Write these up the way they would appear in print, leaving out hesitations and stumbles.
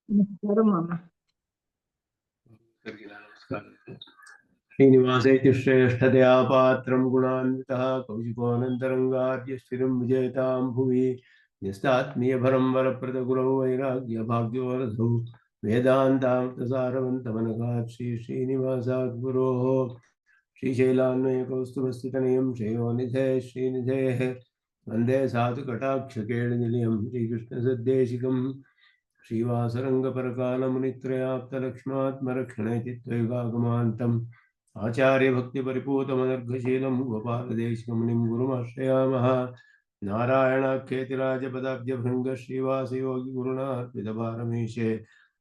ನಮಸ್ಕಾರ ಮಾಮ. ಶ್ರೀನಿವಾಸೇತಿ ಶ್ರೇಷ್ಠತೆಯ ಪಾತ್ರಂ ಗುಣಾನ್ವಿತಃ ಕೌಶಿಕೋನಂತರಂಗಾರ್ಯಶ್ಚಿರಂ ವಿಜೇತಾಂ ಭುವಿ ನ್ಯಸ್ತಾತ್ಮೀಯಭರಂ ವರಪ್ರದಗುರೌ ವೈರಾಗ್ಯ ಭಾಗ್ಯವರಧೌ ವೇದಾಂತಾಮೃತಸಾರವಂತಮನಘಾತ್ ಶ್ರೀನಿವಾಸಾತ್ ಗುರೋಃ ಶ್ರೀಶೈಲಾನ್ವಯಕೌಸ್ತುಭಸ್ಥಿತನಿಯಂ ಶ್ರೇಯೋನಿಧೇ ಶ್ರೀನಿಧೇಃ ವಂದೇ ಸಾಧುಕಟಾಕ್ಷಕೇಳಿನಿಲಯಂ ಶ್ರೀಕೃಷ್ಣಸದ್ದೇಶಿಕಂ ಶ್ರೀವಾಸರಂಗಪರಕಾಲಮುನಿತ್ರಯಾಪ್ತಲಕ್ಷ್ಮಾತ್ಮರಕ್ಷಣೆ ಚಿತ್ವೈಗಾಗಮಾಂತಂ ಆಚಾರ್ಯಭಕ್ತಿಪರಿಪೂತಮನರ್ಘಶೀಲಂ ಗೋಪಾಲದೇಶಿಕಮುನಿಂ ಗುರುಮಾಶ್ರಯಾಮಃ. ನಾರಾಯಣಾಖ್ಯೇತಿರಾಜಪದಾಬ್ಜಭೃಂಗ ಶ್ರೀವಾಸಯೋಗಿ ಗುರುಣಾರ್ಪಿತಪಾರಮೇಶೆ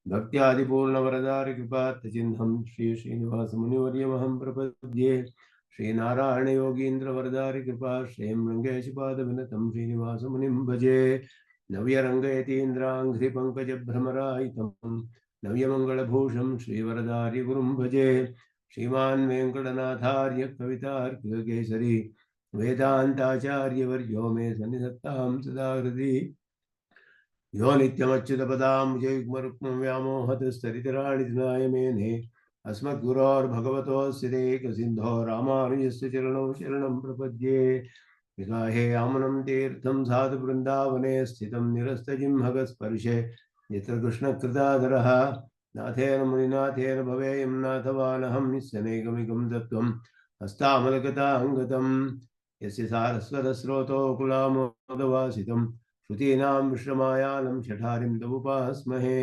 ಭಕ್ತ್ಯಾದಿಪೂರ್ಣವರದಾರಿಕೃಪಾರ್ಥಚಿಹ್ನಂ ಶ್ರೀನಿವಾಸಮುನಿವರ್ಯಮಹಂ ಪ್ರಪದ್ಯೆ. ಶ್ರೀನಾರಾಯಣಯೋಗೀಂದ್ರವರದಾರಿಕೃಪಾಶ್ರಯಂ ರಂಗೇಶಪಾದವಿನತಂ ಶ್ರೀನಿವಾಸಮುನಿಂ ಭಜೆ. ನವ್ಯರಂಗಯತೀಂದ್ರಾಂಘ್ರಿಪಂಕಜಭ್ರಮರಾಯಿತಂ ನವ್ಯಮಂಗಳಭೂಷಂ ಶ್ರೀವರದಾರ್ಯಗುರುಂ ಭಜೆ. ಶ್ರೀಮಾನ್ ವೆಂಕಟನಾಥಾರ್ಯ ಕವಿತಾರ್ಕಿಕಕೇಸರಿ ವೇದಾಂತಾಚಾರ್ಯವರ್ಯೋ ಮೇ ಸನ್ನಿಧತ್ತಾಂ ಸದಾ ಹೃದಿ. ಯೋ ನಿತ್ಯಮಚ್ಯುತಪದಾಂಬುಜಯುಗ್ಮರುಕ್ಮಂ ವ್ಯಾಮೋಹತಸ್ತರಿತರಾಣಿ ತೃಣಾಯ ಮೇನೆ अस्मद्गुरोर्भगवतोऽस्य देकसिन्धो रामानुजस्य चरणौ शरणं प्रपद्ये. विगाहे आमनं तीर्थं साधु वृन्दावने स्थितं निरस्तजिह्मगस्पर्शे यत्र कृष्णकृताधरः नाथेन मुनिनाथेन भवेयं नाथवानहं निस्सनेकमिकं तत्त्वं हस्तामलगताङ्गतं यस्य सारस्वतस्रोतो कुलामोदवासितं श्रुतीनां विश्रमायालं शठारिं तमुपास्महे.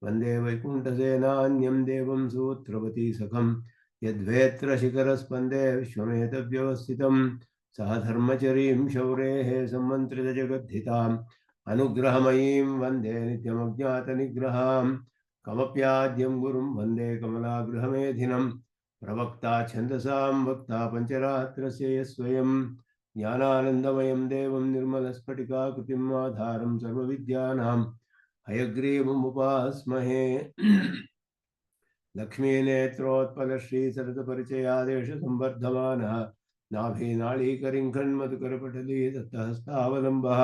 वन्दे वैकुण्ठसेनान्यं देवं सूत्रवती सखं यद्वेत्र शिखरस्पन्दे विश्वमेतव्यवस्थितं सह धर्मचरीं शौरेः सम्मन्त्रितजगद्धिताम् अनुग्रहमयीं वन्दे नित्यमज्ञातनिग्रहां. कमप्याद्यं गुरुं वन्दे कमलागृहमेधिनं प्रवक्ता छन्दसां वक्ता पञ्चरात्रस्य यस्वयं ज्ञानानन्दमयं देवं निर्मलस्फटिकाकृतिम् आधारं सर्वविद्यानां हयग्रीवमुपास्महे. लक्ष्मीनेत्रोत्पलश्रीसरतपरिचयादेश संवर्धमानः नाभीनाळीकरिङ्खण्मधुकरपटली दत्तहस्तावलम्बः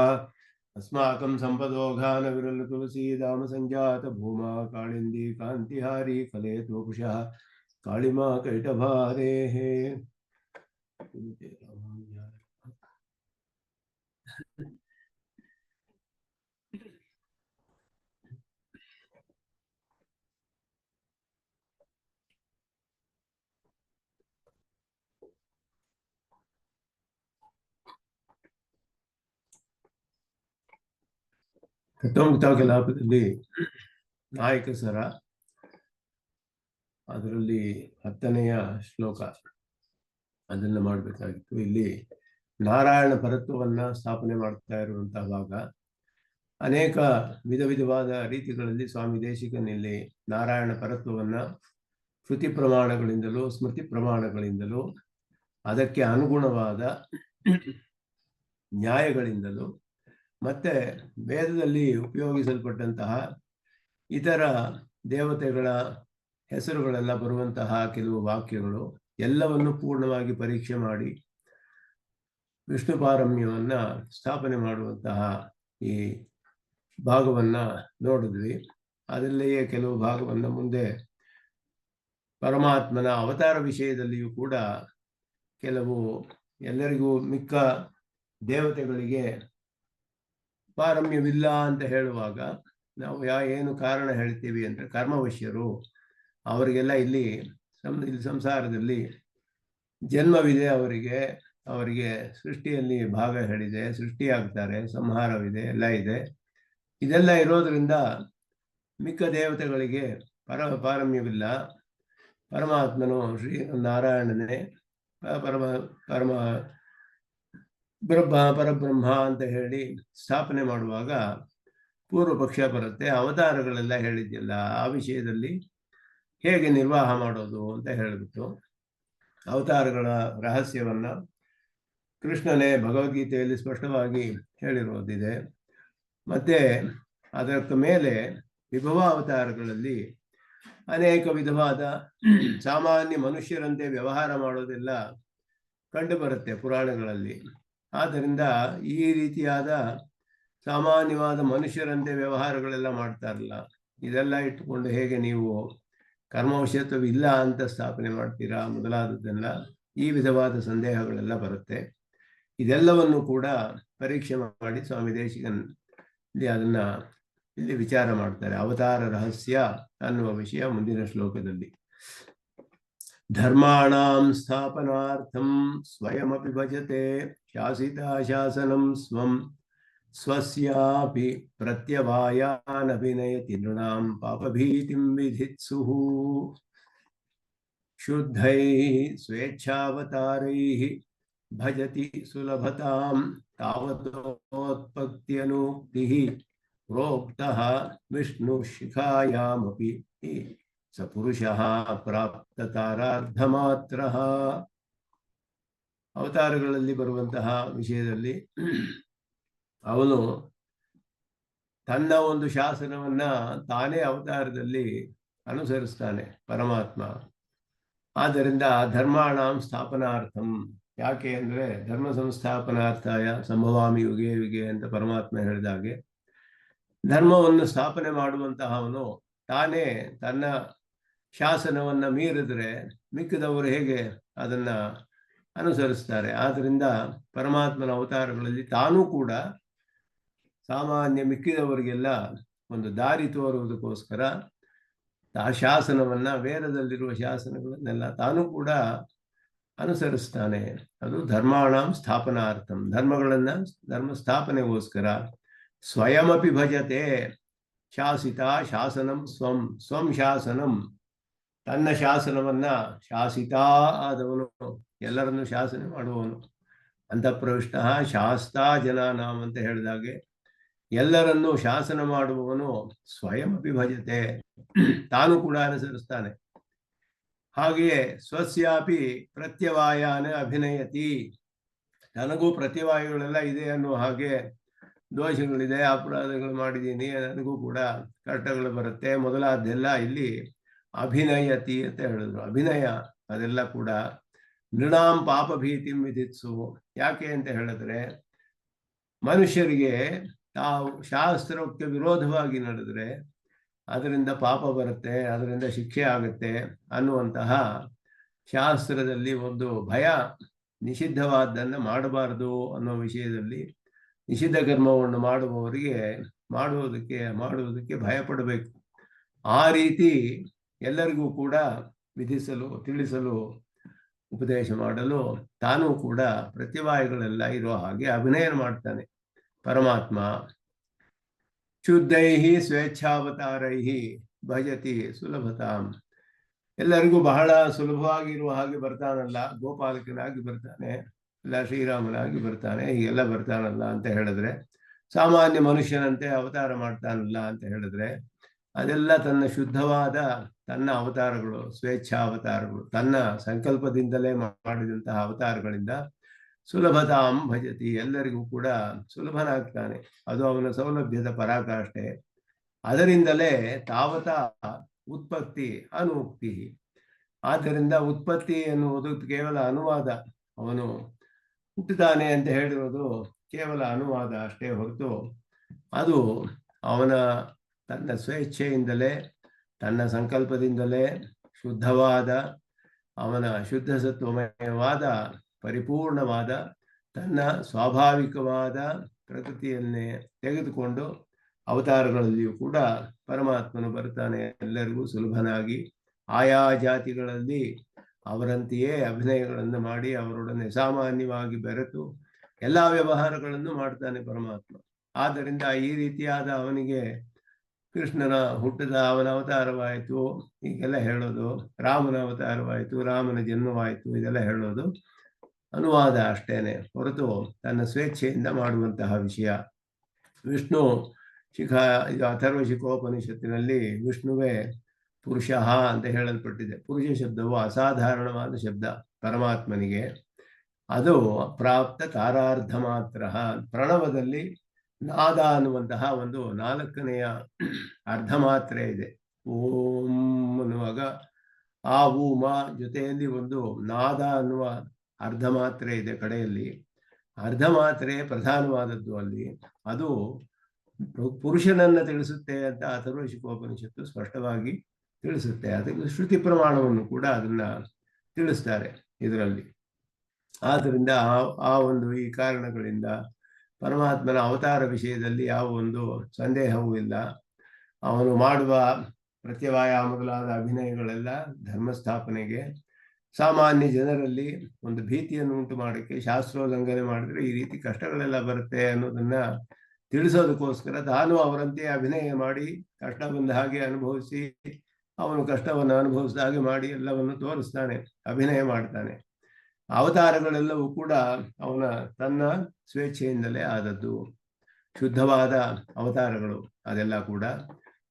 अस्माकं सम्पदोघानविरलतुलसीदामसञ्जातभूमा काळिन्दी कान्तिहारी कलेतोपुषः काळिमा कैटभारेः. ತತ್ವಮುಕ್ತ ಕಲಾಪದಲ್ಲಿ ನಾಯಕ ಸರ ಅದರಲ್ಲಿ 10ನೆಯ ಶ್ಲೋಕ ಅದನ್ನು ಮಾಡಬೇಕಾಗಿತ್ತು. ಇಲ್ಲಿ ನಾರಾಯಣ ಪರತ್ವವನ್ನ ಸ್ಥಾಪನೆ ಮಾಡ್ತಾ ಇರುವಂತಹ ಭಾಗ. ಅನೇಕ ವಿಧವಾದ ರೀತಿಗಳಲ್ಲಿ ಸ್ವಾಮಿ ದೇಶಿಕನಲ್ಲಿ ನಾರಾಯಣ ಪರತ್ವವನ್ನ ಶ್ರುತಿ ಪ್ರಮಾಣಗಳಿಂದಲೂ ಸ್ಮೃತಿ ಪ್ರಮಾಣಗಳಿಂದಲೂ ಅದಕ್ಕೆ ಅನುಗುಣವಾದ ನ್ಯಾಯಗಳಿಂದಲೂ ಮತ್ತೆ ವೇದದಲ್ಲಿ ಉಪಯೋಗಿಸಲ್ಪಟ್ಟಂತಹ ಇತರ ದೇವತೆಗಳ ಹೆಸರುಗಳೆಲ್ಲ ಬರುವಂತಹ ಕೆಲವು ವಾಕ್ಯಗಳು ಎಲ್ಲವನ್ನು ಪೂರ್ಣವಾಗಿ ಪರೀಕ್ಷೆ ಮಾಡಿ ವಿಷ್ಣು ಪಾರಮ್ಯವನ್ನ ಸ್ಥಾಪನೆ ಮಾಡುವಂತಹ ಈ ಭಾಗವನ್ನ ನೋಡಿದ್ವಿ. ಅದರಲ್ಲಿಯೇ ಕೆಲವು ಭಾಗವನ್ನ ಮುಂದೆ ಪರಮಾತ್ಮನ ಅವತಾರ ವಿಷಯದಲ್ಲಿಯೂ ಕೂಡ ಕೆಲವು ಎಲ್ಲರಿಗೂ ಮಿಕ್ಕ ದೇವತೆಗಳಿಗೆ ಪಾರಮ್ಯವಿಲ್ಲ ಅಂತ ಹೇಳುವಾಗ ನಾವು ಏನು ಕಾರಣ ಹೇಳ್ತೀವಿ ಅಂದರೆ ಕರ್ಮವಶ್ಯರು ಅವರಿಗೆಲ್ಲ ಇಲ್ಲಿ ಸಂಸಾರದಲ್ಲಿ ಜನ್ಮವಿದೆ, ಅವರಿಗೆ ಸೃಷ್ಟಿಯಲ್ಲಿ ಭಾಗ ಹೇಳಿದೆ, ಸೃಷ್ಟಿಯಾಗ್ತಾರೆ, ಸಂಹಾರವಿದೆ, ಎಲ್ಲ ಇದೆ. ಇದೆಲ್ಲ ಇರೋದ್ರಿಂದ ಮಿಕ್ಕ ದೇವತೆಗಳಿಗೆ ಪಾರಮ್ಯವಿಲ್ಲ. ಪರಮಾತ್ಮನು ಶ್ರೀ ನಾರಾಯಣನೇ ಪರಬ್ರಹ್ಮ ಅಂತ ಹೇಳಿ ಸ್ಥಾಪನೆ ಮಾಡುವಾಗ ಪೂರ್ವ ಪಕ್ಷ ಬರುತ್ತೆ. ಅವತಾರಗಳೆಲ್ಲ ಹೇಳಿದ್ಯಲ್ಲ, ಆ ವಿಷಯದಲ್ಲಿ ಹೇಗೆ ನಿರ್ವಾಹ ಮಾಡೋದು ಅಂತ ಹೇಳಿಬಿಟ್ಟು ಅವತಾರಗಳ ರಹಸ್ಯವನ್ನ ಕೃಷ್ಣನೇ ಭಗವದ್ಗೀತೆಯಲ್ಲಿ ಸ್ಪಷ್ಟವಾಗಿ ಹೇಳಿರೋದಿದೆ. ಮತ್ತೆ ಅದರ ಮೇಲೆ ವಿಭವ ಅವತಾರಗಳಲ್ಲಿ ಅನೇಕ ವಿಧವಾದ ಸಾಮಾನ್ಯ ಮನುಷ್ಯರಂತೆ ವ್ಯವಹಾರ ಮಾಡೋದೆಲ್ಲ ಕಂಡು ಬರುತ್ತೆ ಪುರಾಣಗಳಲ್ಲಿ. ಆದ್ದರಿಂದ ಈ ರೀತಿಯಾದ ಸಾಮಾನ್ಯವಾದ ಮನುಷ್ಯರಂತೆ ವ್ಯವಹಾರಗಳೆಲ್ಲ ಮಾಡ್ತಾರಲ್ಲ, ಇದೆಲ್ಲ ಇಟ್ಟುಕೊಂಡು ಹೇಗೆ ನೀವು ಕರ್ಮವಶತ್ವವಿಲ್ಲ ಅಂತ ಸ್ಥಾಪನೆ ಮಾಡ್ತೀರಾ ಮೊದಲಾದದ್ದೆಲ್ಲ ಈ ವಿಧವಾದ ಸಂದೇಹಗಳೆಲ್ಲ ಬರುತ್ತೆ. ಇದೆಲ್ಲವನ್ನು ಕೂಡ ಪರೀಕ್ಷೆ ಮಾಡಿ ಸ್ವಾಮಿ ದೇಶಿಕನ್ ಅದನ್ನ ಇಲ್ಲಿ ವಿಚಾರ ಮಾಡ್ತಾರೆ. ಅವತಾರ ರಹಸ್ಯ ಅನ್ನುವ ವಿಷಯ ಮುಂದಿನ ಶ್ಲೋಕದಲ್ಲಿ. ಧರ್ಮಾಣಾಂ ಸ್ಥಾಪನಾರ್ಥಂ ಸ್ವಯಮಪಿ ಭಜತೆ ಶಾಸಿತಾ ಶಾಸನಂ ಸ್ವಂ ಸ್ವಸ್ಯಾಪಿ ಪ್ರತ್ಯವಾಯಾನಭಿನಯತಿ ನೃಣಾಂ ಪಾಪಭೀತಿಂ ವಿಧಿತ್ಸುಃ ಶುದ್ಧೈಃ ಸ್ವೇಚ್ಛಾವತಾರೈಃ ಭಜತಿ ಸುಲಭತಾಂ ತಾವತೋತ್ಪತ್ತ್ಯನೂಕ್ತಿಃ ಪ್ರೋಕ್ತಃ ವಿಷ್ಣು ಶಿಖಾಯಾಮಪಿ ಸ ಪುರುಷಃ ಪ್ರಾಪ್ತತಾರಾರ್ಧಮಾತ್ರಃ. ಅವತಾರಗಳಲ್ಲಿ ಬರುವಂತಹ ವಿಷಯದಲ್ಲಿ ಅವನು ತನ್ನ ಒಂದು ಶಾಸನವನ್ನ ತಾನೇ ಅವತಾರದಲ್ಲಿ ಅನುಸರಿಸ್ತಾನೆ ಪರಮಾತ್ಮ. ಆದ್ದರಿಂದ ಧರ್ಮಾಣಾಂ ಸ್ಥಾಪನಾರ್ಥಂ, ಯಾಕೆ ಅಂದ್ರೆ ಧರ್ಮ ಸಂಸ್ಥಾಪನಾರ್ಥಾಯ ಸಂಭವಾಮಿ ಯುಗೆ ಯುಗೆ ಅಂತ ಪರಮಾತ್ಮ ಹೇಳಿದಾಗೆ ಧರ್ಮವನ್ನು ಸ್ಥಾಪನೆ ಮಾಡುವಂತಹವನು ತಾನೇ ತನ್ನ ಶಾಸನವನ್ನ ಮೀರಿದ್ರೆ ಮಿಕ್ಕಿದವರು ಹೇಗೆ ಅದನ್ನ ಅನುಸರಿಸ್ತಾರೆ. ಆದ್ದರಿಂದ ಪರಮಾತ್ಮನ ಅವತಾರಗಳಲ್ಲಿ ತಾನೂ ಕೂಡ ಸಾಮಾನ್ಯ ಮಿಕ್ಕಿದವರಿಗೆಲ್ಲ ಒಂದು ದಾರಿ ತೋರುವುದಕ್ಕೋಸ್ಕರ ಆ ಶಾಸನವನ್ನ, ವೇದದಲ್ಲಿರುವ ಶಾಸನಗಳನ್ನೆಲ್ಲ ತಾನೂ ಕೂಡ ಅನುಸರಿಸ್ತಾನೆ. ಅದು ಧರ್ಮಾಣಾಂ ಸ್ಥಾಪನಾರ್ಥಂ, ಧರ್ಮ ಸ್ಥಾಪನೆಗೋಸ್ಕರ. ಸ್ವಯಮಪಿ ಭಜತೆ ಶಾಸಿತ ಶಾಸನಂ ಸ್ವಂ, ಸ್ವಂ ಶಾಸನಂ, ತನ್ನ ಶಾಸನವನ್ನ, ಶಾಸಿತ ಆದವನು, ಎಲ್ಲರನ್ನು ಶಾಸನೆ ಮಾಡುವವನು. ಅಂತಃಪ್ರವಿಷ್ಟ ಶಾಸ್ತಾ ಜನಾನಾಂ ಅಂತ ಹೇಳಿದಾಗೆ ಎಲ್ಲರನ್ನೂ ಶಾಸನ ಮಾಡುವವನು ಸ್ವಯಮಪಿ ಭಜತೆ, ತಾನು ಕೂಡ ಅನುಸರಿಸ್ತಾನೆ. ಹಾಗೆಯೇ ಸ್ವಸ್ಯಾಪಿ ಪ್ರತ್ಯವಾಯಾನ ಅಭಿನಯತಿ, ನನಗೂ ಪ್ರತ್ಯವಾಯುಗಳೆಲ್ಲ ಇದೆ ಅನ್ನುವ ಹಾಗೆ ದೋಷಗಳಿದೆ, ಅಪರಾಧಗಳು ಮಾಡಿದ್ದೀನಿ, ನನಗೂ ಕೂಡ ಕಷ್ಟಗಳು ಬರುತ್ತೆ ಮೊದಲಾದ್ದೆಲ್ಲ ಇಲ್ಲಿ ಅಭಿನಯತಿ ಅಂತ ಹೇಳಿದ್ರು. ಅಭಿನಯ ಅದೆಲ್ಲ ಕೂಡ ನೃಣಾಂ ಪಾಪ ಭೀತಿಂ ವಿಧಿತ್ಸು. ಯಾಕೆ ಅಂತ ಹೇಳಿದ್ರೆ ಮನುಷ್ಯರಿಗೆ ತಾವು ಶಾಸ್ತ್ರಕ್ಕೆ ವಿರೋಧವಾಗಿ ನಡೆದ್ರೆ ಅದರಿಂದ ಪಾಪ ಬರುತ್ತೆ, ಅದರಿಂದ ಶಿಕ್ಷೆ ಆಗುತ್ತೆ ಅನ್ನುವಂತಹ ಶಾಸ್ತ್ರದಲ್ಲಿ ಒಂದು ಭಯ, ನಿಷಿದ್ಧವಾದ್ದನ್ನು ಮಾಡಬಾರದು ಅನ್ನೋ ವಿಷಯದಲ್ಲಿ ನಿಷಿದ್ಧ ಕರ್ಮವನ್ನು ಮಾಡುವವರಿಗೆ ಮಾಡುವುದಕ್ಕೆ ಭಯ ಪಡಬೇಕು. ಆ ರೀತಿ ಎಲ್ಲರಿಗೂ ಕೂಡ ವಿಧಿಸಲು, ತಿಳಿಸಲು, ಉಪದೇಶ ಮಾಡಲು ತಾನೂ ಕೂಡ ಪ್ರತಿವಾಯುಗಳೆಲ್ಲ ಇರೋ ಹಾಗೆ ಅಭಿನಯ ಮಾಡ್ತಾನೆ ಪರಮಾತ್ಮ. ಶುದ್ಧೈಹಿ ಸ್ವೇಚ್ಛಾವತಾರೈಹಿ ಭಜತಿ ಸುಲಭತಾಂ, ಎಲ್ಲರಿಗೂ ಬಹಳ ಸುಲಭವಾಗಿರುವ ಹಾಗೆ ಬರ್ತಾನಲ್ಲ, ಗೋಪಾಲಕನಾಗಿ ಬರ್ತಾನೆ, ಇಲ್ಲ ಶ್ರೀರಾಮನಾಗಿ ಬರ್ತಾನೆ, ಹೀಗೆಲ್ಲ ಬರ್ತಾನಲ್ಲ ಅಂತ ಹೇಳಿದ್ರೆ, ಸಾಮಾನ್ಯ ಮನುಷ್ಯನಂತೆ ಅವತಾರ ಮಾಡ್ತಾನಲ್ಲ ಅಂತ ಹೇಳಿದ್ರೆ, ಅದೆಲ್ಲ ತನ್ನ ಶುದ್ಧವಾದ ತನ್ನ ಅವತಾರಗಳು, ಸ್ವೇಚ್ಛಾವತಾರಗಳು, ತನ್ನ ಸಂಕಲ್ಪದಿಂದಲೇ ಮಾಡಿದಂತಹ ಅವತಾರಗಳಿಂದ ಸುಲಭತಾಂ ಭಜತಿ, ಎಲ್ಲರಿಗೂ ಕೂಡ ಸುಲಭನಾಗ್ತಾನೆ. ಅದು ಅವನ ಸೌಲಭ್ಯದ ಪರಾಕಾಷ್ಠೆ. ಅದರಿಂದಲೇ ತಾವತ ಉತ್ಪತ್ತಿ ಅನುಕ್ತಿ. ಆದ್ದರಿಂದ ಉತ್ಪತ್ತಿ ಎನ್ನುವುದು ಕೇವಲ ಅನುವಾದ, ಅವನು ಹುಟ್ಟುತ್ತಾನೆ ಅಂತ ಹೇಳಿರೋದು ಕೇವಲ ಅನುವಾದ ಅಷ್ಟೇ ಹೊರತು ಅದು ಅವನ ತನ್ನ ಸ್ವೇಚ್ಛೆಯಿಂದಲೇ, ತನ್ನ ಸಂಕಲ್ಪದಿಂದಲೇ ಶುದ್ಧವಾದ, ಅವನ ಶುದ್ಧ ಸತ್ವಮಯವಾದ, ಪರಿಪೂರ್ಣವಾದ, ತನ್ನ ಸ್ವಾಭಾವಿಕವಾದ ಪ್ರಕೃತಿಯನ್ನೇ ತೆಗೆದುಕೊಂಡು ಅವತಾರಗಳಲ್ಲಿಯೂ ಕೂಡ ಪರಮಾತ್ಮನು ಬರ್ತಾನೆ. ಎಲ್ಲರಿಗೂ ಸುಲಭನಾಗಿ ಆಯಾ ಜಾತಿಗಳಲ್ಲಿ ಅವರಂತೆಯೇ ಅಭಿನಯಗಳನ್ನು ಮಾಡಿ ಅವರೊಡನೆ ಸಾಮಾನ್ಯವಾಗಿ ಬೆರೆತು ಎಲ್ಲ ವ್ಯವಹಾರಗಳನ್ನು ಮಾಡ್ತಾನೆ ಪರಮಾತ್ಮ. ಆದ್ದರಿಂದ ಈ ರೀತಿಯಾದ ಅವನಿಗೆ ಕೃಷ್ಣನ ಹುಟ್ಟದ ಅವನ ಅವತಾರವಾಯಿತು ಹೀಗೆಲ್ಲ ಹೇಳೋದು, ರಾಮನ ಅವತಾರವಾಯಿತು, ರಾಮನ ಜನ್ಮವಾಯಿತು, ಇದೆಲ್ಲ ಹೇಳೋದು ಅನುವಾದ ಅಷ್ಟೇನೆ ಹೊರತು ತನ್ನ ಸ್ವೇಚ್ಛೆಯಿಂದ ಮಾಡುವಂತಹ ವಿಷಯ. ವಿಷ್ಣು ಇದು ಅಥರ್ವ ಶಿಖೋಪನಿಷತ್ತಿನಲ್ಲಿ ವಿಷ್ಣುವೇ ಪುರುಷ ಅಂತ ಹೇಳಲ್ಪಟ್ಟಿದೆ. ಪುರುಷ ಶಬ್ದವು ಅಸಾಧಾರಣವಾದ ಶಬ್ದ ಪರಮಾತ್ಮನಿಗೆ. ಅದು ಪ್ರಾಪ್ತ ತಾರಾರ್ಧ ಮಾತ್ರ. ಪ್ರಣವದಲ್ಲಿ ನಾದ ಅನ್ನುವಂತಹ ಒಂದು 4ನೆಯ ಅರ್ಧ ಮಾತ್ರೆ ಇದೆ. ಓಂ ಅನ್ನುವಾಗ ಆ ಊಮ ಜೊತೆಯಲ್ಲಿ ಒಂದು ನಾದ ಅನ್ನುವ ಅರ್ಧ ಮಾತ್ರೆ ಇದೆ ಕಡೆಯಲ್ಲಿ. ಅರ್ಧ ಮಾತ್ರೆ ಪ್ರಧಾನವಾದದ್ದು ಅಲ್ಲಿ. ಅದು ಪುರುಷನನ್ನ ತಿಳಿಸುತ್ತೆ ಅಂತ ಅಥರ್ವಶಿಕೋಪನಿಷತ್ತು ಸ್ಪಷ್ಟವಾಗಿ ತಿಳಿಸುತ್ತೆ. ಅದಕ್ಕೆ ಶ್ರುತಿ ಪ್ರಮಾಣವನ್ನು ಕೂಡ ಅದನ್ನ ತಿಳಿಸ್ತಾರೆ ಇದರಲ್ಲಿ. ಆದ್ದರಿಂದ ಆ ಒಂದು ಈ ಕಾರಣಗಳಿಂದ ಪರಮಾತ್ಮನ ಅವತಾರ ವಿಷಯದಲ್ಲಿ ಯಾವ ಒಂದು ಸಂದೇಹವೂ ಇಲ್ಲ. ಅವನು ಮಾಡುವ ಪ್ರತ್ಯವಾಯ ಮೊದಲಾದ ಅಭಿನಯಗಳೆಲ್ಲ ಧರ್ಮಸ್ಥಾಪನೆಗೆ, ಸಾಮಾನ್ಯ ಜನರಲ್ಲಿ ಒಂದು ಭೀತಿಯನ್ನು ಉಂಟು ಮಾಡೋಕ್ಕೆ, ಶಾಸ್ತ್ರೋಲ್ಲಂಘನೆ ಮಾಡಿದ್ರೆ ಈ ರೀತಿ ಕಷ್ಟಗಳೆಲ್ಲ ಬರುತ್ತೆ ಅನ್ನೋದನ್ನ ತಿಳಿಸೋದಕ್ಕೋಸ್ಕರ ತಾನು ಅವರಂತೆ ಅಭಿನಯ ಮಾಡಿ ಕಷ್ಟ ಬಂದ ಹಾಗೆ ಅನುಭವಿಸಿ, ಅವನು ಕಷ್ಟವನ್ನು ಅನುಭವಿಸಿದ ಹಾಗೆ ಮಾಡಿ ಎಲ್ಲವನ್ನು ತೋರಿಸ್ತಾನೆ, ಅಭಿನಯ ಮಾಡ್ತಾನೆ. ಅವತಾರಗಳೆಲ್ಲವೂ ಕೂಡ ಅವನ ತನ್ನ ಸ್ವೇಚ್ಛೆಯಿಂದಲೇ ಆದದ್ದು. ಶುದ್ಧವಾದ ಅವತಾರಗಳು ಅದೆಲ್ಲ ಕೂಡ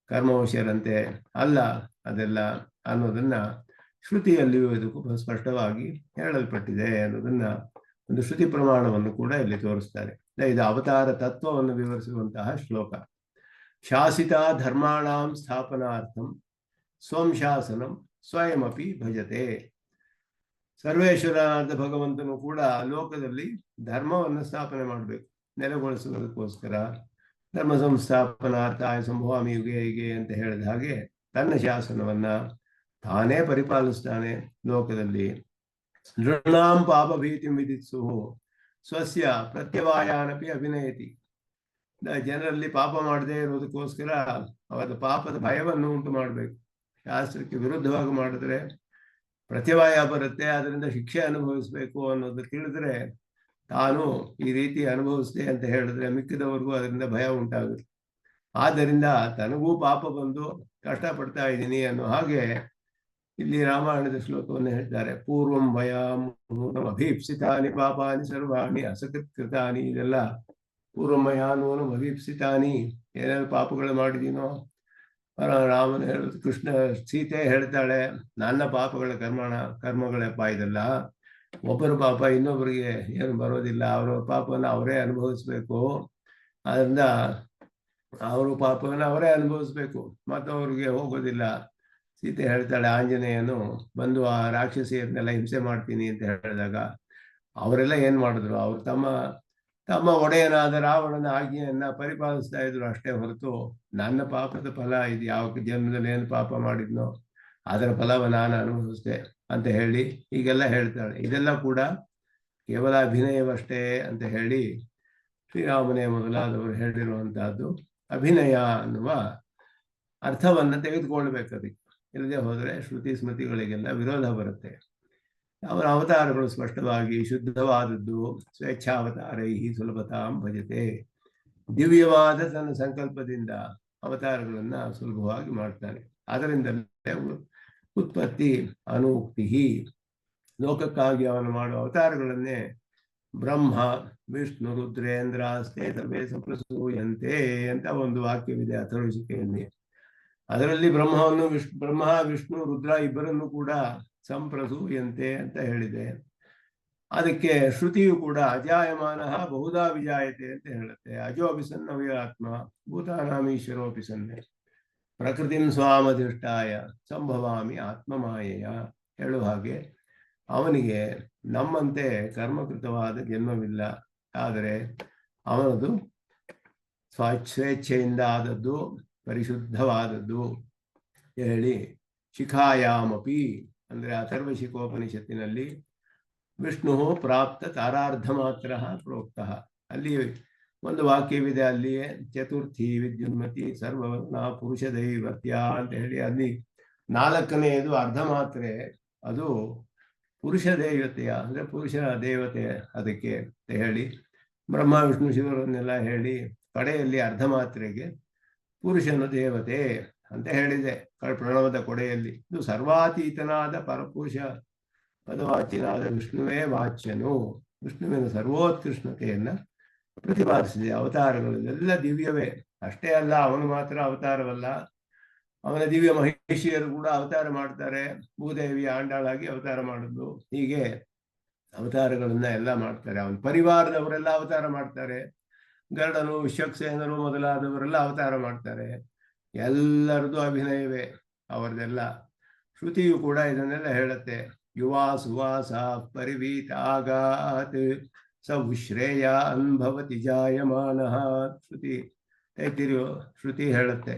ಕರ್ಮವಶರಂತೆ ಅಲ್ಲ ಅದೆಲ್ಲ ಅನ್ನೋದನ್ನ ಶ್ರುತಿಯಲ್ಲಿಯೂ ಇದಕ್ಕೂ ಸ್ಪಷ್ಟವಾಗಿ ಹೇಳಲ್ಪಟ್ಟಿದೆ ಅನ್ನೋದನ್ನ ಒಂದು ಶ್ರುತಿ ಪ್ರಮಾಣವನ್ನು ಕೂಡ ಇಲ್ಲಿ ತೋರಿಸ್ತಾರೆ. ಇದು ಅವತಾರ ತತ್ವವನ್ನು ವಿವರಿಸುವಂತಹ ಶ್ಲೋಕ. ಶಾಸಿತ ಧರ್ಮಾಣಾಂ ಸ್ಥಾಪನಾರ್ಥಂ ಸ್ವಂ ಶಾಸನಂ ಸ್ವಯಮಪಿ ಭಜತೆ. ಸರ್ವೇಶ್ವರನಾದ ಭಗವಂತನು ಕೂಡ ಲೋಕದಲ್ಲಿ ಧರ್ಮವನ್ನು ಸ್ಥಾಪನೆ ಮಾಡಬೇಕು, ನೆಲೆಗೊಳಿಸುವುದಕ್ಕೋಸ್ಕರ ಧರ್ಮ ಸಂಸ್ಥಾಪನಾರ್ಥಾಯ ಸಂಭವಾಮಿ ಯುಗೆ ಯುಗೆ ಅಂತ ಹೇಳಿದ ಹಾಗೆ ತನ್ನ ಶಾಸನವನ್ನ ತಾನೇ ಪರಿಪಾಲಿಸ್ತಾನೆ ಲೋಕದಲ್ಲಿ. ನೃಣಾಂ ಪಾಪ ಭೀತಿ ವಿಧಿತ್ಸು ಸ್ವಸ್ಯ ಪ್ರತ್ಯವಾಯಾನಪಿ ಅಭಿನಯತಿ. ಜನರಲ್ಲಿ ಪಾಪ ಮಾಡದೇ ಇರೋದಕ್ಕೋಸ್ಕರ ಅವರ ಪಾಪದ ಭಯವನ್ನು ಉಂಟು ಮಾಡಬೇಕು. ಶಾಸ್ತ್ರಕ್ಕೆ ವಿರುದ್ಧವಾಗಿ ಮಾಡಿದ್ರೆ ಪ್ರತ್ಯವಾಯ ಬರುತ್ತೆ, ಅದರಿಂದ ಶಿಕ್ಷೆ ಅನುಭವಿಸ್ಬೇಕು ಅನ್ನೋದು ತಿಳಿದ್ರೆ ತಾನು ಈ ರೀತಿ ಅನುಭವಿಸ್ದೆ ಅಂತ ಹೇಳಿದ್ರೆ ಮಿಕ್ಕಿದವರೆಗೂ ಅದರಿಂದ ಭಯ ಉಂಟಾಗುತ್ತೆ. ಆದ್ದರಿಂದ ತನಗೂ ಪಾಪ ಬಂದು ಕಷ್ಟಪಡ್ತಾ ಇದ್ದೀನಿ ಅನ್ನೋ ಹಾಗೆ ಇಲ್ಲಿ ರಾಮಾಯಣದ ಶ್ಲೋಕವನ್ನು ಹೇಳ್ತಾರೆ. ಪೂರ್ವಂ ಭಯಾಂ ಅಭೀಪ್ಸಿತಾನಿ ಪಾಪಾನಿ ಸರ್ವಾಣಿ ಅಸಕೃತ್ಕೃತಾನಿ. ಇದೆಲ್ಲ ಪೂರ್ವಮಯಾನೂನು ಅಭೀಪ್ಸಿತಾನಿ, ಏನೇನು ಪಾಪಗಳು ಮಾಡಿದೀನೋ ರಾಮನ ಹೇಳುದು. ಕೃಷ್ಣ ಸೀತೆ ಹೇಳ್ತಾಳೆ, ನನ್ನ ಪಾಪಗಳ ಕರ್ಮಗಳಪ್ಪ ಇದೆಲ್ಲ. ಒಬ್ಬರ ಪಾಪ ಇನ್ನೊಬ್ಬರಿಗೆ ಏನು ಬರೋದಿಲ್ಲ, ಅವರ ಪಾಪವನ್ನು ಅವರೇ ಅನುಭವಿಸ್ಬೇಕು. ಅದರಿಂದ ಅವರು ಪಾಪವನ್ನು ಅವರೇ ಅನುಭವಿಸ್ಬೇಕು, ಮತ್ತವ್ರಿಗೆ ಹೋಗೋದಿಲ್ಲ. ಸೀತೆ ಹೇಳ್ತಾಳೆ, ಆಂಜನೇಯನು ಬಂದು ಆ ರಾಕ್ಷಸಿಯರನ್ನೆಲ್ಲ ಹಿಂಸೆ ಮಾಡ್ತೀನಿ ಅಂತ ಹೇಳಿದಾಗ ಅವರೆಲ್ಲ ಏನ್ ಮಾಡಿದ್ರು, ಅವ್ರು ತಮ್ಮ ಒಡೆಯನಾದ ರಾವಣನ ಆಜ್ಞೆಯನ್ನ ಪರಿಪಾಲಿಸ್ತಾ ಇದ್ರು ಅಷ್ಟೇ ಹೊರತು ನನ್ನ ಪಾಪದ ಫಲ ಇದು ಯಾವ ಜನ್ಮದಲ್ಲಿ ಏನು ಪಾಪ ಮಾಡಿದ್ನೋ ಅದರ ಫಲವ ನಾನು ಅನುಭವಿಸಿದೆ ಅಂತ ಹೇಳಿ ಹೀಗೆಲ್ಲ ಹೇಳ್ತಾಳೆ. ಇದೆಲ್ಲ ಕೂಡ ಕೇವಲ ಅಭಿನಯವಷ್ಟೇ ಅಂತ ಹೇಳಿ ಶ್ರೀರಾಮನೇ ಮೊದಲಾದವರು ಹೇಳಿರುವಂತಹದ್ದು ಅಭಿನಯ ಅನ್ನುವ ಅರ್ಥವನ್ನ ತೆಗೆದುಕೊಳ್ಬೇಕು. ಅದಕ್ಕೆ ಇಲ್ಲದೆ ಹೋದರೆ ಶ್ರುತಿ ಸ್ಮೃತಿಗಳಿಗೆಲ್ಲ ವಿರೋಧ ಬರುತ್ತೆ. ಅವರ ಅವತಾರಗಳು ಸ್ಪಷ್ಟವಾಗಿ ಶುದ್ಧವಾದದ್ದು. ಸ್ವೇಚ್ಛಾವತಾರೈ ಸುಲಭತಾಂ ಭಜತೆ. ದಿವ್ಯವಾದ ತನ್ನ ಸಂಕಲ್ಪದಿಂದ ಅವತಾರಗಳನ್ನ ಸುಲಭವಾಗಿ ಮಾಡ್ತಾನೆ. ಅದರಿಂದಲೇ ಉತ್ಪತ್ತಿ ಅನೂಕ್ತಿ. ಲೋಕಕ್ಕಾಗಿ ಅವನು ಮಾಡುವ ಅವತಾರಗಳನ್ನೇ ಬ್ರಹ್ಮ ವಿಷ್ಣು ರುದ್ರೇಂದ್ರಾಸ್ತೆ ತವೇ ಸಂಪ್ರಸೂಯಂತೆ ಅಂತ ಒಂದು ವಾಕ್ಯವಿದೆ ಅಥರ್ವಶಿಕೆಯಲ್ಲಿ. ಅದರಲ್ಲಿ ಬ್ರಹ್ಮ ವಿಷ್ಣು ರುದ್ರ ಇಬ್ಬರನ್ನು ಕೂಡ ಸಂಪ್ರಸೂಯಂತೆ ಅಂತ ಹೇಳಿದೆ. ಅದಕ್ಕೆ ಶ್ರುತಿಯು ಕೂಡ ಅಜಾಯಮಾನ ಬಹುಧಾ ವಿಜಾಯತೆ ಅಂತ ಹೇಳುತ್ತೆ. ಅಜೋಪಿಸನ್ನವ್ಯಾತ್ಮ ಭೂತಾನಾಮೀಶ್ವರೋಪಿಸನ್ನೆ ಪ್ರಕೃತಿಂ ಸ್ವಾಮಧಿಷ್ಠಾಯ ಸಂಭವಾಮಿ ಆತ್ಮಮಾಯೆಯ ಹೇಳುವ ಹಾಗೆ ಅವನಿಗೆ ನಮ್ಮಂತೆ ಕರ್ಮಕೃತವಾದ ಜನ್ಮವಿಲ್ಲ. ಆದರೆ ಅವನದು ಸ್ವೇಚ್ಛೆಯಿಂದ ಆದದ್ದು, ಪರಿಶುದ್ಧವಾದದ್ದು ಹೇಳಿ ಶಿಖಾಯಾಮಪಿ ಅಂದ್ರೆ ಅಥರ್ವಶಿಕೋಪನಿಷತ್ತಿನಲ್ಲಿ ವಿಷ್ಣು ಪ್ರಾಪ್ತ ತಾರಾರ್ಧ ಮಾತ್ರ ಪ್ರೋಕ್ತ. ಅಲ್ಲಿ ಒಂದು ವಾಕ್ಯವಿದೆ, ಅಲ್ಲಿಯೇ ಚತುರ್ಥಿ ವಿದ್ಯುನ್ಮತಿ ಸರ್ವವರ್ಣ ಪುರುಷ ದೈವತ್ಯ ಅಂತ ಹೇಳಿ ಅಲ್ಲಿ 4ನೆಯದು ಅರ್ಧ ಮಾತ್ರೆ, ಅದು ಪುರುಷ ದೈವತೆಯ ಅಂದ್ರೆ ಪುರುಷ ದೇವತೆ ಅದಕ್ಕೆ ಅಂತ ಹೇಳಿ ಬ್ರಹ್ಮ ವಿಷ್ಣು ಶಿವರನ್ನೆಲ್ಲ ಹೇಳಿ ಕಡೆಯಲ್ಲಿ ಅರ್ಧ ಮಾತ್ರೆಗೆ ಪುರುಷನು ದೇವತೆ ಅಂತ ಹೇಳಿದೆ ಪ್ರಣವದ ಕೊಡೆಯಲ್ಲಿ. ಇದು ಸರ್ವಾತೀತನಾದ ಪರಪುರುಷ ಪದವಾಚ್ಯನಾದ ವಿಷ್ಣುವೇ ವಾಚ್ಯನು. ವಿಷ್ಣುವಿನ ಸರ್ವೋತ್ಕೃಷ್ಣತೆಯನ್ನ ಪ್ರತಿಪಾದಿಸಿದೆ. ಅವತಾರಗಳೆಲ್ಲ ದಿವ್ಯವೇ. ಅಷ್ಟೇ ಅಲ್ಲ, ಅವನು ಮಾತ್ರ ಅವತಾರವಲ್ಲ, ಅವನ ದಿವ್ಯ ಮಹಿಷಿಯರು ಕೂಡ ಅವತಾರ ಮಾಡ್ತಾರೆ. ಭೂದೇವಿ ಆಂಡಾಳಾಗಿ ಅವತಾರ ಮಾಡಿದ್ಲು. ಹೀಗೆ ಅವತಾರಗಳನ್ನ ಎಲ್ಲ ಮಾಡ್ತಾರೆ. ಅವನ ಪರಿವಾರದವರೆಲ್ಲ ಅವತಾರ ಮಾಡ್ತಾರೆ. ಗರುಡನು ವಿಶ್ವಕ್ಸೇನರು ಮೊದಲಾದವರೆಲ್ಲ ಅವತಾರ ಮಾಡ್ತಾರೆ. ಎಲ್ಲರದು ಅಭಿನಯವೇ ಅವರದೆಲ್ಲ. ಶ್ರುತಿಯು ಕೂಡ ಇದನ್ನೆಲ್ಲ ಹೇಳುತ್ತೆ. ಯುವಾ ಸುವಾಸ ಪರಿವೀತಾಗಾತ್ ಸೌಶ್ರೇಯ ಅನ್ಭವತಿ ಜಾಯಮಾನಃ. ಶ್ರುತಿ ತೈತಿರಿಯೋ ಶ್ರುತಿ ಹೇಳುತ್ತೆ.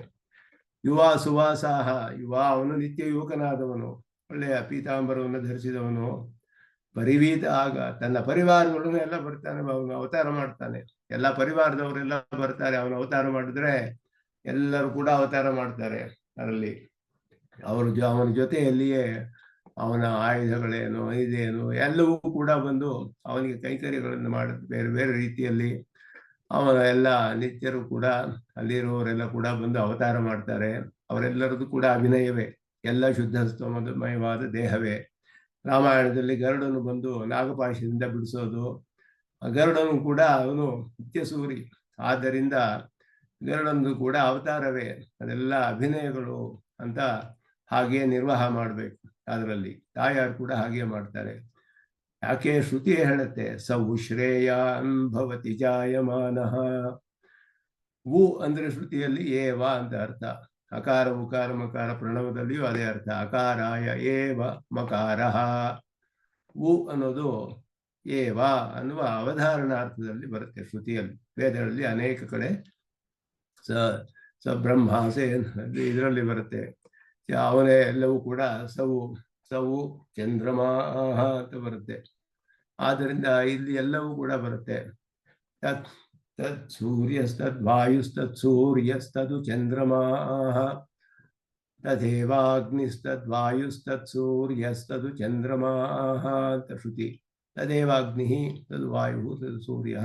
ಯುವ ಸುವಾಸಾಹ, ಯುವ ಅವನು ನಿತ್ಯ ಯುವಕನಾದವನು, ಒಳ್ಳೆಯ ಪೀತಾಂಬರವನ್ನು ಧರಿಸಿದವನು, ಪರಿವೀತ ಆಗ ತನ್ನ ಪರಿವಾರಗಳನ್ನು ಎಲ್ಲ ಬರ್ತಾನೆ, ಅವನು ಅವತಾರ ಮಾಡ್ತಾನೆ. ಎಲ್ಲ ಪರಿವಾರದವರೆಲ್ಲ ಬರ್ತಾರೆ. ಅವನು ಅವತಾರ ಮಾಡಿದ್ರೆ ಎಲ್ಲರೂ ಕೂಡ ಅವತಾರ ಮಾಡ್ತಾರೆ. ಅದರಲ್ಲಿ ಅವನ ಜೊತೆಯಲ್ಲಿಯೇ ಅವನ ಆಯುಧಗಳೇನು ಇದೇನು ಎಲ್ಲವೂ ಕೂಡ ಬಂದು ಅವನಿಗೆ ಕೈಕರ್ಯಗಳನ್ನು ಮಾಡುತ್ತೆ ಬೇರೆ ಬೇರೆ ರೀತಿಯಲ್ಲಿ. ಅವನ ಎಲ್ಲ ನಿತ್ಯರು ಕೂಡ ಅಲ್ಲಿರುವವರೆಲ್ಲ ಕೂಡ ಬಂದು ಅವತಾರ ಮಾಡ್ತಾರೆ. ಅವರೆಲ್ಲರದ್ದು ಕೂಡ ಅಭಿನಯವೇ, ಎಲ್ಲ ಶುದ್ಧ ಸ್ತೋಮಯವಾದ ದೇಹವೇ. ರಾಮಾಯಣದಲ್ಲಿ ಗರುಡನು ಬಂದು ನಾಗಪಾಶದಿಂದ ಬಿಡಿಸೋದು, ಗರುಡನು ಕೂಡ ಅವನು ನಿತ್ಯಸೂರಿ, ಆದ್ದರಿಂದ ಗರುಡನು ಕೂಡ ಅವತಾರವೇ. ಅದೆಲ್ಲ ಅಭಿನಯಗಳು ಅಂತ ಹಾಗೆ ನಿರ್ವಾಹ ಮಾಡಬೇಕು. ಅದರಲ್ಲಿ ತಾಯಾರು ಕೂಡ ಹಾಗೆ ಮಾಡ್ತಾರೆ. ಯಾಕೆ ಶ್ರುತಿ ಹೇಳುತ್ತೆ, ಸವು ಶ್ರೇಯಾನ್ ಭವತಿ ಜಾಯಮಾನಃ. ವು ಅಂದ್ರೆ ಶ್ರುತಿಯಲ್ಲಿ ಏವ ಅಂತ ಅರ್ಥ. ಅಕಾರ ಉಕಾರ ಮಕಾರ ಪ್ರಣವದಲ್ಲಿಯೂ ಅದೇ ಅರ್ಥ. ಅಕಾರಾಯ ಏವ ಮಕಾರಃ. ವು ಅನ್ನೋದು ಏವ ಅನ್ನುವ ಅವಧಾರಣಾರ್ಥದಲ್ಲಿ ಬರುತ್ತೆ ಶ್ರುತಿಯಲ್ಲಿ. ವೇದಗಳಲ್ಲಿ ಅನೇಕ ಕಡೆ ಸ ಬ್ರಹ್ಮಾಸೆ ಇದರಲ್ಲಿ ಬರುತ್ತೆ. ಅವನೇ ಎಲ್ಲವೂ ಕೂಡ ಸವು ಚಂದ್ರಮಾ ಅಂತ ಬರುತ್ತೆ. ಆದ್ದರಿಂದ ಇಲ್ಲಿ ಎಲ್ಲವೂ ಕೂಡ ಬರುತ್ತೆ. ತತ್ ಸೂರ್ಯಸ್ತದ್ ವಾಯುಸ್ತತ್ ಸೂರ್ಯಸ್ತದು ಚಂದ್ರಮಾ ತದೇವಾಗ್ನಿಸ್ತದ್ ವಾಯುಸ್ತತ್ ಸೂರ್ಯಸ್ತದು ಚಂದ್ರಮಾ ಅಂತ ಶ್ರುತಿ. ತದೇವಾಗ್ನಿ ತದು ವಾಯು ತದು ಸೂರ್ಯ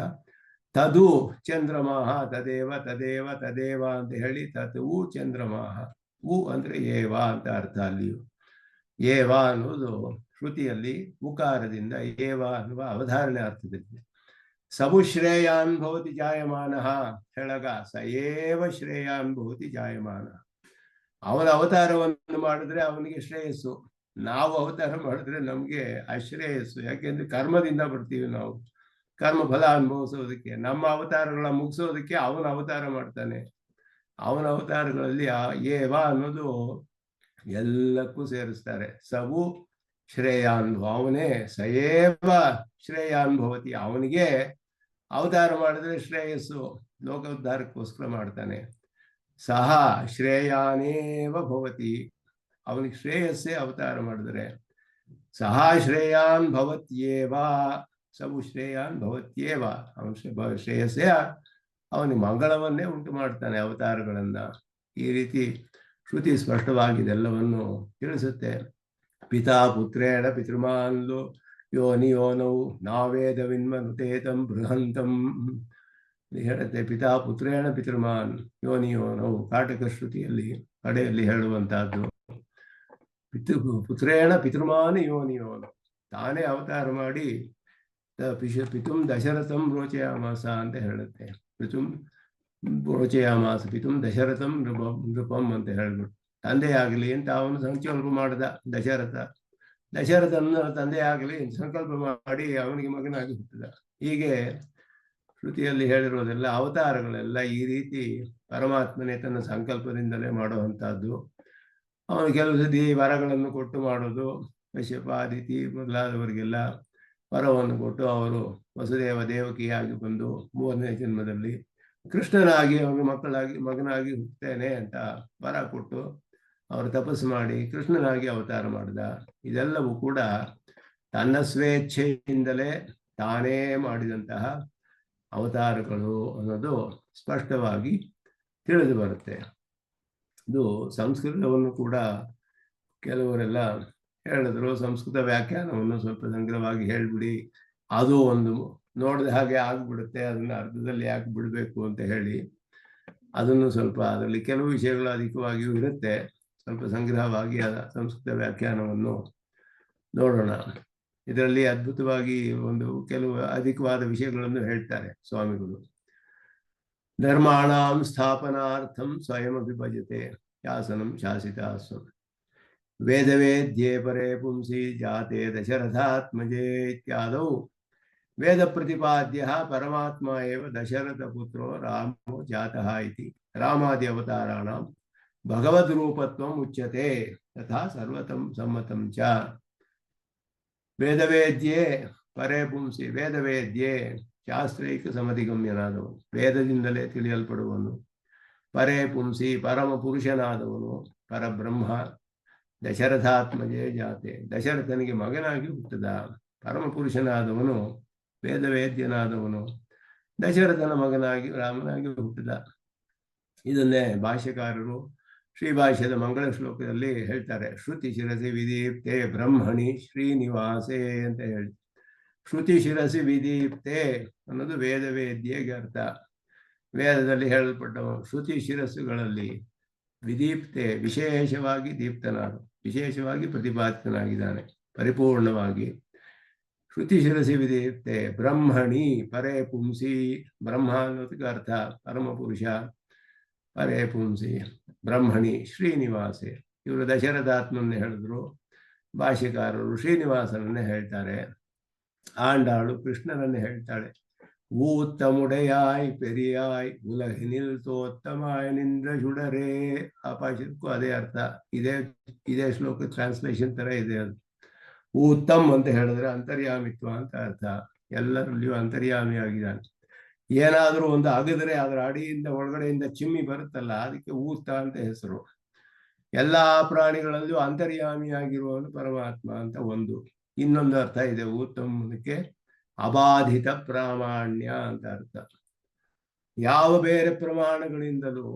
ತದು ಚಂದ್ರಮಾ ತದೇವ ತದೇವ ತದೇವ ಅಂತ ಹೇಳಿ ತದು ಚಂದ್ರಮಾ. ಉ ಅಂದ್ರೆ ಏವ ಅಂತ ಅರ್ಥ. ಅಲ್ಲಿಯೂ ಏವ ಅನ್ನೋದು ಶ್ರುತಿಯಲ್ಲಿ ಉಕಾರದಿಂದ ಏವ ಅನ್ನುವ ಅವಧಾರಣೆ ಅರ್ಥದಲ್ಲಿ. ಸವು ಶ್ರೇಯಾನ್ ಭವತಿ ಜಾಯಮಾನಃ ಹೇಳಗ ಸ ಏವ ಶ್ರೇಯಾನ್ ಭವತಿ ಜಾಯಮಾನ. ಅವನ ಅವತಾರವನ್ನು ಮಾಡಿದ್ರೆ ಅವನಿಗೆ ಶ್ರೇಯಸ್ಸು, ನಾವು ಅವತಾರ ಮಾಡಿದ್ರೆ ನಮಗೆ ಅಶ್ರೇಯಸ್ಸು. ಯಾಕೆಂದ್ರೆ ಕರ್ಮದಿಂದ ಬರ್ತೀವಿ ನಾವು, ಕರ್ಮ ಫಲ ಅನುಭವಿಸೋದಕ್ಕೆ. ನಮ್ಮ ಅವತಾರಗಳ ಮುಗಿಸೋದಕ್ಕೆ ಅವನ ಅವತಾರ ಮಾಡ್ತಾನೆ. ಅವನ ಅವತಾರಗಳಲ್ಲಿ ಏವ ಅನ್ನೋದು ಎಲ್ಲಕ್ಕೂ ಸೇರಿಸ್ತಾರೆ. ಸವು ಶ್ರೇಯಾನ್, ಅವನೇ ಸಯೇವ ಶ್ರೇಯಾನ್ ಭವತಿ, ಅವನಿಗೆ ಅವತಾರ ಮಾಡಿದ್ರೆ ಶ್ರೇಯಸ್ಸು, ಲೋಕೋದ್ಧಾರಕ್ಕೋಸ್ಕರ ಮಾಡ್ತಾನೆ. ಸಹ ಶ್ರೇಯಾನೇವ ಭವತಿ, ಅವನಿಗೆ ಶ್ರೇಯಸ್ಸೇ ಅವತಾರ ಮಾಡಿದ್ರೆ. ಸಹ ಶ್ರೇಯಾನ್ ಭವತ್ಯೇವ, ಸವು ಶ್ರೇಯಾನ್ ಭವತ್ಯೇವ, ಅವನ ಶ್ರೇಯಸ್ಸೇ ಅವನಿಗೆ ಮಂಗಳವನ್ನೇ ಉಂಟು ಮಾಡ್ತಾನೆ ಅವತಾರಗಳನ್ನ. ಈ ರೀತಿ ಶ್ರುತಿ ಸ್ಪಷ್ಟವಾಗಿದೆಲ್ಲವನ್ನು ತಿಳಿಸುತ್ತೆ. ಪಿತಾ ಪುತ್ರೇಣ ಪಿತೃಮಾನ್ಲು ಯೋನಿಯೋನೌ ನಾವೇದ ವಿನ್ಮನುತೇತಂ ಬೃಹಂತಂ ಹೇಳುತ್ತೆ. ಪಿತಾ ಪುತ್ರೇಣ ಪಿತೃಮಾನ್ ಯೋನಿಯೋನೌ, ಕಾಟಕ ಶ್ರುತಿಯಲ್ಲಿ ಕಡೆಯಲ್ಲಿ ಹೇಳುವಂತಹದ್ದು. ಪುತ್ರೇಣ ಪಿತೃಮಾನ್ ಯೋನಿಯೋನು, ತಾನೇ ಅವತಾರ ಮಾಡಿ ಪಿತುಂ ದಶರಥಂ ರೋಚಯಾಮಾಸ ಅಂತ ಹೇಳುತ್ತೆ. ಪಿತುಂ ರೋಚಯಾಮಾಸ ಪಿತುಂ ದಶರಥಂ ನೃಪಂ ಅಂತ ಹೇಳ್ಬಿಟ್ಟು, ತಂದೆ ಆಗಲಿ ಅಂತ ಅವನು ಸಂಕಲ್ಪ ಮಾಡಿದ ದಶರಥನ ತಂದೆ ಆಗಲಿ ಸಂಕಲ್ಪ ಮಾಡಿ ಅವನಿಗೆ ಮಗನಾಗಿ ಹುಟ್ಟಿದ. ಹೀಗೆ ಶ್ರುತಿಯಲ್ಲಿ ಹೇಳಿರೋದೆಲ್ಲ ಅವತಾರಗಳೆಲ್ಲ ಈ ರೀತಿ ಪರಮಾತ್ಮನೇ ತನ್ನ ಸಂಕಲ್ಪದಿಂದಲೇ ಮಾಡುವಂತಹದ್ದು. ಅವನು ಕೆಲವು ಸತಿ ವರಗಳನ್ನು ಕೊಟ್ಟು ಮಾಡೋದು. ಕಶ್ಯಪ ಅದಿತಿ ಮೊದಲಾದವರಿಗೆಲ್ಲ ವರವನ್ನು ಕೊಟ್ಟು ಅವರು ವಸುದೇವ ದೇವಕಿಯಾಗಿ ಬಂದು 3ನೇ ಜನ್ಮದಲ್ಲಿ ಕೃಷ್ಣನಾಗಿ ಅವನು ಮಗನಾಗಿ ಹುಟ್ಟುತ್ತೇನೆ ಅಂತ ವರ ಕೊಟ್ಟು ಅವರು ತಪಸ್ಸು ಮಾಡಿ ಕೃಷ್ಣನಾಗಿ ಅವತಾರ ಮಾಡಿದ. ಇದೆಲ್ಲವೂ ಕೂಡ ತನ್ನ ಸ್ವೇಚ್ಛೆಯಿಂದಲೇ ತಾನೇ ಮಾಡಿದಂತಹ ಅವತಾರಗಳು ಅನ್ನೋದು ಸ್ಪಷ್ಟವಾಗಿ ತಿಳಿದು ಬರುತ್ತೆ. ಇದು ಸಂಸ್ಕೃತವನ್ನು ಕೂಡ ಕೆಲವರೆಲ್ಲ ಹೇಳಿದ್ರು, ಸಂಸ್ಕೃತ ವ್ಯಾಖ್ಯಾನವನ್ನು ಸ್ವಲ್ಪ ಸಂಗ್ರಹವಾಗಿ ಹೇಳ್ಬಿಡಿ, ಅದು ಒಂದು ನೋಡಿದ ಹಾಗೆ ಆಗ್ಬಿಡುತ್ತೆ, ಅದನ್ನ ಅರ್ಧದಲ್ಲಿ ಯಾಕೆ ಬಿಡಬೇಕು ಅಂತ ಹೇಳಿ ಅದನ್ನು ಸ್ವಲ್ಪ, ಅದರಲ್ಲಿ ಕೆಲವು ವಿಷಯಗಳು ಅಧಿಕವಾಗಿಯೂ ಇರುತ್ತೆ. ಸ್ವಲ್ಪ ಸಂಗ್ರಹವಾಗಿ ಸಂಸ್ಕೃತ ವ್ಯಾಖ್ಯಾನವನ್ನು ನೋಡೋಣ. ಇದರಲ್ಲಿ ಅದ್ಭುತವಾಗಿ ಕೆಲವು ಅಧಿಕವಾದ ವಿಷಯಗಳನ್ನು ಹೇಳ್ತಾರೆ ಸ್ವಾಮಿಗಳು. ಧರ್ಮಾಣಾಂ ಸ್ಥಾಪನಾರ್ಥಂ ಸ್ವಯಂ ವಿಭಜತೆ ಶಾಸನಂ ಶಾಸಿತಾಸ್ವಂ ವೇದವೇದ್ಯೇ ಪರೇ ಪುಂಸಿ ಜಾತೆ ದಶರಥಾತ್ಮಜೇ ಇತ್ಯಾದೌ ವೇದ ಪ್ರತಿಪಾದ್ಯ ಪರಮಾತ್ಮ ಏವ ದಶರಥ ಪುತ್ರೋ ರಾಮೋ ಜಾತಃ ಇತಿ ರಾಮಾದಿ ಅವತಾರಾಣಾಂ ಭಗವದ್ ರೂಪತ್ವಂ ಉಚ್ಯತೆ ತಥಾ ಸರ್ವತಂ ಸಮ್ಮತಂ ಚ. ವೇದವೇದ್ಯೇ ಪರೇ ಪುಂಸಿ, ವೇದವೇದ್ಯೇ ಶಾಸ್ತ್ರೈಕ ಸಮಧಿಗಮ್ಯನಾದವನು, ವೇದದಿಂದಲೇ ತಿಳಿಯಲ್ಪಡುವನು. ಪರೇ ಪುಂಸಿ ಪರಮ ಪುರುಷನಾದವನು ಪರಬ್ರಹ್ಮ ದಶರಥಾತ್ಮಜೇ ಜಾತೆ ದಶರಥನಿಗೆ ಮಗನಾಗಿ ಹುಟ್ಟಿದ ಪರಮ ಪುರುಷನಾದವನು ವೇದವೇದ್ಯನಾದವನು ದಶರಥನ ಮಗನಾಗಿ ರಾಮನಾಗಿ ಹುಟ್ಟಿದ. ಇದನ್ನೇ ಭಾಷ್ಯಕಾರರು ಶ್ರೀಭಾಷ್ಯದ ಮಂಗಳ ಶ್ಲೋಕದಲ್ಲಿ ಹೇಳ್ತಾರೆ. ಶ್ರುತಿ ಶಿರಸಿ ವಿದೀಪ್ತೆ ಬ್ರಹ್ಮಣಿ ಶ್ರೀನಿವಾಸೇ ಅಂತ ಹೇಳಿ. ಶ್ರುತಿ ಶಿರಸಿ ವಿದೀಪ್ತೆ ಅನ್ನೋದು ವೇದವೇದ್ಯೆಗೆ ಅರ್ಥ. ವೇದದಲ್ಲಿ ಹೇಳಲ್ಪಟ್ಟವ ಶ್ರುತಿ ಶಿರಸ್ಸುಗಳಲ್ಲಿ ವಿದೀಪ್ತೆ ವಿಶೇಷವಾಗಿ ದೀಪ್ತನಾದ, ವಿಶೇಷವಾಗಿ ಪ್ರತಿಪಾದಿತನಾಗಿದ್ದಾನೆ ಪರಿಪೂರ್ಣವಾಗಿ. ಶ್ರುತಿ ಶಿರಸಿ ವಿದೀಪ್ತೆ ಬ್ರಹ್ಮಣಿ ಪರೇ ಪುಂಸಿ, ಬ್ರಹ್ಮ ಅನ್ನೋದಕ್ಕೆ ಅರ್ಥ ಪರಮಪುರುಷ, ಪರೇ ಪುಂಸಿ ಬ್ರಹ್ಮಣಿ ಶ್ರೀನಿವಾಸೆ. ಇವರು ದಶರಥಾತ್ಮನ್ನೇ ಹೇಳಿದ್ರು, ಭಾಷ್ಯಕಾರರು ಶ್ರೀನಿವಾಸನನ್ನೇ ಹೇಳ್ತಾರೆ. ಆಂಡಾಳು ಕೃಷ್ಣನನ್ನೇ ಹೇಳ್ತಾಳೆ. ಊತ್ತಮುಡೆಯಾಯ್ ಪೆರಿಯಾಯ್ ಉಲಹಿನಿಲ್ ತೋತ್ತಮಾಯ್ ನಿಂದ್ರ ಶುಡರೇ. ಆ ಭಾಷೆಗೂ ಅದೇ ಅರ್ಥ. ಇದೇ ಶ್ಲೋಕ ಟ್ರಾನ್ಸ್ಲೇಷನ್ ತರ ಇದೆ. ಅದು ಊತ್ತಮ್ ಅಂತ ಹೇಳಿದ್ರೆ ಅಂತರ್ಯಾಮಿತ್ವ ಅಂತ ಅರ್ಥ. ಎಲ್ಲರಲ್ಲಿಯೂ ಅಂತರ್ಯಾಮಿ ಆಗಿದ್ದಾನೆ. ಏನಾದರೂ ಒಂದು ಅಗದ್ರೆ ಅದರ ಅಡಿಯಿಂದ ಒಳಗಡೆಯಿಂದ ಚಿಮ್ಮಿ ಬರುತ್ತಲ್ಲ, ಅದಕ್ಕೆ ಊತ್ತ ಅಂತ ಹೆಸರು. ಎಲ್ಲಾ ಪ್ರಾಣಿಗಳಲ್ಲಿಯೂ ಅಂತರ್ಯಾಮಿಯಾಗಿರುವವನು ಪರಮಾತ್ಮ ಅಂತ ಒಂದು. ಇನ್ನೊಂದು ಅರ್ಥ ಇದೆ ಊತ್ತಮಕ್ಕೆ, ಅಬಾಧಿತ ಪ್ರಾಮಾಣ್ಯ ಅಂತ ಅರ್ಥ. ಯಾವ ಬೇರೆ ಪ್ರಮಾಣಗಳಿಂದಲೂ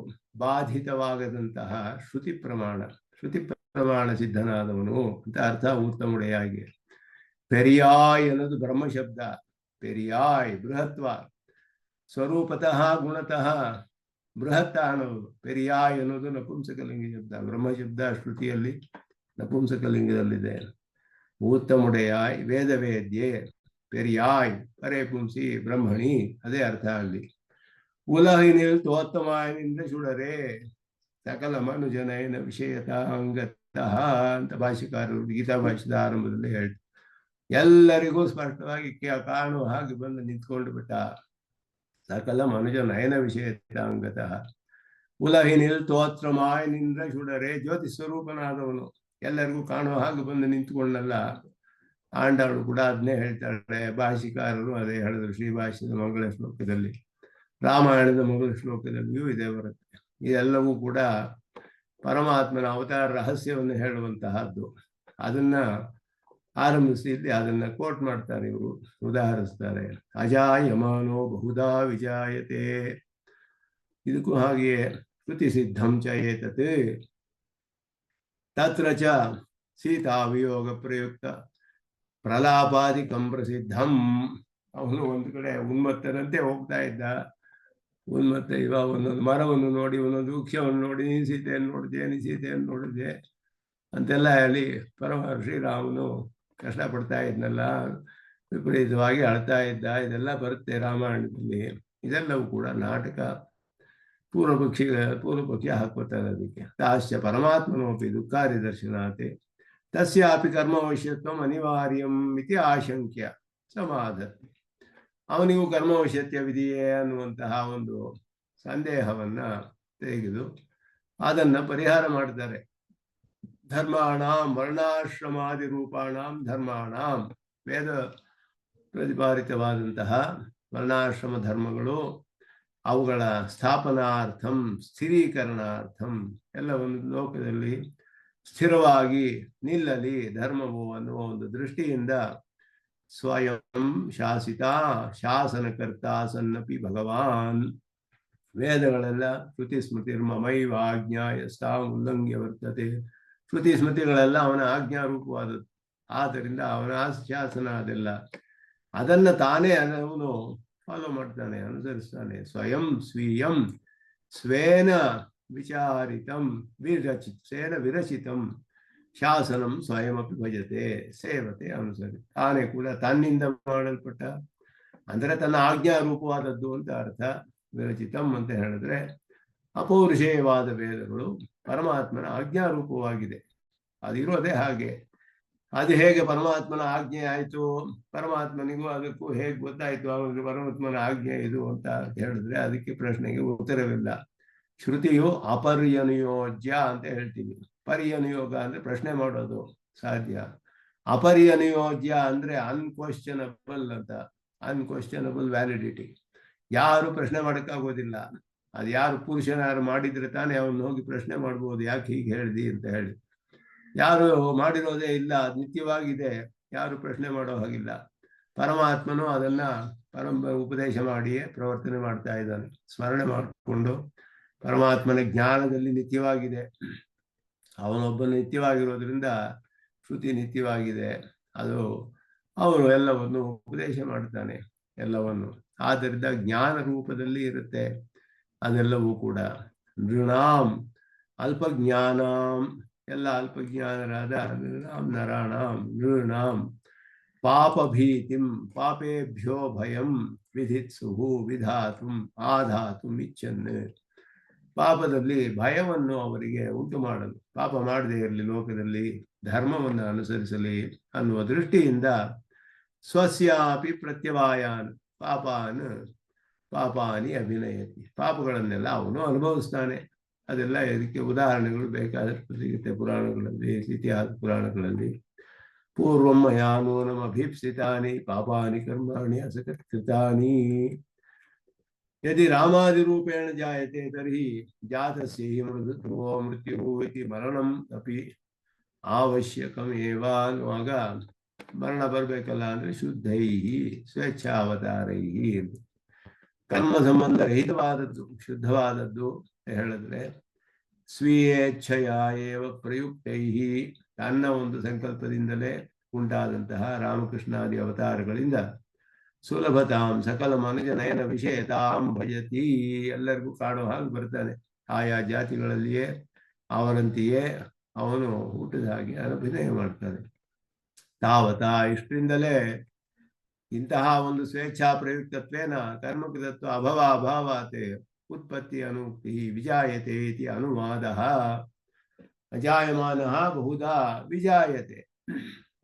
ಬಾಧಿತವಾಗದಂತಹ ಶ್ರುತಿ ಪ್ರಮಾಣ ಸಿದ್ಧನಾದವನು ಅಂತ ಅರ್ಥ ಊತ್ತಮುಡೆಯಾಗಿ. ಪೆರಿಯಾಯ್ ಅನ್ನೋದು ಬ್ರಹ್ಮಶಬ್ದ. ಪೆರಿಯಾಯ್ ಬೃಹತ್ವ, ಸ್ವರೂಪತಃ ಗುಣತಃ ಬೃಹತ್ತ ಅನ್ನೋದು. ಪೆರಿಯಾಯ್ ಅನ್ನೋದು ನಪುಂಸಕಲಿಂಗ ಶಬ್ದ. ಬ್ರಹ್ಮಶಬ್ದ ಶ್ರುತಿಯಲ್ಲಿ ನಪುಂಸಕಲಿಂಗದಲ್ಲಿದೆ. ಊತ್ತಮುಡೆಯಾಯ್ ವೇದವೇದ್ಯೆ, ಪೆರಿಯಾಯ್ ಪರೇ ಪುಂಸಿ ಬ್ರಹ್ಮಣಿ, ಅದೇ ಅರ್ಥ ಅಲ್ಲಿ. ಉಲಹಿನಿಲ್ ತೋತ್ತಮಾಯನಿಂದ ಶುಡರೇ ಸಕಲ ಮನುಜನಯನ ವಿಷಯತಾಂಗತಃ ಅಂತ ಭಾಷೆಕಾರರು ಗೀತಾ ಭಾಷೆದ ಆರಂಭದಲ್ಲಿ ಹೇಳ್ತಾರೆ. ಎಲ್ಲರಿಗೂ ಸ್ಪಷ್ಟವಾಗಿ ಕಾಣುವ ಹಾಗೆ ಬಂದು ನಿಂತ್ಕೊಂಡು ಬಿಟ್ಟ. ಸಕಲ ಮನುಜ ನಯನ ವಿಷಯತಾಂಗತಃ ಉಲಹಿನಿಲ್ ತೋತ್ರಮಾಯನಿಂದ ಶುಡರೇ, ಜ್ಯೋತಿ ಸ್ವರೂಪನಾದವನು ಎಲ್ಲರಿಗೂ ಕಾಣುವ ಹಾಗೆ ಬಂದು ನಿಂತ್ಕೊಂಡಲ್ಲ. ಆಂಡಾಳು ಕೂಡ ಅದನ್ನೇ ಹೇಳ್ತಾಳೆ. ಭಾಷಿಕಾರರು ಅದೇ ಹೇಳಿದ್ರು ಶ್ರೀಭಾಷ್ಯದ ಮಂಗಳ ಶ್ಲೋಕದಲ್ಲಿ, ರಾಮಾಯಣದ ಮಂಗಳ ಶ್ಲೋಕದಲ್ಲಿಯೂ ಇದೇ ಬರುತ್ತೆ. ಇದೆಲ್ಲವೂ ಕೂಡ ಪರಮಾತ್ಮನ ಅವತಾರ ರಹಸ್ಯವನ್ನು ಹೇಳುವಂತಹದ್ದು. ಅದನ್ನ ಆರಂಭಿಸಿ ಇಲ್ಲಿ ಅದನ್ನ ಕೋಟ್ ಮಾಡ್ತಾರೆ ಇವರು, ಉದಾಹರಿಸ್ತಾರೆ. ಅಜಾಯಮಾನೋ ಬಹುಧಾ ವಿಜಾಯತೆ, ಇದಕ್ಕೂ ಹಾಗೆಯೇ ಶ್ರುತಿ ಸಿದ್ಧಂ ಚ ಏತತ್ ತತ್ರ ಚ ಸೀತಾ ವಿಯೋಗ ಪ್ರಯುಕ್ತ ಪ್ರಲಾಪಾದಿಕಂ ಪ್ರಸಿದ್ಧಂ. ಅವನು ಒಂದು ಕಡೆ ಉನ್ಮತ್ತನಂತೆ ಹೋಗ್ತಾ ಇದ್ದ. ಉನ್ಮತ್ತ ಇವ ಒಂದೊಂದು ಮರವನ್ನು ನೋಡಿ, ಒಂದೊಂದು ವೃಕ್ಷವನ್ನು ನೋಡಿ, ನೀನು ಸೀತೆಯನ್ನು ನೋಡಿದೆ, ನೀನು ಸೀತೆಯನ್ನು ನೋಡಿದೆ ಅಂತೆಲ್ಲ ಹೇಳಿ ಪರಮ ಶ್ರೀರಾಮನು ಕಷ್ಟಪಡ್ತಾ ಇದ್ನಲ್ಲ, ವಿಪರೀತವಾಗಿ ಅಳ್ತಾ ಇದ್ದ. ಇದೆಲ್ಲ ಬರುತ್ತೆ ರಾಮಾಯಣದಲ್ಲಿ. ಇದೆಲ್ಲವೂ ಕೂಡ ನಾಟಕ. ಪೂರ್ವಪಕ್ಷಿ ಹಾಕ್ಕೊತಾರೆ ಅದಕ್ಕೆ. ತಾಶ್ಚ ಪರಮಾತ್ಮನೋಪಿ ದುಃಖಾದಿ ದರ್ಶನಾತೆ ತಸ್ಯಾಪಿ ಕರ್ಮವಶ್ಯತ್ವಂ ಅನಿವಾರ್ಯಂ ಇತಿ ಆಶಂಕ್ಯ ಸಮಾಧತ್ತಿ. ಅವನಿಗೂ ಕರ್ಮವಶ್ಯತ್ವವಿದೆಯೇ ಅನ್ನುವಂತಹ ಒಂದು ಸಂದೇಹವನ್ನ ತೆಗೆದು ಅದನ್ನ ಪರಿಹಾರ ಮಾಡ್ತಾರೆ. ಧರ್ಮಾಣಾಂ ವರ್ಣಾಶ್ರಮಾದಿ ರೂಪಾಣಾಂ ಧರ್ಮಾಣಾಂ, ವೇದ ಪ್ರತಿಪಾದಿತವಾದಂತಹ ವರ್ಣಾಶ್ರಮ ಧರ್ಮಗಳು, ಅವುಗಳ ಸ್ಥಾಪನಾರ್ಥಂ ಸ್ಥಿರೀಕರಣಾರ್ಥಂ, ಎಲ್ಲ ಒಂದು ಲೋಕದಲ್ಲಿ ಸ್ಥಿರವಾಗಿ ನಿಲ್ಲಲಿ ಧರ್ಮವು ಅನ್ನುವ ಒಂದು ದೃಷ್ಟಿಯಿಂದ ಸ್ವಯಂ ಶಾಸಿತ ಶಾಸನಕರ್ತ ಸನ್ನಪಿ ಭಗವಾನ್. ವೇದಗಳೆಲ್ಲ ಶ್ರುತಿ ಸ್ಮೃತಿರ್ಮಮೈವ ಆಜ್ಞಾಯಸ್ತಾಂ ಉಲ್ಲಂಘ್ಯ ವರ್ತತೆ. ಶ್ರುತಿ ಸ್ಮೃತಿಗಳೆಲ್ಲ ಅವನ ಆಜ್ಞಾರೂಪವಾದದ್ದು. ಆದ್ದರಿಂದ ಅವನ ಶಾಸನ ಅದೆಲ್ಲ. ಅದನ್ನ ತಾನೇ ಅವನು ಫಾಲೋ ಮಾಡ್ತಾನೆ, ಅನುಸರಿಸ್ತಾನೆ. ಸ್ವಯಂ ಸ್ವೀಯಂ ಸ್ವೇನ ವಿಚಾರಿತಂ ಸ್ವೇನ ವಿರಚಿತಂ ಶಾಸನಂ ಸ್ವಯಮಪಿ ಭಜತೆ ಸೇವತೆ ಅನುಸರಿ. ತಾನೇ ಕೂಡ ತನ್ನಿಂದ ಮಾಡಲ್ಪಟ್ಟ, ಅಂದರೆ ತನ್ನ ಆಜ್ಞಾರೂಪವಾದದ್ದು ಅಂತ ಅರ್ಥ. ವಿರಚಿತಂ ಅಂತ ಹೇಳಿದ್ರೆ ಅಪೌರುಷೇಯವಾದ ವೇದಗಳು ಪರಮಾತ್ಮನ ಆಜ್ಞಾರೂಪವಾಗಿದೆ. ಅದಿರೋದೇ ಹಾಗೆ. ಅದು ಹೇಗೆ ಪರಮಾತ್ಮನ ಆಜ್ಞೆ ಆಯಿತು, ಪರಮಾತ್ಮನಿಗೂ ಅದಕ್ಕೂ ಹೇಗೆ ಗೊತ್ತಾಯ್ತು ಅವನಿಗೆ ಪರಮಾತ್ಮನ ಆಜ್ಞೆ ಇದು ಅಂತ ಹೇಳಿದ್ರೆ ಅದಕ್ಕೆ ಪ್ರಶ್ನೆಗೆ ಉತ್ತರವಿಲ್ಲ. ಶ್ರುತಿಯು ಅಪರ್ಯನುಯೋಜ್ಯ ಅಂತ ಹೇಳ್ತೀವಿ. ಪರ್ಯನುಯೋಗ ಅಂದ್ರೆ ಪ್ರಶ್ನೆ ಮಾಡೋದು ಸಾಧ್ಯ. ಅಪರ್ಯನುಯೋಜ್ಯ ಅಂದ್ರೆ ಅನ್ಕ್ವಶ್ಚನಬಲ್ ಅಂತ. ಅನ್ಕ್ವಶ್ಚನಬಲ್ ವ್ಯಾಲಿಡಿಟಿ, ಯಾರು ಪ್ರಶ್ನೆ ಮಾಡೋಕ್ಕಾಗೋದಿಲ್ಲ. ಅದು ಯಾರು ಪುರುಷನಾರು ಮಾಡಿದ್ರೆ ತಾನೇ ಅವನು ಹೋಗಿ ಪ್ರಶ್ನೆ ಮಾಡ್ಬೋದು, ಯಾಕೆ ಹೀಗೆ ಹೇಳ್ದಿ ಅಂತ ಹೇಳಿ. ಯಾರು ಮಾಡಿರೋದೇ ಇಲ್ಲ, ಅದು ನಿತ್ಯವಾಗಿದೆ, ಯಾರು ಪ್ರಶ್ನೆ ಮಾಡೋ ಹಾಗಿಲ್ಲ. ಪರಮಾತ್ಮನು ಅದನ್ನ ಉಪದೇಶ ಮಾಡಿಯೇ ಪ್ರವರ್ತನೆ ಮಾಡ್ತಾ ಇದ್ದಾನೆ. ಸ್ಮರಣೆ ಮಾಡಿಕೊಂಡು ಪರಮಾತ್ಮನ ಜ್ಞಾನದಲ್ಲಿ ನಿತ್ಯವಾಗಿದೆ, ಅವನೊಬ್ಬನು ನಿತ್ಯವಾಗಿರೋದ್ರಿಂದ ಶ್ರುತಿ ನಿತ್ಯವಾಗಿದೆ, ಅದು ಅವನು ಎಲ್ಲವನ್ನು ಉಪದೇಶ ಮಾಡ್ತಾನೆ ಎಲ್ಲವನ್ನು. ಆದ್ದರಿಂದ ಜ್ಞಾನ ರೂಪದಲ್ಲಿ ಇರುತ್ತೆ ಅದೆಲ್ಲವೂ ಕೂಡ. ನೃಣಾಂ ಅಲ್ಪಜ್ಞಾನಾಂ, ಎಲ್ಲ ಅಲ್ಪಜ್ಞಾನರಾದ ನೃಣಾಂ ನರಾಣಾಂ ನೃಣಾಂ ಪಾಪಭೀತಿಂ ಪಾಪೇಭ್ಯೋ ಭಯಂ ವಿಧಿತ್ಸುಹು ವಿಧಾತುಂ ಆಧಾತುಂ ಇಚ್ಛನ್. ಪಾಪದಲ್ಲಿ ಭಯವನ್ನು ಅವರಿಗೆ ಉಂಟು ಮಾಡಲು, ಪಾಪ ಮಾಡದೇ ಇರಲಿ, ಲೋಕದಲ್ಲಿ ಧರ್ಮವನ್ನು ಅನುಸರಿಸಲಿ ಅನ್ನುವ ದೃಷ್ಟಿಯಿಂದ ಸ್ವಸ್ಯಾಪಿ ಪ್ರತ್ಯವಾಯಾನ್ ಪಾಪಾನಿ ಅಭಿನಯತಿ, ಪಾಪಗಳನ್ನೆಲ್ಲ ಅವನು ಅನುಭವಿಸ್ತಾನೆ. ಅದೆಲ್ಲ ಇದಕ್ಕೆ ಉದಾಹರಣೆಗಳು ಬೇಕಾದಷ್ಟು ಸಿಗುತ್ತೆ ಪುರಾಣಗಳಲ್ಲಿ, ಇತಿಹಾಸ ಪುರಾಣಗಳಲ್ಲಿ. ಪೂರ್ವಂ ಮಯಾ ನೂನಂ ಅಭೀಪ್ಸಿತಾನಿ ಪಾಪಾನಿ ಕರ್ಮಾಣಿ ಅಸಕೃತಾನಿ ಯದಿ ರಾಮಾದಿರೂಪೇಣ ಜಾಯತೆ ತರ್ಹಿ ಜಾತಸ್ಯ ಹಿ ಮೃತ್ಯು ಇತಿ ಮರಣಂ ಅಪಿ ಅವಶ್ಯಕಮೇವ ಅನ್ನುವಾಗ, ಮರಣ ಬರಬೇಕಲ್ಲ ಅಂದ್ರೆ ಶುದ್ಧೈ ಸ್ವೇಚ್ಛಾವತಾರೈ, ಕರ್ಮ ಸಂಬಂಧ ರಹಿತವಾದದ್ದು ಶುದ್ಧವಾದದ್ದು ಹೇಳಿದ್ರೆ ಸ್ವೀಯೇಚ್ಛೆಯ ಏವ ಪ್ರಯುಕ್ತೈ, ತನ್ನ ಒಂದು ಸಂಕಲ್ಪದಿಂದಲೇ ಉಂಟಾದಂತಹ ರಾಮಕೃಷ್ಣಾದಿ ಅವತಾರಗಳಿಂದ ಸುಲಭತಾಂ ಸಕಲ ಮನುಜ ನಯನ ವಿಷಯತಾಂ ಭಜತಿ, ಎಲ್ಲರಿಗೂ ಕಾಣೋ ಹಾಗೆ ಬರ್ತಾನೆ. ಆಯಾ ಜಾತಿಗಳಲ್ಲಿಯೇ ಅವರಂತೆಯೇ ಅವನು ಹುಟ್ಟಿದ ಹಾಗೆ ಅಭಿನಯ ಮಾಡ್ತಾನೆ. ತಾವತಾ ಇಷ್ಟರಿಂದಲೇ ಇಂತಹ ಒಂದು ಸ್ವೇಚ್ಛಾ ಪ್ರಯುಕ್ತತ್ವೇನ ಕರ್ಮಕೃತತ್ವ ಅಭಾವಾತೆ ಉತ್ಪತ್ತಿ ಅನುಕ್ತಿ ವಿಜಾಯತೆ ಇತಿ ಅನುವಾದ. ಅಜಾಯಮಾನ ಬಹುಧಾ ವಿಜಾಯತೆ,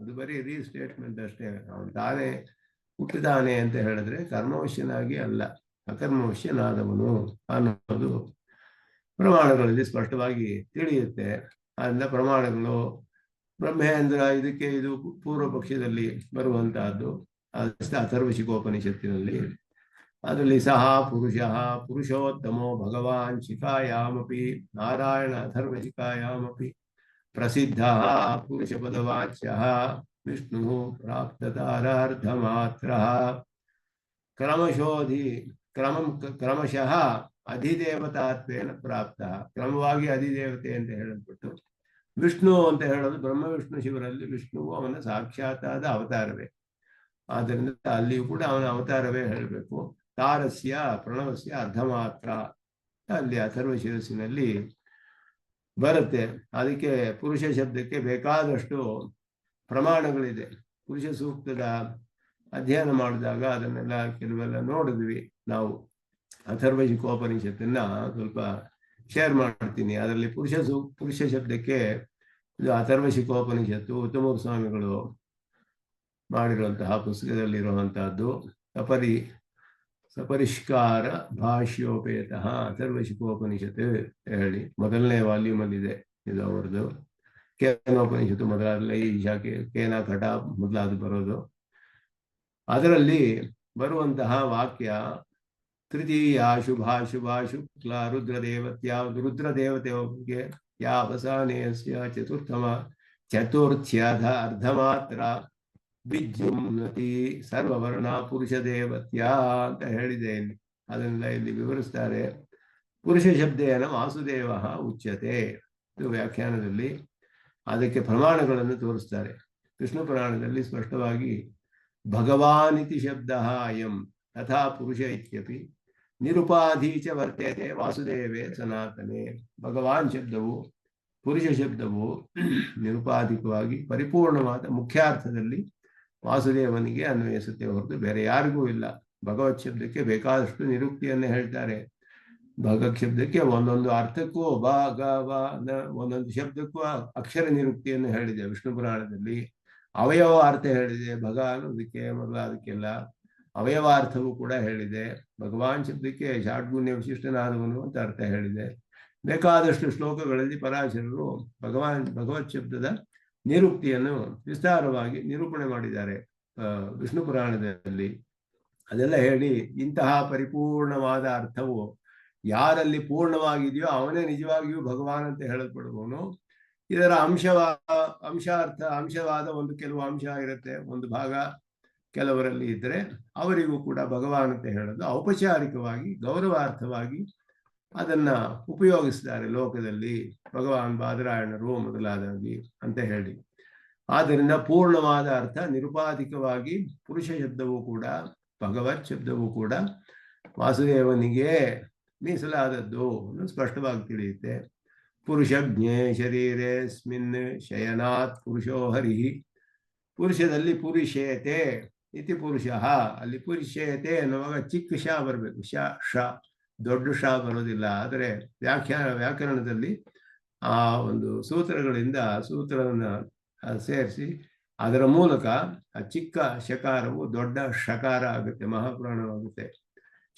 ಅದು ಬರೀ ರೀಸ್ಟೇಟ್ಮೆಂಟ್ ಅಷ್ಟೇ. ಅವನು ತಾನೇ ಹುಟ್ಟಿದಾನೆ ಅಂತ ಹೇಳಿದ್ರೆ ಕರ್ಮವಶ್ಯನಾಗಿ ಅಲ್ಲ, ಅಕರ್ಮವಶ್ಯನಾದವನು ಅನ್ನೋದು ಪ್ರಮಾಣಗಳಲ್ಲಿ ಸ್ಪಷ್ಟವಾಗಿ ತಿಳಿಯುತ್ತೆ. ಆದ್ದರಿಂದ ಪ್ರಮಾಣಗಳು ಬ್ರಹ್ಮೇಂದ್ರ ಇದಕ್ಕೆ ಇದು ಪೂರ್ವ ಪಕ್ಷದಲ್ಲಿ ಬರುವಂತಹದ್ದು. ಅಥರ್ವಶಿಕೋಪನಿಷತ್ತಿನಲ್ಲಿ ಅದರಲ್ಲಿ ಸಹ ಪುರುಷೋತ್ತಮೋ ಭಗವಾನ್ ಶಿಖಾಯಾಮಪಿ ನಾರಾಯಣ ಅಥರ್ವಶಿಖಾಯಾಮಪಿ ಪ್ರಸಿದ್ಧ ಪುರುಷಪದವಾಚ್ಯ ವಿಷ್ಣು ಪ್ರಾಪ್ತತಾರಾರ್ಧ ಮಾತ್ರ ಕ್ರಮಶಃ ಅಧಿದೇವತಾತ್ವೇನ ಪ್ರಾಪ್ತ. ಕ್ರಮವಾಗಿ ಅಧಿದೇವತೆ ಅಂತ ಹೇಳಲ್ಪಟ್ಟು ವಿಷ್ಣು ಅಂತ ಹೇಳೋದು ಬ್ರಹ್ಮ ವಿಷ್ಣು ಶಿವರಲ್ಲಿ ವಿಷ್ಣುವು ಅವನ ಸಾಕ್ಷಾತ್ತಾದ ಅವತಾರವೇ. ಆದ್ದರಿಂದ ಅಲ್ಲಿಯೂ ಕೂಡ ಅವನ ಅವತಾರವೇ ಹೇಳಬೇಕು. ತಾರಸ್ಯ ಪ್ರಣವಸ್ಯ ಅರ್ಧ ಮಾತ್ರ ಅಲ್ಲಿ ಅಥರ್ವ ಶಿರಸ್ಸಿನಲ್ಲಿ ಬರುತ್ತೆ. ಅದಕ್ಕೆ ಪುರುಷ ಶಬ್ದಕ್ಕೆ ಬೇಕಾದಷ್ಟು ಪ್ರಮಾಣಗಳಿದೆ. ಪುರುಷ ಸೂಕ್ತದ ಅಧ್ಯಯನ ಮಾಡಿದಾಗ ಅದನ್ನೆಲ್ಲ ಕೆಲವೆಲ್ಲ ನೋಡಿದ್ವಿ ನಾವು. ಅಥರ್ವಶಿಕೋಪನಿಷತ್ತನ್ನ ಸ್ವಲ್ಪ ಶೇರ್ ಮಾಡ್ತೀನಿ. ಅದರಲ್ಲಿ ಪುರುಷ ಶಬ್ದಕ್ಕೆ ಇದು ಅಥರ್ವಶಿಕೋಪನಿಷತ್ತು ಉತ್ತಮ ಸ್ವಾಮಿಗಳು ಮಾಡಿರುವಂತಹ ಪುಸ್ತಕದಲ್ಲಿರುವಂತಹದ್ದು. ಸಪರಿಷ್ಕಾರ ಭಾಷ್ಯೋಪೇತ ಅಥರ್ವಶಿಕೋಪನಿಷತ್ತು ಹೇಳಿ ಮೊದಲನೇ ವಾಲ್ಯೂಮ್ ಅಲ್ಲಿ ಇದೆ ಇದು ಅವರದು. ಕೇನೋಪನಿಷತ್ತು ಮೊದಲಾದ ಈ ಶಾಖೆ ಕೇನ ಕಟ ಮೊದಲಾದ ಬರೋದು. ಅದರಲ್ಲಿ ಬರುವಂತಹ ವಾಕ್ಯ ತೃತೀಯ ಶುಭ ಶುಕ್ಲ ರುದ್ರದೇವತೆಗೆ ಯಾವಸಾನೇಸ್ಯ ಚತುರ್ಥ್ಯಧ ಅರ್ಧಮಾತ್ರ ವಿಜೃಂಭತಿ ಸರ್ವವರ್ಣ ಪುರುಷ ದೇವತ್ಯ ಅಂತ ಹೇಳಿದೆ ಇಲ್ಲಿ. ಅದನ್ನೆಲ್ಲ ಇಲ್ಲಿ ವಿವರಿಸ್ತಾರೆ. ಪುರುಷ ಶಬ್ದೇನ ವಾಸುದೇವ ಉಚ್ಯತೆ ಇದು ವ್ಯಾಖ್ಯಾನದಲ್ಲಿ. ಅದಕ್ಕೆ ಪ್ರಮಾಣಗಳನ್ನು ತೋರಿಸ್ತಾರೆ. ವಿಷ್ಣು ಪುರಾಣದಲ್ಲಿ ಸ್ಪಷ್ಟವಾಗಿ ಭಗವಾನಿತಿ ಶಬ್ದ ಅಯಂ ತಥಾ ಪುರುಷ ಇತ್ಯಪಿ ನಿರುಪಾಧೀಚ ವರ್ತತೆ ವಾಸುದೇವೇ ಸನಾತನೆ. ಭಗವಾನ್ ಶಬ್ದವು ಪುರುಷ ಶಬ್ದವು ನಿರುಪಾಧಿಕವಾಗಿ ಪರಿಪೂರ್ಣವಾದ ಮುಖ್ಯಾರ್ಥದಲ್ಲಿ ವಾಸುದೇವನಿಗೆ ಅನ್ವಯಿಸುತ್ತೆ ಹೊರತು ಬೇರೆ ಯಾರಿಗೂ ಇಲ್ಲ. ಭಗವತ್ ಶಬ್ದಕ್ಕೆ ಬೇಕಾದಷ್ಟು ನಿರುಕ್ತಿಯನ್ನು ಹೇಳ್ತಾರೆ. ಭಗವತ್ ಶಬ್ದಕ್ಕೆ ಒಂದೊಂದು ಅರ್ಥಕ್ಕೂ ಒಂದೊಂದು ಶಬ್ದಕ್ಕೂ ಅಕ್ಷರ ನಿರುಕ್ತಿಯನ್ನು ಹೇಳಿದೆ ವಿಷ್ಣು ಪುರಾಣದಲ್ಲಿ. ಅವಯವ ಅರ್ಥ ಹೇಳಿದೆ ಭಗ ಅನ್ನೋದಕ್ಕೆ ಮೊದಲಾದಕ್ಕೆಲ್ಲ ಅವಯವಾರ್ಥವೂ ಕೂಡ ಹೇಳಿದೆ. ಭಗವಾನ್ ಶಬ್ದಕ್ಕೆ ಷಾಡ್ಗುಣ್ಯ ವಿಶಿಷ್ಟನಾದವನು ಅಂತ ಅರ್ಥ ಹೇಳಿದೆ. ಬೇಕಾದಷ್ಟು ಶ್ಲೋಕಗಳಲ್ಲಿ ಪರಾಶರರು ಭಗವತ್ ಶಬ್ದದ ನಿರುಕ್ತಿಯನ್ನು ವಿಸ್ತಾರವಾಗಿ ನಿರೂಪಣೆ ಮಾಡಿದ್ದಾರೆ ವಿಷ್ಣು ಪುರಾಣದಲ್ಲಿ. ಅದೆಲ್ಲ ಹೇಳಿ ಇಂತಹ ಪರಿಪೂರ್ಣವಾದ ಅರ್ಥವು ಯಾರಲ್ಲಿ ಪೂರ್ಣವಾಗಿದೆಯೋ ಅವನೇ ನಿಜವಾಗಿಯೂ ಭಗವಾನ್ ಅಂತ ಹೇಳಲ್ಪಡುವವನು. ಇದರ ಅಂಶವಾದ ಒಂದು ಕೆಲವು ಅಂಶ ಇರುತ್ತೆ, ಒಂದು ಭಾಗ ಕೆಲವರಲ್ಲಿ ಇದ್ದರೆ ಅವರಿಗೂ ಕೂಡ ಭಗವಾನ್ ಅಂತ ಹೇಳೋದು ಔಪಚಾರಿಕವಾಗಿ ಗೌರವಾರ್ಥವಾಗಿ ಅದನ್ನ ಉಪಯೋಗಿಸಿದ್ದಾರೆ ಲೋಕದಲ್ಲಿ, ಭಗವಾನ್ ಬಾದರಾಯಣರು ಮೊದಲಾದವಾಗಿ ಅಂತ ಹೇಳಿ. ಆದ್ದರಿಂದ ಪೂರ್ಣವಾದ ಅರ್ಥ ನಿರುಪಾಧಿಕವಾಗಿ ಪುರುಷ ಶಬ್ದವೂ ಕೂಡ ಭಗವತ್ ಶಬ್ದವೂ ಕೂಡ ವಾಸುದೇವನಿಗೆ ಮೀಸಲಾದದ್ದು ಸ್ಪಷ್ಟವಾಗಿ ತಿಳಿಯುತ್ತೆ. ಪುರುಷಜ್ಞೆ ಶರೀರೇಸ್ಮಿನ್ ಶಯನಾತ್ ಪುರುಷೋ ಹರಿ. ಪುರುಷದಲ್ಲಿ ಪುರುಷೇತೆ ಇತಿ ಪುರುಷ. ಅಲ್ಲಿ ಪುರುಷೇತೆ ಅನ್ನುವಾಗ ಚಿಕ್ಕ ಶ ಬರಬೇಕು, ಶ ದೊಡ್ಡ ಶ ಬರೋದಿಲ್ಲ. ಆದರೆ ವ್ಯಾಕರಣದಲ್ಲಿ ಆ ಒಂದು ಸೂತ್ರವನ್ನು ಸೇರಿಸಿ ಅದರ ಮೂಲಕ ಆ ಚಿಕ್ಕ ಶಕಾರವು ದೊಡ್ಡ ಶಕಾರ ಆಗುತ್ತೆ, ಮಹಾಪುರಾಣವಾಗುತ್ತೆ.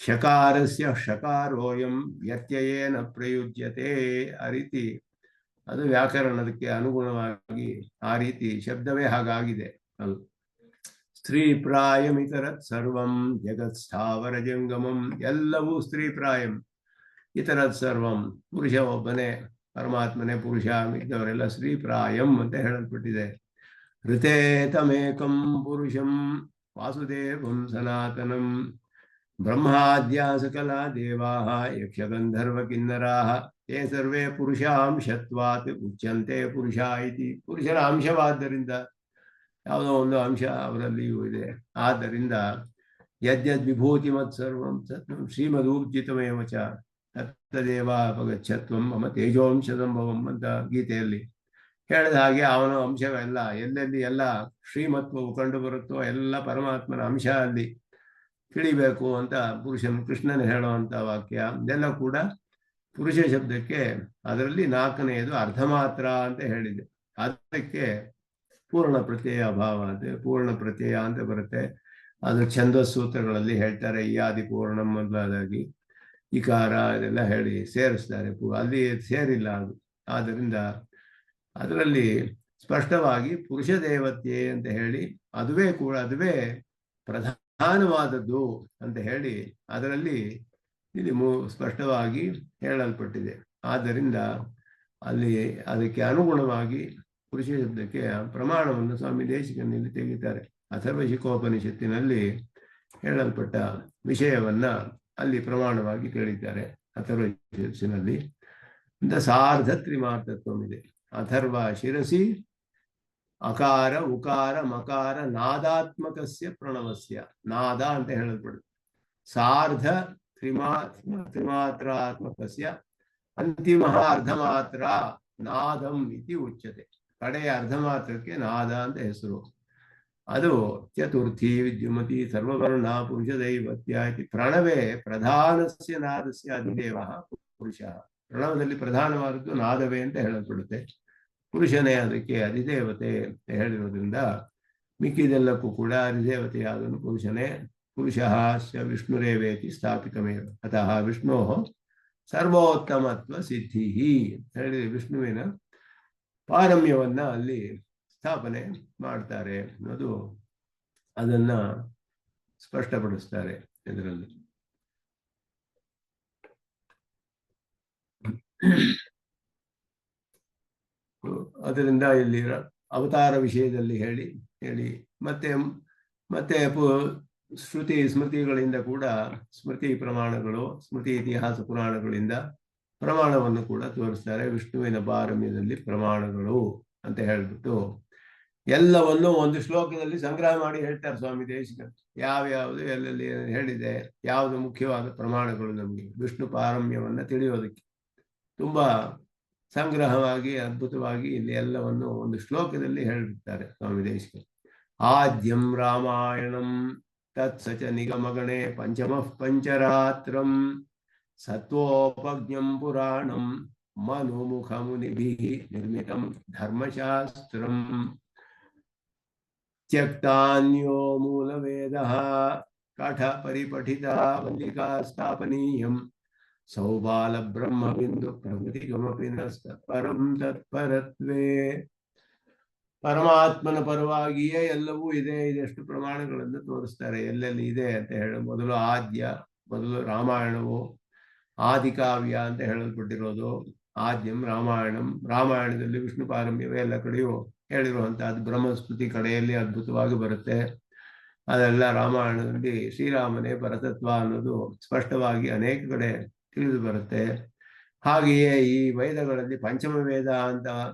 ಶಕಾರಸ್ಯ ಶಕಾರೋಯಂ ವ್ಯತ್ಯಯೇನ ಪ್ರಯುಜ್ಯತೆ. ಆ ರೀತಿ ಅದು ವ್ಯಾಕರಣದಕ್ಕೆ ಅನುಗುಣವಾಗಿ ಆ ರೀತಿ ಶಬ್ದವೇ ಹಾಗಾಗಿದೆ. ಅದು ಸ್ತ್ರೀ ಪ್ರಾಯಂ ಇತರತ್ ಸರ್ವಂ ಜಗತ್ ಸ್ಥಾವರ ಜಂಗಮಂ. ಎಲ್ಲವೂ ಸ್ತ್ರೀ ಪ್ರಾಯಂ ಇತರತ್ ಸರ್ವಂ. ಪುರುಷ ಒಬ್ಬನೇ, ಪರಮಾತ್ಮನೇ ಪುರುಷ, ಮಿಕ್ಕವರೆಲ್ಲ ಸ್ತ್ರೀ ಪ್ರಾಯಂ ಅಂತ ಹೇಳಲ್ಪಟ್ಟಿದೆ. ಋತೇತಮೇಕಂ ಪುರುಷಂ ವಾಸುದೇವಂ ಸನಾತನಂ. ಬ್ರಹ್ಮಾದ್ಯಾ ಸಕಲಾ ದೇವಾಃ ಯಕ್ಷಗಂಧರ್ವ ಕಿನ್ನರಾಃ ತೇ ಸರ್ವೇ ಪುರುಷಾಂಶತ್ವಾತ್ ಉಚ್ಯಂತೆ ಪುರುಷ ಇತಿ. ಪುರುಷರ ಅಂಶವಾದ್ದರಿಂದ ಯಾವುದೋ ಒಂದು ಅಂಶ ಅವರಲ್ಲಿಯೂ ಇದೆ. ಆದ್ದರಿಂದ ಯದ್ಯದ್ ವಿಭೂತಿ ಮತ್ ಸರ್ವಂ ಸತ್ವಂ ಶ್ರೀಮದೂರ್ಜಿತಮೇವ ಚ ತತ್ತದೇವ ಅಪಗಚ್ಚತ್ವಂ ಮಮ ತೇಜೋಂಶ ಸಂಭವಂ ಅಂತ ಗೀತೆಯಲ್ಲಿ ಹೇಳಿದ ಹಾಗೆ ಅವನ ಅಂಶವೆಲ್ಲ ಎಲ್ಲೆಲ್ಲಿ ಎಲ್ಲ ಶ್ರೀಮತ್ವವು ಕಂಡು ಬರುತ್ತೋ ಎಲ್ಲ ಪರಮಾತ್ಮನ ಅಂಶ ಅಲ್ಲಿ ತಿಳಿಬೇಕು ಅಂತ ಕೃಷ್ಣನ ಹೇಳುವಂತ ವಾಕ್ಯ ಇದೆಲ್ಲ ಕೂಡ ಪುರುಷ ಶಬ್ದಕ್ಕೆ ಅದರಲ್ಲಿ ನಾಲ್ಕನೆಯದು ಅರ್ಧ ಮಾತ್ರ ಅಂತ ಹೇಳಿದೆ. ಅದಕ್ಕೆ ಪೂರ್ಣ ಪ್ರತ್ಯಯ ಅಭಾವ ಅಂತ ಪೂರ್ಣ ಪ್ರತ್ಯಯ ಅಂತ ಬರುತ್ತೆ. ಅದು ಛಂದಸ್ಸೂತ್ರಗಳಲ್ಲಿ ಹೇಳ್ತಾರೆ, ಯಾದಿ ಪೂರ್ಣಂ ಮೊದಲಾದಾಗಿ ಇಕಾರ ಇದೆಲ್ಲ ಹೇಳಿ ಸೇರಿಸ್ತಾರೆ. ಅಲ್ಲಿ ಸೇರಿಲ್ಲ ಅದು. ಆದ್ದರಿಂದ ಅದರಲ್ಲಿ ಸ್ಪಷ್ಟವಾಗಿ ಪುರುಷ ದೇವತೆ ಅಂತ ಹೇಳಿ ಅದುವೇ ಪ್ರಧಾನವಾದದ್ದು ಅಂತ ಹೇಳಿ ಅದರಲ್ಲಿ ಇಲ್ಲಿ ಸ್ಪಷ್ಟವಾಗಿ ಹೇಳಲ್ಪಟ್ಟಿದೆ. ಆದ್ದರಿಂದ ಅಲ್ಲಿ ಅದಕ್ಕೆ ಅನುಗುಣವಾಗಿ ಪುರುಷ ಶಬ್ದಕ್ಕೆ ಪ್ರಮಾಣವನ್ನು ಸ್ವಾಮಿ ದೇಶಿಕನಲ್ಲಿ ತೆಗಿತಾರೆ. ಅಥರ್ವಶಿಖೋಪನಿಷತ್ತಿನಲ್ಲಿ ಹೇಳಲ್ಪಟ್ಟ ವಿಷಯವನ್ನ ಅಲ್ಲಿ ಪ್ರಮಾಣವಾಗಿ ತಿಳಿದ್ದಾರೆ. ಅಥರ್ವಶಿನಲ್ಲಿ ಸಾರ್ಧ ತ್ರಿಮಾತ್ರತ್ವ ಇದೆ. ಅಥರ್ವ ಶಿರಸಿ ಅಕಾರ ಉಕಾರ ಮಕಾರ ನಾದಾತ್ಮಕಸ್ಯ ಪ್ರಣವಸ್ಯ. ನಾದ ಅಂತ ಹೇಳಲ್ಪಡುತ್ತೆ. ಸಾರ್ಧ ತ್ರಿಮಾತ್ರಾತ್ಮಕಸ್ಯ ಅಂತಿಮ ಅರ್ಧ ಮಾತ್ರ ನಾದಂ ಇತಿ ಉಚ್ಯತೆ. ಕಡೆಯ ಅರ್ಧ ಮಾತ್ರಕ್ಕೆ ನಾದ ಅಂತ ಹೆಸರು. ಅದು ಚತುರ್ಥಿ ವಿದ್ಯುಮತಿ ಸರ್ವವರ್ಣ ಪುರುಷ ದೈವತ್ಯ ಇತಿ. ಪ್ರಣವೇ ಪ್ರಧಾನಸ್ಯ ನಾದಸ್ಯ ಅಧಿದೇವ ಪುರುಷ. ಪ್ರಣವದಲ್ಲಿ ಪ್ರಧಾನವಾದದ್ದು ನಾದವೇ ಅಂತ ಹೇಳಲ್ಪಡುತ್ತೆ. ಪುರುಷನೇ ಅದಕ್ಕೆ ಅಧಿದೇವತೆ ಅಂತ ಹೇಳಿರೋದ್ರಿಂದ ಮಿಕ್ಕಿದೆಲ್ಲಕ್ಕೂ ಕೂಡ ಅಧಿದೇವತೆಯಾದನು ಪುರುಷನೇ. ಪುರುಷಃ ವಿಷ್ಣುರೇವೇತಿ ಸ್ಥಾಪಿತಮೇವ ಅತಃ ವಿಷ್ಣೋ ಸರ್ವೋತ್ತಮತ್ವ ಸಿದ್ಧಿ ಹೇಳಿದ್ರೆ ವಿಷ್ಣುವಿನ ಪಾರಮ್ಯವನ್ನ ಅಲ್ಲಿ ಸ್ಥಾಪನೆ ಮಾಡ್ತಾರೆ ಅನ್ನೋದು ಅದನ್ನ ಸ್ಪಷ್ಟಪಡಿಸ್ತಾರೆ ಇದರಲ್ಲಿ. ಅದರಿಂದ ಇಲ್ಲಿ ಅವತಾರ ವಿಷಯದಲ್ಲಿ ಹೇಳಿ ಮತ್ತೆ ಶ್ರುತಿ ಸ್ಮೃತಿಗಳಿಂದ ಕೂಡ ಸ್ಮೃತಿ ಪ್ರಮಾಣಗಳು, ಸ್ಮೃತಿ ಇತಿಹಾಸ ಪುರಾಣಗಳಿಂದ ಪ್ರಮಾಣವನ್ನು ಕೂಡ ತೋರಿಸ್ತಾರೆ. ವಿಷ್ಣುವಿನ ಪಾರಮ್ಯದಲ್ಲಿ ಪ್ರಮಾಣಗಳು ಅಂತ ಹೇಳ್ಬಿಟ್ಟು ಎಲ್ಲವನ್ನು ಒಂದು ಶ್ಲೋಕದಲ್ಲಿ ಸಂಗ್ರಹ ಮಾಡಿ ಹೇಳ್ತಾರೆ ಸ್ವಾಮಿ ದೇಶಿಕರು. ಯಾವ್ಯಾವುದು ಎಲ್ಲೆಲ್ಲಿ ಹೇಳಿದೆ, ಯಾವುದು ಮುಖ್ಯವಾದ ಪ್ರಮಾಣಗಳು ನಮಗೆ ವಿಷ್ಣು ಪಾರಮ್ಯವನ್ನ ತಿಳಿಯೋದಕ್ಕೆ ತುಂಬಾ ಸಂಗ್ರಹವಾಗಿ ಅದ್ಭುತವಾಗಿ ಇಲ್ಲಿ ಎಲ್ಲವನ್ನು ಒಂದು ಶ್ಲೋಕದಲ್ಲಿ ಹೇಳಿಬಿಡ್ತಾರೆ ಸ್ವಾಮಿ ದೇಶಿಕರು. ಆದ್ಯಂ ರಾಮಾಯಣಂ ತತ್ಸಚ ನಿಗಮಗಣೆ ಪಂಚಮಃ ಪಂಚರಾತ್ರಂ ಸತ್ವೋಪಜ್ಞಂ ಪುರಾಣಂ ಮನುಮುಖ ಮುನಿಭಿಃ ನಿರ್ಮಿತಂ ಧರ್ಮಶಾಸ್ತ್ರಂ ತ್ಯಕ್ತಾನ್ಯೋ ಮೂಲವೇದಃ ಕಠ ಪರಿಪಠಿತಃ ವಲ್ಲಿಕಾ ಸ್ಥಾಪನೀಯಂ ಸೌಬಾಲ ಬ್ರಹ್ಮ ಬಿಂದು ಪ್ರಕೃತಿಗಮಪಿ ಪರಂ ತತ್ಪರತ್ವೇ. ಪರಮಾತ್ಮನ ಪರವಾಗಿಯೇ ಎಲ್ಲವೂ ಇದೆ. ಇದೆಷ್ಟು ಪ್ರಮಾಣಗಳನ್ನು ತೋರಿಸ್ತಾರೆ ಎಲ್ಲೆಲ್ಲಿ ಇದೆ ಅಂತ ಹೇಳಿ. ಮೊದಲು ರಾಮಾಯಣವು, ಆದಿಕಾವ್ಯ ಅಂತ ಹೇಳಲ್ಪಟ್ಟಿರೋದು. ಆದ್ಯಂ ರಾಮಾಯಣಂ, ರಾಮಾಯಣದಲ್ಲಿ ವಿಷ್ಣು ಪಾರಮ್ಯವೇ ಎಲ್ಲ ಕಡೆಯೂ ಹೇಳಿರುವಂತಹದ್ದು. ಬ್ರಹ್ಮಸ್ತುತಿ ಕಡೆಯಲ್ಲಿ ಅದ್ಭುತವಾಗಿ ಬರುತ್ತೆ. ಅದೆಲ್ಲ ರಾಮಾಯಣದಲ್ಲಿ ಶ್ರೀರಾಮನೇ ಪರತತ್ವ ಅನ್ನೋದು ಸ್ಪಷ್ಟವಾಗಿ ಅನೇಕ ಕಡೆ ತಿಳಿದು ಬರುತ್ತೆ. ಹಾಗೆಯೇ ಈ ವೇದಗಳಲ್ಲಿ ಪಂಚಮ ವೇದ ಅಂತ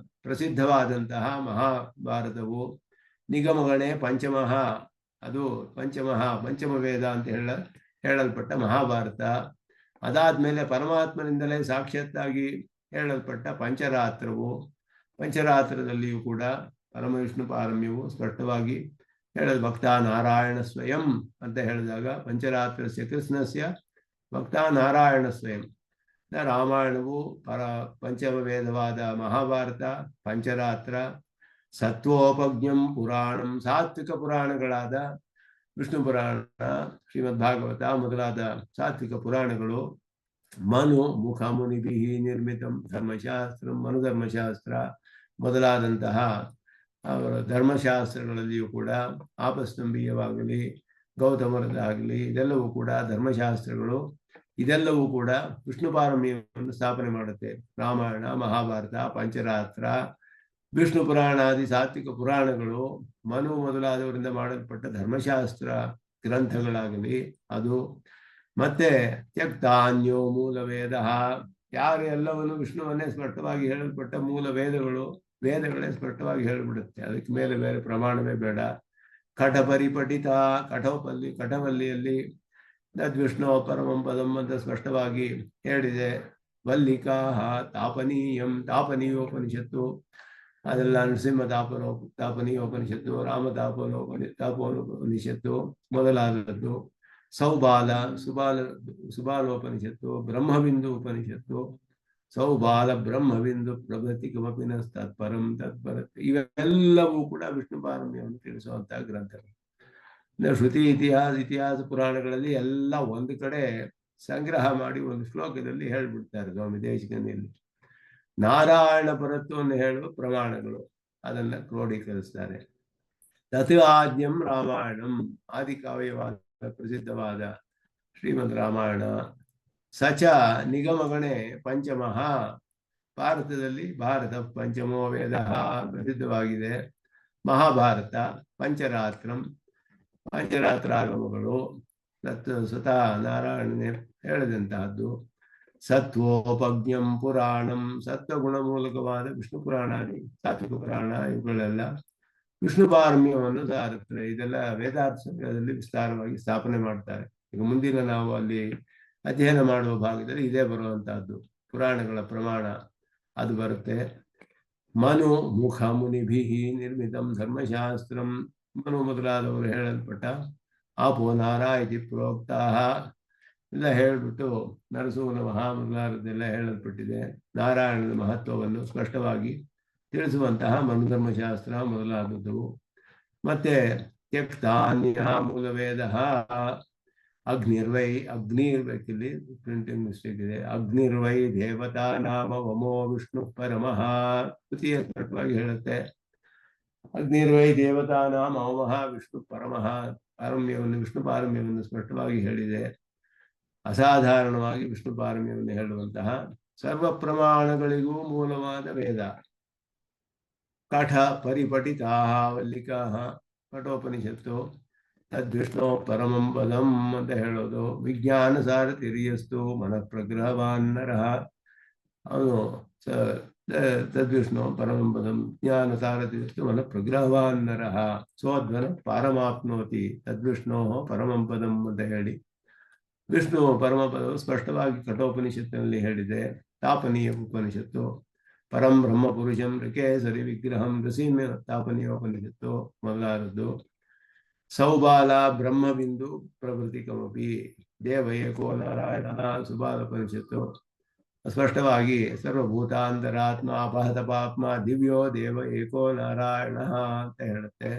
ಪ್ರಸಿದ್ಧವಾದಂತಹ ಮಹಾಭಾರತವು, ನಿಗಮಗಣೆ ಪಂಚಮಃ, ಅದು ಪಂಚಮ ವೇದ ಅಂತ ಹೇಳಲ್ಪಟ್ಟ ಮಹಾಭಾರತ. ಅದಾದ್ಮೇಲೆ ಪರಮಾತ್ಮನಿಂದಲೇ ಸಾಕ್ಷಾತ್ತಾಗಿ ಹೇಳಲ್ಪಟ್ಟ ಪಂಚರಾತ್ರವು, ಪಂಚರಾತ್ರದಲ್ಲಿಯೂ ಕೂಡ ಪರಮವಿಷ್ಣು ಪಾರಮ್ಯವು ಸ್ಪಷ್ಟವಾಗಿ ಹೇಳಲ್. ಭಕ್ತ ನಾರಾಯಣ ಸ್ವಯಂ ಅಂತ ಹೇಳಿದಾಗ ಪಂಚರಾತ್ರಸ್ಯ ಕೃಷ್ಣಸ್ಯ ಭಕ್ತ ನಾರಾಯಣ ಸ್ವಯಂ. ರಾಮಾಯಣವು ಪಂಚಮ ವೇದವಾದ ಮಹಾಭಾರತ, ಪಂಚರಾತ್ರ, ಸತ್ವೋಪಜ್ಞಂ ಪುರಾಣಂ, ಸಾತ್ವಿಕ ಪುರಾಣಗಳಾದ ವಿಷ್ಣು ಪುರಾಣ, ಶ್ರೀಮದ್ ಭಾಗವತ ಮೊದಲಾದ ಸಾತ್ವಿಕ ಪುರಾಣಗಳು, ಮನು ಮುಖ ಮುನಿಭಿ ನಿರ್ಮಿತಂ ಧರ್ಮಶಾಸ್ತ್ರ, ಮನುಧರ್ಮಶಾಸ್ತ್ರ ಮೊದಲಾದಂತಹ ಅವರ ಧರ್ಮಶಾಸ್ತ್ರಗಳಲ್ಲಿಯೂ ಕೂಡ ಆಪಸ್ತಂಭೀಯವಾಗಲಿ ಗೌತಮರದಾಗಲಿ ಇದೆಲ್ಲವೂ ಕೂಡ ಧರ್ಮಶಾಸ್ತ್ರಗಳು. ಇದೆಲ್ಲವೂ ಕೂಡ ವಿಷ್ಣು ಪಾರಮ್ಯವನ್ನು ಸ್ಥಾಪನೆ ಮಾಡುತ್ತೆ. ರಾಮಾಯಣ, ಮಹಾಭಾರತ, ಪಂಚರಾತ್ರ, ವಿಷ್ಣು ಪುರಾಣಾದಿ ಸಾತ್ವಿಕ ಪುರಾಣಗಳು, ಮನು ಮೊದಲಾದವರಿಂದ ಮಾಡಲ್ಪಟ್ಟ ಧರ್ಮಶಾಸ್ತ್ರ ಗ್ರಂಥಗಳಾಗಲಿ ಅದು. ಮತ್ತೆ ತ್ಯಕ್ತಾನ್ಯೋ ಮೂಲ ವೇದ, ಯಾರು ಎಲ್ಲವನ್ನು ವಿಷ್ಣುವನ್ನೇ ಸ್ಪಷ್ಟವಾಗಿ ಹೇಳಲ್ಪಟ್ಟ ಮೂಲ ವೇದಗಳೇ ಸ್ಪಷ್ಟವಾಗಿ ಹೇಳಿಬಿಡುತ್ತೆ. ಅದಕ್ಕೆ ಮೇಲೆ ಬೇರೆ ಪ್ರಮಾಣವೇ ಬೇಡ. ಕಠಪರಿಪಠಿತ, ಕಠವಲ್ಲಿಯಲ್ಲಿ ತದ್ವಿಷ್ಣು ಪರಮಂ ಪದಂ ಅಂತ ಸ್ಪಷ್ಟವಾಗಿ ಹೇಳಿದೆ. ವಲ್ಲಿಕಾ ತಾಪನೀಯಂ, ತಾಪನೀಯೋಪನಿಷತ್ತು, ಅದೆಲ್ಲ ನರಸಿಂಹ ತಾಪನೀಯೋಪನಿಷತ್ತು, ರಾಮ ತಾಪೋಪನಿಷತ್ತು ಮೊದಲಾದದ್ದು. ಸೌಬಾಲ ಸುಬಾಲೋಪನಿಷತ್ತು, ಬ್ರಹ್ಮಬಿಂದು ಉಪನಿಷತ್ತು, ಸೌಬಾಲ ಬ್ರಹ್ಮಬಿಂದು ಪ್ರಭೃತಿ ಕಮಪಿನ ತತ್ಪರಂ ಇವೆಲ್ಲವೂ ಕೂಡ ವಿಷ್ಣು ಪಾರಮ್ಯವನ್ನು ತಿಳಿಸುವಂತಹ ಗ್ರಂಥಗಳು. ಶ್ರುತಿ ಇತಿಹಾಸ ಪುರಾಣಗಳಲ್ಲಿ ಎಲ್ಲ ಒಂದು ಕಡೆ ಸಂಗ್ರಹ ಮಾಡಿ ಒಂದು ಶ್ಲೋಕದಲ್ಲಿ ಹೇಳ್ಬಿಡ್ತಾರೆ ಸ್ವಾಮಿ ದೇಶಿಕನಲ್ಲಿ. ನಾರಾಯಣ ಪರತ್ವವನ್ನು ಹೇಳುವ ಪ್ರಮಾಣಗಳು ಅದನ್ನ ಕ್ರೋಢೀಕರಿಸ್ತಾರೆ. ತತ್ ಆದ್ಯಂ ರಾಮಾಯಣಂ, ಆದಿಕಾವ್ಯವಾದ ಪ್ರಸಿದ್ಧವಾದ ಶ್ರೀಮದ್ ರಾಮಾಯಣ. ಸಚ ನಿಗಮಗಣೆ ಪಂಚಮಃ, ಭಾರತದಲ್ಲಿ ಭಾರತ ಪಂಚಮೋ ವೇದ ಪ್ರಸಿದ್ಧವಾಗಿದೆ. ಮಹಾಭಾರತ, ಪಂಚರಾತ್ರಂ, ಪಂಚರಾತ್ರಾಗಮಗಳು ಸ್ವತಃ ನಾರಾಯಣನೇ ಹೇಳಿದಂತಹದ್ದು. ಸತ್ವೋಪಜ್ಞಂ ಪುರಾಣಂ, ಸತ್ವಗುಣ ಮೂಲಕವಾದ ವಿಷ್ಣು ಪುರಾಣಾದಿ ಸಾತ್ವಿಕ ಪುರಾಣ ಇವುಗಳೆಲ್ಲ ವಿಷ್ಣು ಪಾರಮ್ಯವನ್ನು ಸಾರುತ್ತದೆ. ಇದೆಲ್ಲ ವೇದಾರ್ಥ ಸಂಗ್ರಹದಲ್ಲಿ ವಿಸ್ತಾರವಾಗಿ ಸ್ಥಾಪನೆ ಮಾಡ್ತಾರೆ. ಈಗ ಮುಂದಿನ ನಾವು ಅಲ್ಲಿ ಅಧ್ಯಯನ ಮಾಡುವ ಭಾಗದಲ್ಲಿ ಇದೇ ಬರುವಂತಹದ್ದು, ಪುರಾಣಗಳ ಪ್ರಮಾಣ ಅದು ಬರುತ್ತೆ. ಮನು ಮುಖ ಮುನಿಭಿ ನಿರ್ಮಿತಂ ಧರ್ಮಶಾಸ್ತ್ರಂ, ಮನು ಮೊದಲಾದವರು ಹೇಳಲ್ಪಟ್ಟ ಆಪೋ ನಾರ ಇತಿ ಪ್ರೋಕ್ತಾ ಎಲ್ಲ ಹೇಳ್ಬಿಟ್ಟು ನರಸೂನ ಮಹಾ ಮೊದಲಾದದ್ದೆಲ್ಲ ಹೇಳಲ್ಪಟ್ಟಿದೆ. ನಾರಾಯಣದ ಮಹತ್ವವನ್ನು ಸ್ಪಷ್ಟವಾಗಿ ತಿಳಿಸುವಂತಹ ಮನುಧರ್ಮಶಾಸ್ತ್ರ ಮೊದಲಾದದ್ದು. ಮತ್ತೆ ತ್ಯಕ್ತಾನ್ಯ ಮೂಲವೇದ, ಅಗ್ನಿರ್ಬೇಕಿಲ್ಲಿ ಪ್ರಿಂಟಿಂಗ್ ಮಿಸ್ಟೇಕ್ ಇದೆ. ಅಗ್ನಿರ್ವೈ ದೇವತಾ ನಾಮ ವಮೋ ವಿಷ್ಣು ಪರಮಃ, ತೃತೀಯ ಸ್ಪಷ್ಟವಾಗಿ ಹೇಳುತ್ತೆ. ಅಗ್ನಿರ್ವೈ ದೇವತಾ ನಾಮ ವಮಃ ವಿಷ್ಣು ಪರಮಃ, ವಿಷ್ಣು ಪಾರಮ್ಯವನ್ನು ಸ್ಪಷ್ಟವಾಗಿ ಹೇಳಿದೆ. ಅಸಾಧಾರಣವಾಗಿ ವಿಷ್ಣು ಪಾರಮ್ಯವನ್ನು ಹೇಳುವಂತಹ ಸರ್ವ ಪ್ರಮಾಣಗಳಿಗೂ ಮೂಲವಾದ ವೇದ. ಕಠ ಪರಿಪಠಿತಾ ವಲ್ಲಿಕಾ, ಕಠೋಪನಿಷತ್ತು, ತದ್ವಿಷ್ಣು ಪರಮಂ ಪದಂ ಅಂತ ಹೇಳೋದು. ವಿಜ್ಞಾನ ಸಾರಥಿರಿಯಸ್ತು ಮನಃ ಪ್ರಗ್ರಹವಾನ್ ನರಃ, ಅವನು ತದ್ವಿಷ್ಣು ಪರಮಂ ಪದಂ ಜ್ಞಾನ ಸಾರಥಿರಿಯಸ್ತು ಮನಃ ಪ್ರಗ್ರಹವಾನ್ ನರಃ ಸೋಧ್ವನ ಪಾರಮಾಪ್ನೋತಿ ತದ್ವಿಷ್ಣೋ ಪರಮಂ ಪದಂ ಅಂತ ಹೇಳಿ ವಿಷ್ಣು ಪರಮಪದವು ಸ್ಪಷ್ಟವಾಗಿ ಕಠೋಪನಿಷತ್ತಿನಲ್ಲಿ ಹೇಳಿದೆ. ತಾಪನೀಯ ಉಪನಿಷತ್ತು, ಪರಂ ಬ್ರಹ್ಮ ಪುರುಷಂ ಋಕೇಸರಿ ವಿಗ್ರಹಂ ನೃಸಿಂಹ ತಾಪನೀಯೋಪನಿಷತ್ತು ಮೊದಲಾದದ್ದು. ಸೌಬಾಲ ಬ್ರಹ್ಮಬಿಂದು ಪ್ರಭೃತಿ ಕಮಪಿ ದೇವ ಏಕೋ ನಾರಾಯಣ ಸುಬಾಲೋಪನಿಷತ್ತು ಸ್ಪಷ್ಟವಾಗಿ ಸರ್ವಭೂತಾಂತರಾತ್ಮ ಅಪಹತ ಪಾಪ್ಮ ದಿವ್ಯೋ ದೇವ ಏಕೋ ನಾರಾಯಣ ಅಂತ ಹೇಳುತ್ತೆ.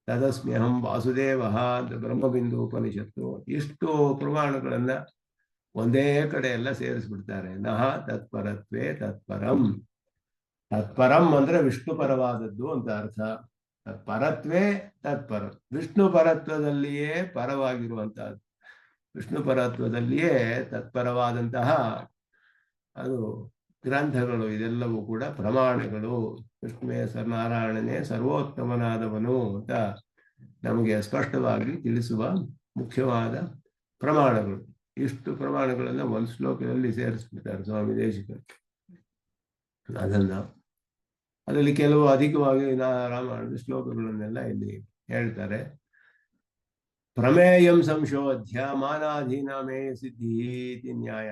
ತದಸ್ಮ್ಯಹಂ ವಾಸುದೇವ ಅಂತ ಬ್ರಹ್ಮಬಿಂದು ಉಪನಿಷತ್ತು. ಇಷ್ಟು ಪ್ರಮಾಣಗಳನ್ನ ಒಂದೇ ಕಡೆ ಎಲ್ಲ ಸೇರಿಸ್ಬಿಡ್ತಾರೆ. ನಹ ತತ್ಪರತ್ವೇ ತತ್ಪರಂ, ತತ್ಪರಂ ಅಂದ್ರೆ ವಿಷ್ಣು ಪರವಾದದ್ದು ಅಂತ ಅರ್ಥ. ಪರತ್ವೇ ತತ್ಪರ, ವಿಷ್ಣು ಪರತ್ವದಲ್ಲಿಯೇ ಪರವಾಗಿರುವಂತಹದ್ದು. ವಿಷ್ಣು ಪರತ್ವದಲ್ಲಿಯೇ ತತ್ಪರವಾದಂತಹ ಅದು ಗ್ರಂಥಗಳು ಇದೆಲ್ಲವೂ ಕೂಡ ಪ್ರಮಾಣಗಳು. ವಿಷ್ಣುವೇ ನಾರಾಯಣನೇ ಸರ್ವೋತ್ತಮನಾದವನು ಅಂತ ನಮಗೆ ಸ್ಪಷ್ಟವಾಗಿ ತಿಳಿಸುವ ಮುಖ್ಯವಾದ ಪ್ರಮಾಣಗಳು. ಇಷ್ಟು ಪ್ರಮಾಣಗಳನ್ನ ಒಂದು ಶ್ಲೋಕದಲ್ಲಿ ಸೇರಿಸ್ಬಿಡ್ತಾರೆ ಸ್ವಾಮಿ ದೇಶಿಕರು. ಅದರಲ್ಲಿ ಕೆಲವು ಅಧಿಕವಾಗಿ ರಾಮಾಯಣದ ಶ್ಲೋಕಗಳನ್ನೆಲ್ಲ ಇಲ್ಲಿ ಹೇಳ್ತಾರೆ. ಪ್ರಮೇಯಂ ಸಂಶೋಧ್ಯ ಮಾನಾಧೀನ ಮೇಯ ಸಿದ್ಧಿ ನ್ಯಾಯ,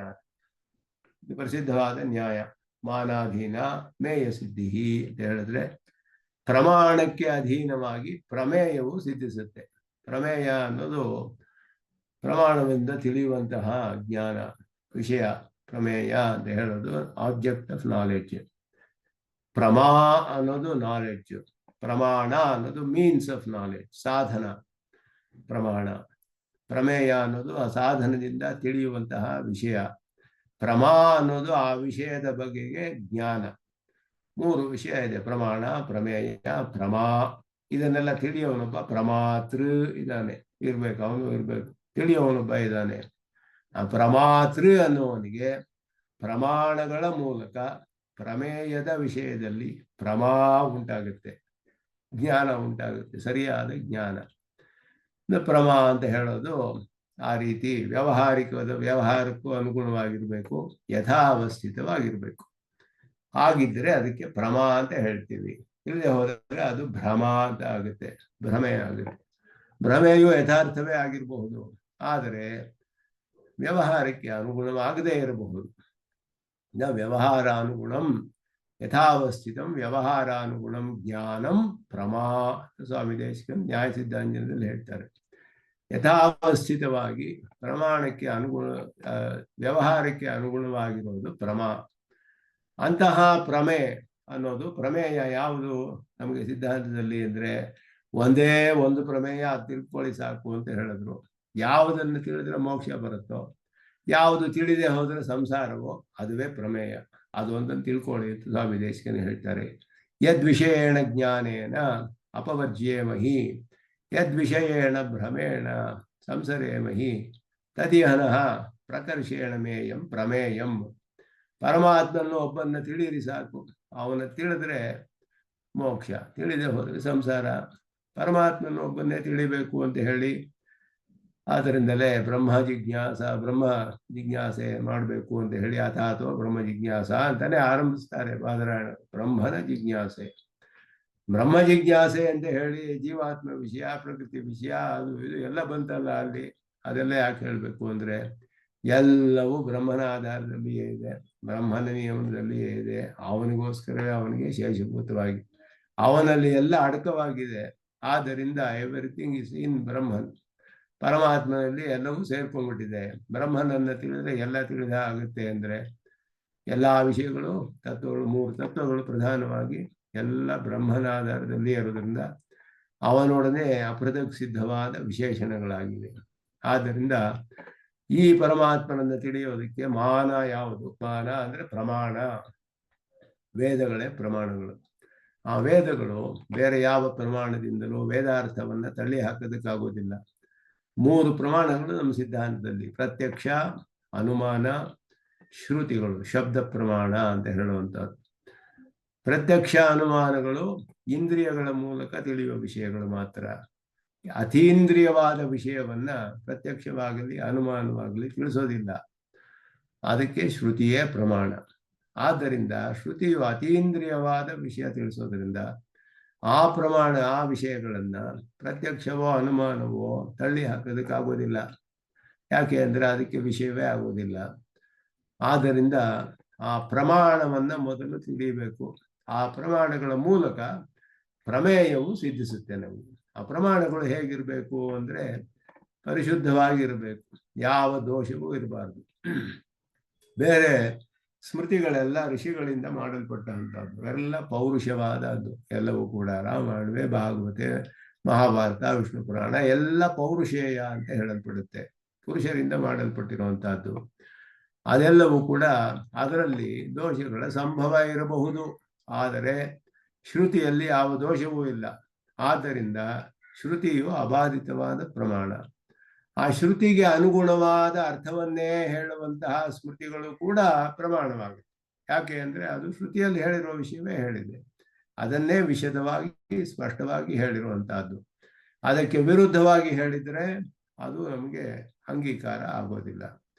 ಇದು ಪ್ರಸಿದ್ಧವಾದ ನ್ಯಾಯ. ಮಾನಾಧೀನ ಮೇಯ ಸಿದ್ಧಿ ಅಂತ ಹೇಳಿದ್ರೆ ಪ್ರಮಾಣಕ್ಕೆ ಅಧೀನವಾಗಿ ಪ್ರಮೇಯವು ಸಿದ್ಧಿಸುತ್ತೆ. ಪ್ರಮೇಯ ಅನ್ನೋದು ಪ್ರಮಾಣದಿಂದ ತಿಳಿಯುವಂತಹ ಜ್ಞಾನ ವಿಷಯ. ಪ್ರಮೇಯ ಅಂತ ಹೇಳೋದು ಆಬ್ಜೆಕ್ಟ್ ಆಫ್ ನಾಲೆಡ್ಜ್. ಪ್ರಮಾ ಅನ್ನೋದು ನಾಲೆಡ್ಜ್. ಪ್ರಮಾಣ ಅನ್ನೋದು ಮೀನ್ಸ್ ಆಫ್ ನಾಲೆಡ್ಜ್, ಸಾಧನ. ಪ್ರಮಾಣ ಪ್ರಮೇಯ ಅನ್ನೋದು ಆ ಸಾಧನದಿಂದ ತಿಳಿಯುವಂತಹ ವಿಷಯ. ಪ್ರಮಾ ಅನ್ನೋದು ಆ ವಿಷಯದ ಬಗೆಗೆ ಜ್ಞಾನ. ಮೂರು ವಿಷಯ ಇದೆ: ಪ್ರಮಾಣ, ಪ್ರಮೇಯ, ಪ್ರಮಾ. ಇದನ್ನೆಲ್ಲ ತಿಳಿಯವನೊಬ್ಬ ಪ್ರಮಾತೃ ಇದ್ದಾನೆ, ಇರ್ಬೇಕು, ಅವನು ಇರ್ಬೇಕು. ತಿಳಿಯವನೊಬ್ಬ ಇದ್ದಾನೆ. ಆ ಪ್ರಮಾತೃ ಅನ್ನುವನಿಗೆ ಪ್ರಮಾಣಗಳ ಮೂಲಕ ಪ್ರಮೇಯದ ವಿಷಯದಲ್ಲಿ ಪ್ರಮಾ ಉಂಟಾಗುತ್ತೆ, ಜ್ಞಾನ ಉಂಟಾಗುತ್ತೆ, ಸರಿಯಾದ ಜ್ಞಾನ. ಪ್ರಮಾ ಅಂತ ಹೇಳೋದು ಆ ರೀತಿ ವ್ಯವಹಾರಕ್ಕೂ ಅನುಗುಣವಾಗಿರ್ಬೇಕು, ಯಥಾವಸ್ಥಿತವಾಗಿರ್ಬೇಕು. ಹಾಗಿದ್ರೆ ಅದಕ್ಕೆ ಪ್ರಮಾ ಅಂತ ಹೇಳ್ತೀವಿ. ಇಲ್ಲದೆ ಹೋದರೆ ಅದು ಭ್ರಮ ಅಂತ ಆಗುತ್ತೆ, ಭ್ರಮೆ ಆಗುತ್ತೆ. ಭ್ರಮೆಯು ಯಥಾರ್ಥವೇ ಆಗಿರಬಹುದು, ಆದರೆ ವ್ಯವಹಾರಕ್ಕೆ ಅನುಗುಣವಾಗದೇ ಇರಬಹುದು. ವ್ಯವಹಾರಾನುಗುಣಂ ಯಥಾವಸ್ಥಿತಂ ವ್ಯವಹಾರಾನುಗುಣಂ ಜ್ಞಾನಂ ಪ್ರಮಾ. ಸ್ವಾಮಿ ದೇಶಿಕನ್ ನ್ಯಾಯ ಸಿದ್ಧಾಂಜನದಲ್ಲಿ ಹೇಳ್ತಾರೆ. ಯಥಾವಸ್ಥಿತವಾಗಿ ಪ್ರಮಾಣಕ್ಕೆ ವ್ಯವಹಾರಕ್ಕೆ ಅನುಗುಣವಾಗಿರುವುದು ಪ್ರಮಾ. ಅಂತಹ ಪ್ರಮೇಯ ಅನ್ನೋದು, ಪ್ರಮೇಯ ಯಾವುದು ನಮಗೆ ಸಿದ್ಧಾಂತದಲ್ಲಿ ಅಂದರೆ ಒಂದೇ ಒಂದು ಪ್ರಮೇಯ, ತಿಳ್ಕೊಳ್ಳಿ ಸಾಕು ಅಂತ ಹೇಳಿದ್ರು. ಯಾವುದನ್ನು ತಿಳಿದ್ರೆ ಮೋಕ್ಷ ಬರುತ್ತೋ, ಯಾವುದು ತಿಳಿದೇ ಹೋದರೆ ಸಂಸಾರವೋ, ಅದುವೇ ಪ್ರಮೇಯ. ಅದು ಒಂದನ್ನು ತಿಳ್ಕೊಳ್ಳಿ ಅಂತ ಸ್ವಾಮಿ ದೇಶಿಕನ್ ಹೇಳ್ತಾರೆ. ಯದ್ವಿಷಯೇಣ ಜ್ಞಾನೇನ ಅಪವರ್ಜ್ಯೇಮಹಿ ಯದ್ವಿಷಯೇಣ ಭ್ರಮೇಣ ಸಂಸರೇಮಹಿ ತದಿಹನಃ ಪ್ರಕರ್ಷೇಣ ಮೇಯಂ ಪ್ರಮೇಯಂ. ಪರಮಾತ್ಮನ್ನು ಒಬ್ಬನ್ನ ತಿಳಿಯಿರಿ ಸಾಕು, ಅವನ ತಿಳಿದ್ರೆ ಮೋಕ್ಷ, ತಿಳಿದೇ ಹೋದರೆ ಸಂಸಾರ. ಪರಮಾತ್ಮನ್ನು ಒಬ್ಬನ್ನೇ ತಿಳಿಬೇಕು ಅಂತ ಹೇಳಿ ಆದ್ದರಿಂದಲೇ ಬ್ರಹ್ಮ ಜಿಜ್ಞಾಸೆ ಮಾಡಬೇಕು ಅಂತ ಹೇಳಿ ಅಥಾತೋ ಬ್ರಹ್ಮ ಜಿಜ್ಞಾಸ ಅಂತಾನೆ ಆರಂಭಿಸ್ತಾರೆ ಬಾದರಾಯಣ. ಬ್ರಹ್ಮನ ಜಿಜ್ಞಾಸೆ, ಬ್ರಹ್ಮ ಜಿಜ್ಞಾಸೆ ಅಂತ ಹೇಳಿ ಜೀವಾತ್ಮ ವಿಷಯ, ಪ್ರಕೃತಿ ವಿಷಯ, ಅದು ಇದು ಎಲ್ಲ ಬಂತಲ್ಲ ಅಲ್ಲಿ. ಅದೆಲ್ಲ ಯಾಕೆ ಹೇಳಬೇಕು ಅಂದರೆ ಎಲ್ಲವೂ ಬ್ರಹ್ಮನ ಆಧಾರದಲ್ಲಿಯೇ ಇದೆ, ಬ್ರಹ್ಮನ ನಿಯಮದಲ್ಲಿಯೇ ಇದೆ. ಅವನಿಗೋಸ್ಕರವೇ ಅವನಿಗೆ ಶೇಷಭೂತವಾಗಿ ಅವನಲ್ಲಿ ಎಲ್ಲ ಅಡಕವಾಗಿದೆ. ಆದ್ದರಿಂದ ಎವ್ರಿಥಿಂಗ್ ಇಸ್ ಇನ್ ಬ್ರಹ್ಮನ್. ಪರಮಾತ್ಮನಲ್ಲಿ ಎಲ್ಲವೂ ಸೇರ್ಕೊಂಡ್ಬಿಟ್ಟಿದೆ. ಬ್ರಹ್ಮನನ್ನು ತಿಳಿದ್ರೆ ಎಲ್ಲ ತಿಳಿದ ಆಗುತ್ತೆ. ಅಂದರೆ ಎಲ್ಲ ವಿಷಯಗಳು, ತತ್ವಗಳು, ಮೂರು ತತ್ವಗಳು ಪ್ರಧಾನವಾಗಿ ಎಲ್ಲ ಬ್ರಹ್ಮನ ಆಧಾರದಲ್ಲಿ ಇರೋದ್ರಿಂದ ಅವನೊಡನೆ ಅಪೃಥಕ್ ಸಿದ್ಧವಾದ ವಿಶೇಷಣಗಳಾಗಿವೆ. ಆದ್ದರಿಂದ ಈ ಪರಮಾತ್ಮನನ್ನು ತಿಳಿಯೋದಕ್ಕೆ ಮಾನ ಯಾವುದು? ಮಾನ ಅಂದರೆ ಪ್ರಮಾಣ. ವೇದಗಳೇ ಪ್ರಮಾಣಗಳು. ಆ ವೇದಗಳು ಬೇರೆ ಯಾವ ಪ್ರಮಾಣದಿಂದಲೂ ವೇದಾರ್ಥವನ್ನು ತಳ್ಳಿ ಹಾಕೋದಕ್ಕಾಗೋದಿಲ್ಲ. ಮೂರು ಪ್ರಮಾಣಗಳು ನಮ್ಮ ಸಿದ್ಧಾಂತದಲ್ಲಿ: ಪ್ರತ್ಯಕ್ಷ, ಅನುಮಾನ, ಶ್ರುತಿಗಳು, ಶಬ್ದ ಪ್ರಮಾಣ ಅಂತ ಹೇಳುವಂಥದ್ದು. ಪ್ರತ್ಯಕ್ಷ ಅನುಮಾನಗಳು ಇಂದ್ರಿಯಗಳ ಮೂಲಕ ತಿಳಿಯುವ ವಿಷಯಗಳು ಮಾತ್ರ. ಅತೀಂದ್ರಿಯವಾದ ವಿಷಯವನ್ನ ಪ್ರತ್ಯಕ್ಷವಾಗಲಿ ಅನುಮಾನವಾಗಲಿ ತಿಳಿಸೋದಿಲ್ಲ. ಅದಕ್ಕೆ ಶ್ರುತಿಯೇ ಪ್ರಮಾಣ. ಆದ್ದರಿಂದ ಶ್ರುತಿಯು ಅತೀಂದ್ರಿಯವಾದ ವಿಷಯ ತಿಳಿಸೋದ್ರಿಂದ ಆ ಪ್ರಮಾಣ, ಆ ವಿಷಯಗಳನ್ನ ಪ್ರತ್ಯಕ್ಷವೋ ಅನುಮಾನವೋ ತಳ್ಳಿ ಹಾಕೋದಕ್ಕಾಗೋದಿಲ್ಲ. ಯಾಕೆ ಅಂದರೆ ಅದಕ್ಕೆ ವಿಷಯವೇ ಆಗೋದಿಲ್ಲ. ಆದ್ದರಿಂದ ಆ ಪ್ರಮಾಣವನ್ನ ಮೊದಲು ತಿಳಿಯಬೇಕು. ಆ ಪ್ರಮಾಣಗಳ ಮೂಲಕ ಪ್ರಮೇಯವು ಸಿದ್ಧಿಸುತ್ತೆ ನಮಗೆ. ಆ ಪ್ರಮಾಣಗಳು ಹೇಗಿರಬೇಕು ಅಂದರೆ ಪರಿಶುದ್ಧವಾಗಿರಬೇಕು, ಯಾವ ದೋಷವೂ ಇರಬಾರ್ದು. ಬೇರೆ ಸ್ಮೃತಿಗಳೆಲ್ಲ ಋಷಿಗಳಿಂದ ಮಾಡಲ್ಪಟ್ಟಂಥದ್ದು, ಎಲ್ಲ ಪೌರುಷವಾದದ್ದು. ಎಲ್ಲವೂ ಕೂಡ ರಾಮಾಯಣವೇ, ಭಾಗವತೆ, ಮಹಾಭಾರತ, ವಿಷ್ಣು ಪುರಾಣ ಎಲ್ಲ ಪೌರುಷೇಯ ಅಂತ ಹೇಳಲ್ಪಡುತ್ತೆ, ಪುರುಷರಿಂದ ಮಾಡಲ್ಪಟ್ಟಿರುವಂತಹದ್ದು. ಅದೆಲ್ಲವೂ ಕೂಡ ಅದರಲ್ಲಿ ದೋಷಗಳ ಸಂಭವ ಇರಬಹುದು, ಆದರೆ ಶ್ರುತಿಯಲ್ಲಿ ಯಾವ ದೋಷವೂ ಇಲ್ಲ. ಆದ್ದರಿಂದ ಶ್ರುತಿಯು ಅಬಾಧಿತವಾದ ಪ್ರಮಾಣ. ಆ ಶ್ರುತಿಗೆ ಅನುಗುಣವಾದ ಅರ್ಥವನ್ನೇ ಹೇಳುವಂತಹ ಸ್ಮೃತಿಗಳು ಕೂಡ ಪ್ರಮಾಣವಾಗುತ್ತೆ. ಯಾಕೆ ಅಂದರೆ ಅದು ಶ್ರುತಿಯಲ್ಲಿ ಹೇಳಿರುವ ವಿಷಯವೇ ಹೇಳಿದೆ, ಅದನ್ನೇ ವಿಶದವಾಗಿ ಸ್ಪಷ್ಟವಾಗಿ ಹೇಳಿರುವಂತಹದ್ದು. ಅದಕ್ಕೆ ವಿರುದ್ಧವಾಗಿ ಹೇಳಿದರೆ ಅದು ನಮಗೆ ಅಂಗೀಕಾರ ಆಗೋದಿಲ್ಲ,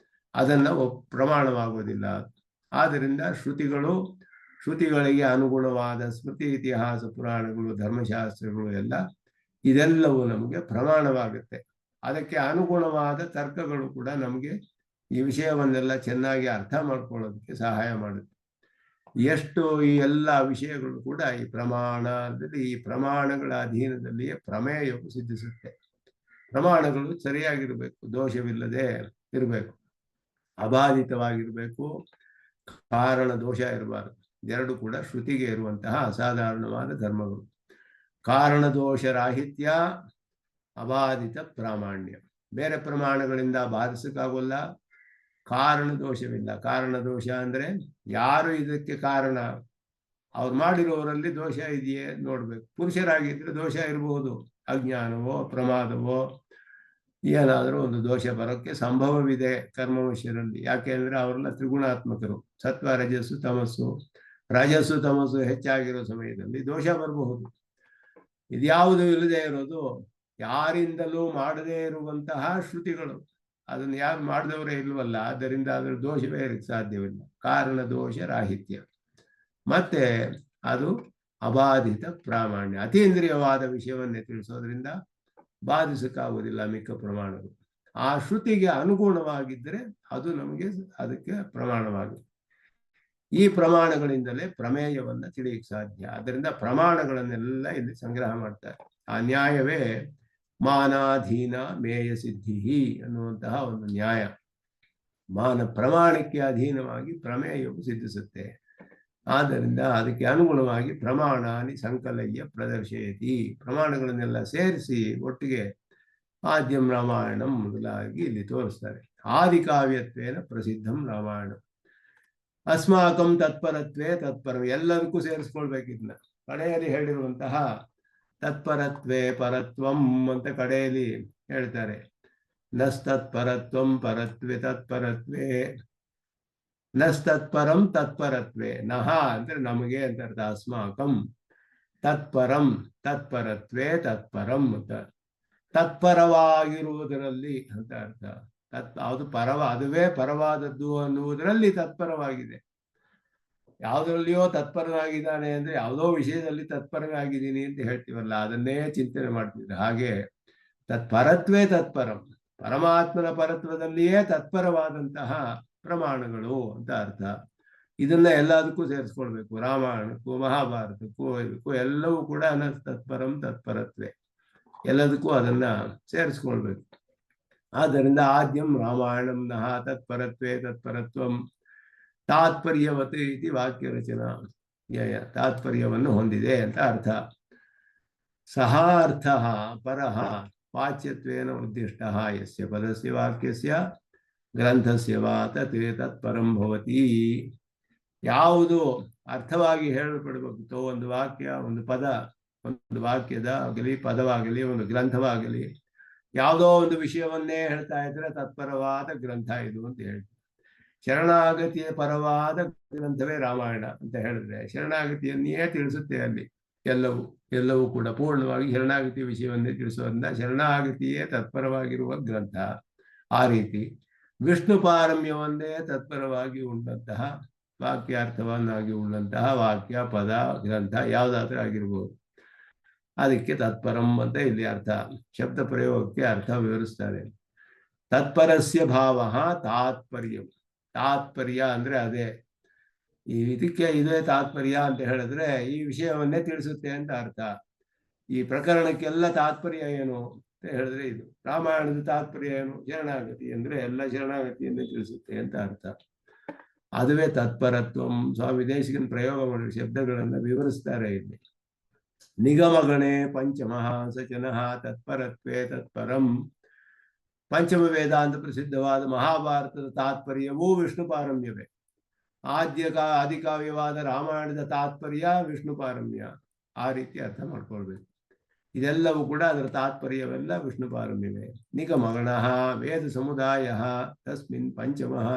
ಅದನ್ನು ಪ್ರಮಾಣವಾಗೋದಿಲ್ಲ. ಆದ್ದರಿಂದ ಶ್ರುತಿಗಳಿಗೆ ಅನುಗುಣವಾದ ಸ್ಮೃತಿ, ಇತಿಹಾಸ, ಪುರಾಣಗಳು, ಧರ್ಮಶಾಸ್ತ್ರಗಳು ಇದೆಲ್ಲವೂ ನಮಗೆ ಪ್ರಮಾಣವಾಗುತ್ತೆ. ಅದಕ್ಕೆ ಅನುಗುಣವಾದ ತರ್ಕಗಳು ಕೂಡ ನಮಗೆ ಈ ವಿಷಯವನ್ನೆಲ್ಲ ಚೆನ್ನಾಗಿ ಅರ್ಥ ಮಾಡ್ಕೊಳ್ಳೋದಕ್ಕೆ ಸಹಾಯ ಮಾಡುತ್ತೆ. ಎಷ್ಟು ಈ ಎಲ್ಲ ವಿಷಯಗಳು ಕೂಡ ಈ ಪ್ರಮಾಣದಲ್ಲಿ, ಈ ಪ್ರಮಾಣಗಳ ಅಧೀನದಲ್ಲಿಯೇ ಪ್ರಮೇಯವು ಸಿದ್ಧಿಸುತ್ತೆ. ಪ್ರಮಾಣಗಳು ಸರಿಯಾಗಿರಬೇಕು, ದೋಷವಿಲ್ಲದೆ ಇರಬೇಕು, ಅಬಾಧಿತವಾಗಿರಬೇಕು, ಕಾರಣ ದೋಷ ಇರಬಾರದು. ಎರಡು ಕೂಡ ಶ್ರುತಿಗೆ ಇರುವಂತಹ ಅಸಾಧಾರಣವಾದ ಧರ್ಮಗಳು. ಕಾರಣ ದೋಷ ರಾಹಿತ್ಯ, ಅಬಾಧಿತ ಪ್ರಾಮಾಣ್ಯ. ಬೇರೆ ಪ್ರಮಾಣಗಳಿಂದ ಬಾಧಿಸಕ್ಕಾಗೋಲ್ಲ, ಕಾರಣ ದೋಷವಿಲ್ಲ. ಕಾರಣ ದೋಷ ಅಂದರೆ ಯಾರು ಇದಕ್ಕೆ ಕಾರಣ, ಅವ್ರು ಮಾಡಿರೋರಲ್ಲಿ ದೋಷ ಇದೆಯೇ ನೋಡ್ಬೇಕು. ಪುರುಷರಾಗಿದ್ರೆ ದೋಷ ಇರಬಹುದು, ಅಜ್ಞಾನವೋ ಪ್ರಮಾದವೋ ಏನಾದರೂ ಒಂದು ದೋಷ ಬರೋಕ್ಕೆ ಸಂಭವವಿದೆ ಕರ್ಮವಶ್ಯರಲ್ಲಿ. ಯಾಕೆಂದ್ರೆ ಅವರೆಲ್ಲ ತ್ರಿಗುಣಾತ್ಮಕರು, ಸತ್ವ ರಜಸ್ಸು ತಮಸ್ಸು. ರಜಸ್ಸು ತಮಸ್ಸು ಹೆಚ್ಚಾಗಿರೋ ಸಮಯದಲ್ಲಿ ದೋಷ ಬರಬಹುದು. ಇದ್ಯಾವುದು ಇಲ್ಲದೆ ಇರೋದು ಯಾರಿಂದಲೂ ಮಾಡದೇ ಇರುವಂತಹ ಶ್ರುತಿಗಳು, ಅದನ್ನು ಯಾರು ಮಾಡಿದವರೇ ಇಲ್ವಲ್ಲ, ಆದ್ದರಿಂದ ಅದರ ದೋಷವೇ ಇರಕ್ಕೆ ಸಾಧ್ಯವಿಲ್ಲ. ಕಾರಣ ದೋಷ ರಾಹಿತ್ಯ, ಮತ್ತೆ ಅದು ಅಬಾಧಿತ ಪ್ರಾಮಾಣ್ಯ. ಅತೀಂದ್ರಿಯವಾದ ವಿಷಯವನ್ನೇ ತಿಳಿಸೋದ್ರಿಂದ ಬಾಧಿಸಕ್ಕಾಗುವುದಿಲ್ಲ ಮಿಕ್ಕ ಪ್ರಮಾಣಗಳು. ಆ ಶ್ರುತಿಗೆ ಅನುಗುಣವಾಗಿದ್ದರೆ ಅದು ನಮಗೆ ಅದಕ್ಕೆ ಪ್ರಮಾಣವಾಗುತ್ತೆ. ಈ ಪ್ರಮಾಣಗಳಿಂದಲೇ ಪ್ರಮೇಯವನ್ನು ತಿಳಿಯಕ್ಕೆ ಸಾಧ್ಯ. ಆದ್ದರಿಂದ ಪ್ರಮಾಣಗಳನ್ನೆಲ್ಲ ಇಲ್ಲಿ ಸಂಗ್ರಹ ಮಾಡ್ತಾರೆ. ಆ ನ್ಯಾಯವೇ ಮಾನಾಧೀನ ಮೇಯ ಸಿದ್ಧಿ ಅನ್ನುವಂತಹ ಒಂದು ನ್ಯಾಯ. ಪ್ರಮಾಣಕ್ಕೆ ಅಧೀನವಾಗಿ ಪ್ರಮೇಯವು ಸಿದ್ಧಿಸುತ್ತೆ. ಆದ್ದರಿಂದ ಅದಕ್ಕೆ ಅನುಗುಣವಾಗಿ ಪ್ರಮಾಣಾನಿ ಸಂಕಲಯ್ಯ ಪ್ರದರ್ಶಯತಿ, ಪ್ರಮಾಣಗಳನ್ನೆಲ್ಲ ಸೇರಿಸಿ ಒಟ್ಟಿಗೆ ಆದ್ಯಂ ರಾಮಾಯಣಂ ಮೊದಲಾಗಿ ಇಲ್ಲಿ ತೋರಿಸ್ತಾರೆ. ಆದಿಕಾವ್ಯತ್ವೇನ ಪ್ರಸಿದ್ಧಂ ರಾಮಾಯಣ. ಅಸ್ಮಾಕಂ ತತ್ಪರತ್ವೇ ತತ್ಪರಂ, ಎಲ್ಲದಕ್ಕೂ ಸೇರಿಸ್ಕೊಳ್ಬೇಕಿದ್ನ. ಕಡೆಯಲ್ಲಿ ಹೇಳಿರುವಂತಹ ತತ್ಪರತ್ವೇ ಪರತ್ವಂ ಅಂತ ಕಡೆಯಲ್ಲಿ ಹೇಳ್ತಾರೆ. ನಸ್ತತ್ಪರತ್ವಂ ಪರತ್ವೇ ತತ್ಪರತ್ವೇ, ನಸ್ತತ್ಪರಂ ತತ್ಪರತ್ವೇ. ನಹ ಅಂದ್ರೆ ನಮಗೆ ಅಂತ ಅರ್ಥ. ಅಸ್ಮಾಕಂ ತತ್ಪರಂ ತತ್ಪರತ್ವೇ ತತ್ಪರಂ ಅಂತ, ತತ್ಪರವಾಗಿರುವುದರಲ್ಲಿ ಅಂತ ಅರ್ಥ. ಅದು ಅದುವೇ ಪರವಾದದ್ದು ಅನ್ನುವುದರಲ್ಲಿ ತತ್ಪರವಾಗಿದೆ. ಯಾವುದರಲ್ಲಿಯೋ ತತ್ಪರನಾಗಿದ್ದಾನೆ ಅಂದ್ರೆ ಯಾವುದೋ ವಿಷಯದಲ್ಲಿ ತತ್ಪರನಾಗಿದ್ದೀನಿ ಅಂತ ಹೇಳ್ತೀವಲ್ಲ, ಅದನ್ನೇ ಚಿಂತನೆ ಮಾಡ್ತಿದ್ರೆ. ಹಾಗೆ ತತ್ಪರತ್ವೇ ತತ್ಪರಂ, ಪರಮಾತ್ಮನ ಪರತ್ವದಲ್ಲಿಯೇ ತತ್ಪರವಾದಂತಹ ಪ್ರಮಾಣಗಳು ಅಂತ ಅರ್ಥ. ಇದನ್ನ ಎಲ್ಲದಕ್ಕೂ ಸೇರಿಸ್ಕೊಳ್ಬೇಕು. ರಾಮಾಯಣಕ್ಕೂ ಮಹಾಭಾರತಕ್ಕೂ ಇದಕ್ಕೂ ಎಲ್ಲವೂ ಕೂಡ ತತ್ಪರಂ ತತ್ಪರತ್ವೇ, ಎಲ್ಲದಕ್ಕೂ ಅದನ್ನ ಸೇರಿಸ್ಕೊಳ್ಬೇಕು. ಆದ್ದರಿಂದ ಆದ್ಯಂ ರಾಮಾಯಣಂ ನಹ ತತ್ಪರತ್ವೇ ತತ್ಪರತ್ವಂ ತಾತ್ಪರ್ಯವತ್ ಇತಿ ವಾಕ್ಯ ರಚನಾ. ತಾತ್ಪರ್ಯವನ್ನು ಹೊಂದಿದೆ ಅಂತ ಅರ್ಥ. ಸಹ ಅರ್ಥ ಪರಃ ವಾಚ್ಯತ್ವೇನ ಉದ್ದಿಷ್ಟ ಯಸ್ಯ ಪದಸ್ಯ ವಾಕ್ಯಸ್ಯ ಗ್ರಂಥಸ್ಯ ವಾ ತತ್ ತತ್ಪರಂ ಭವತಿ. ಯಾವುದು ಅರ್ಥವಾಗಿ ಹೇಳಲ್ಪಡಬೇಕು, ಒಂದು ವಾಕ್ಯ, ಒಂದು ಪದ, ಒಂದು ವಾಕ್ಯದ ಆಗಲಿ, ಪದವಾಗಲಿ, ಒಂದು ಗ್ರಂಥವಾಗಲಿ, ಯಾವುದೋ ಒಂದು ವಿಷಯವನ್ನೇ ಹೇಳ್ತಾ ಇದ್ರೆ ತತ್ಪರವಾದ ಗ್ರಂಥ ಇದು ಅಂತ ಹೇಳ್ತಾರೆ. ಶರಣಾಗತಿಯ ಪರವಾದ ಗ್ರಂಥವೇ ರಾಮಾಯಣ ಅಂತ ಹೇಳಿದ್ರೆ ಶರಣಾಗತಿಯನ್ನೇ ತಿಳಿಸುತ್ತೆ. ಅಲ್ಲಿ ಎಲ್ಲವೂ ಕೂಡ ಪೂರ್ಣವಾಗಿ ಶರಣಾಗತಿ ವಿಷಯವನ್ನೇ ತಿಳಿಸೋದ್ರಿಂದ ಶರಣಾಗತಿಯೇ ತತ್ಪರವಾಗಿರುವ ಗ್ರಂಥ. ಆ ರೀತಿ ವಿಷ್ಣು ಪಾರಮ್ಯವನ್ನೇ ತತ್ಪರವಾಗಿ ಉಳ್ಳಂತಹ, ವಾಕ್ಯಾರ್ಥವನ್ನಾಗಿ ಉಳ್ಳಂತಹ ವಾಕ್ಯ, ಪದ, ಗ್ರಂಥ ಯಾವುದಾದ್ರೂ ಆಗಿರ್ಬೋದು. ಅದಕ್ಕೆ ತತ್ಪರಂ ಅಂತ ಇಲ್ಲಿ ಅರ್ಥ. ಶಬ್ದ ಪ್ರಯೋಗಕ್ಕೆ ಅರ್ಥ ವಿವರಿಸ್ತಾರೆ. ತತ್ಪರಸ್ಯ ಭಾವ ತಾತ್ಪರ್ಯ. ತಾತ್ಪರ್ಯ ಅಂದ್ರೆ ಅದೇ, ಈ ಇದಕ್ಕೆ ಇದೇ ತಾತ್ಪರ್ಯ ಅಂತ ಹೇಳಿದ್ರೆ ಈ ವಿಷಯವನ್ನೇ ತಿಳಿಸುತ್ತೆ ಅಂತ ಅರ್ಥ. ಈ ಪ್ರಕರಣಕ್ಕೆಲ್ಲ ತಾತ್ಪರ್ಯ ಏನು ಅಂತ ಹೇಳಿದ್ರೆ ಇದು. ರಾಮಾಯಣದ ತಾತ್ಪರ್ಯ ಏನು? ಶರಣಾಗತಿ ಅಂದ್ರೆ ಎಲ್ಲ ಶರಣಾಗತಿಯನ್ನೇ ತಿಳಿಸುತ್ತೆ ಅಂತ ಅರ್ಥ. ಅದುವೇ ತತ್ಪರತ್ವಂ. ಸ್ವಾಮಿ ದೇಶಿಕನ ಪ್ರಯೋಗ ಮಾಡಿದ ಶಬ್ದಗಳನ್ನು ವಿವರಿಸ್ತಾರೆ ಇಲ್ಲಿ. ನಿಗಮಗಣೆ ಪಂಚಮಃ ಸಚನಃ ತತ್ಪರತ್ವೇ ತತ್ಪರಂ. ಪಂಚಮ ವೇದಾಂತ ಪ್ರಸಿದ್ಧವಾದ ಮಹಾಭಾರತದ ತಾತ್ಪರ್ಯವೂ ವಿಷ್ಣು ಪಾರಮ್ಯವೇ. ಆದಿಕಾವ್ಯವಾದ ರಾಮಾಯಣದ ತಾತ್ಪರ್ಯ ವಿಷ್ಣು ಪಾರಮ್ಯ. ಆ ರೀತಿ ಅರ್ಥ ಮಾಡ್ಕೊಳ್ಬೇಕು. ಇದೆಲ್ಲವೂ ಕೂಡ ಅದರ ತಾತ್ಪರ್ಯವೆಲ್ಲ ವಿಷ್ಣು ಪಾರಮ್ಯವೇ. ನಿಗಮಗಣಃ ವೇದ ಸಮುದಾಯ ತಸ್ಮಿನ್ ಪಂಚಮಃ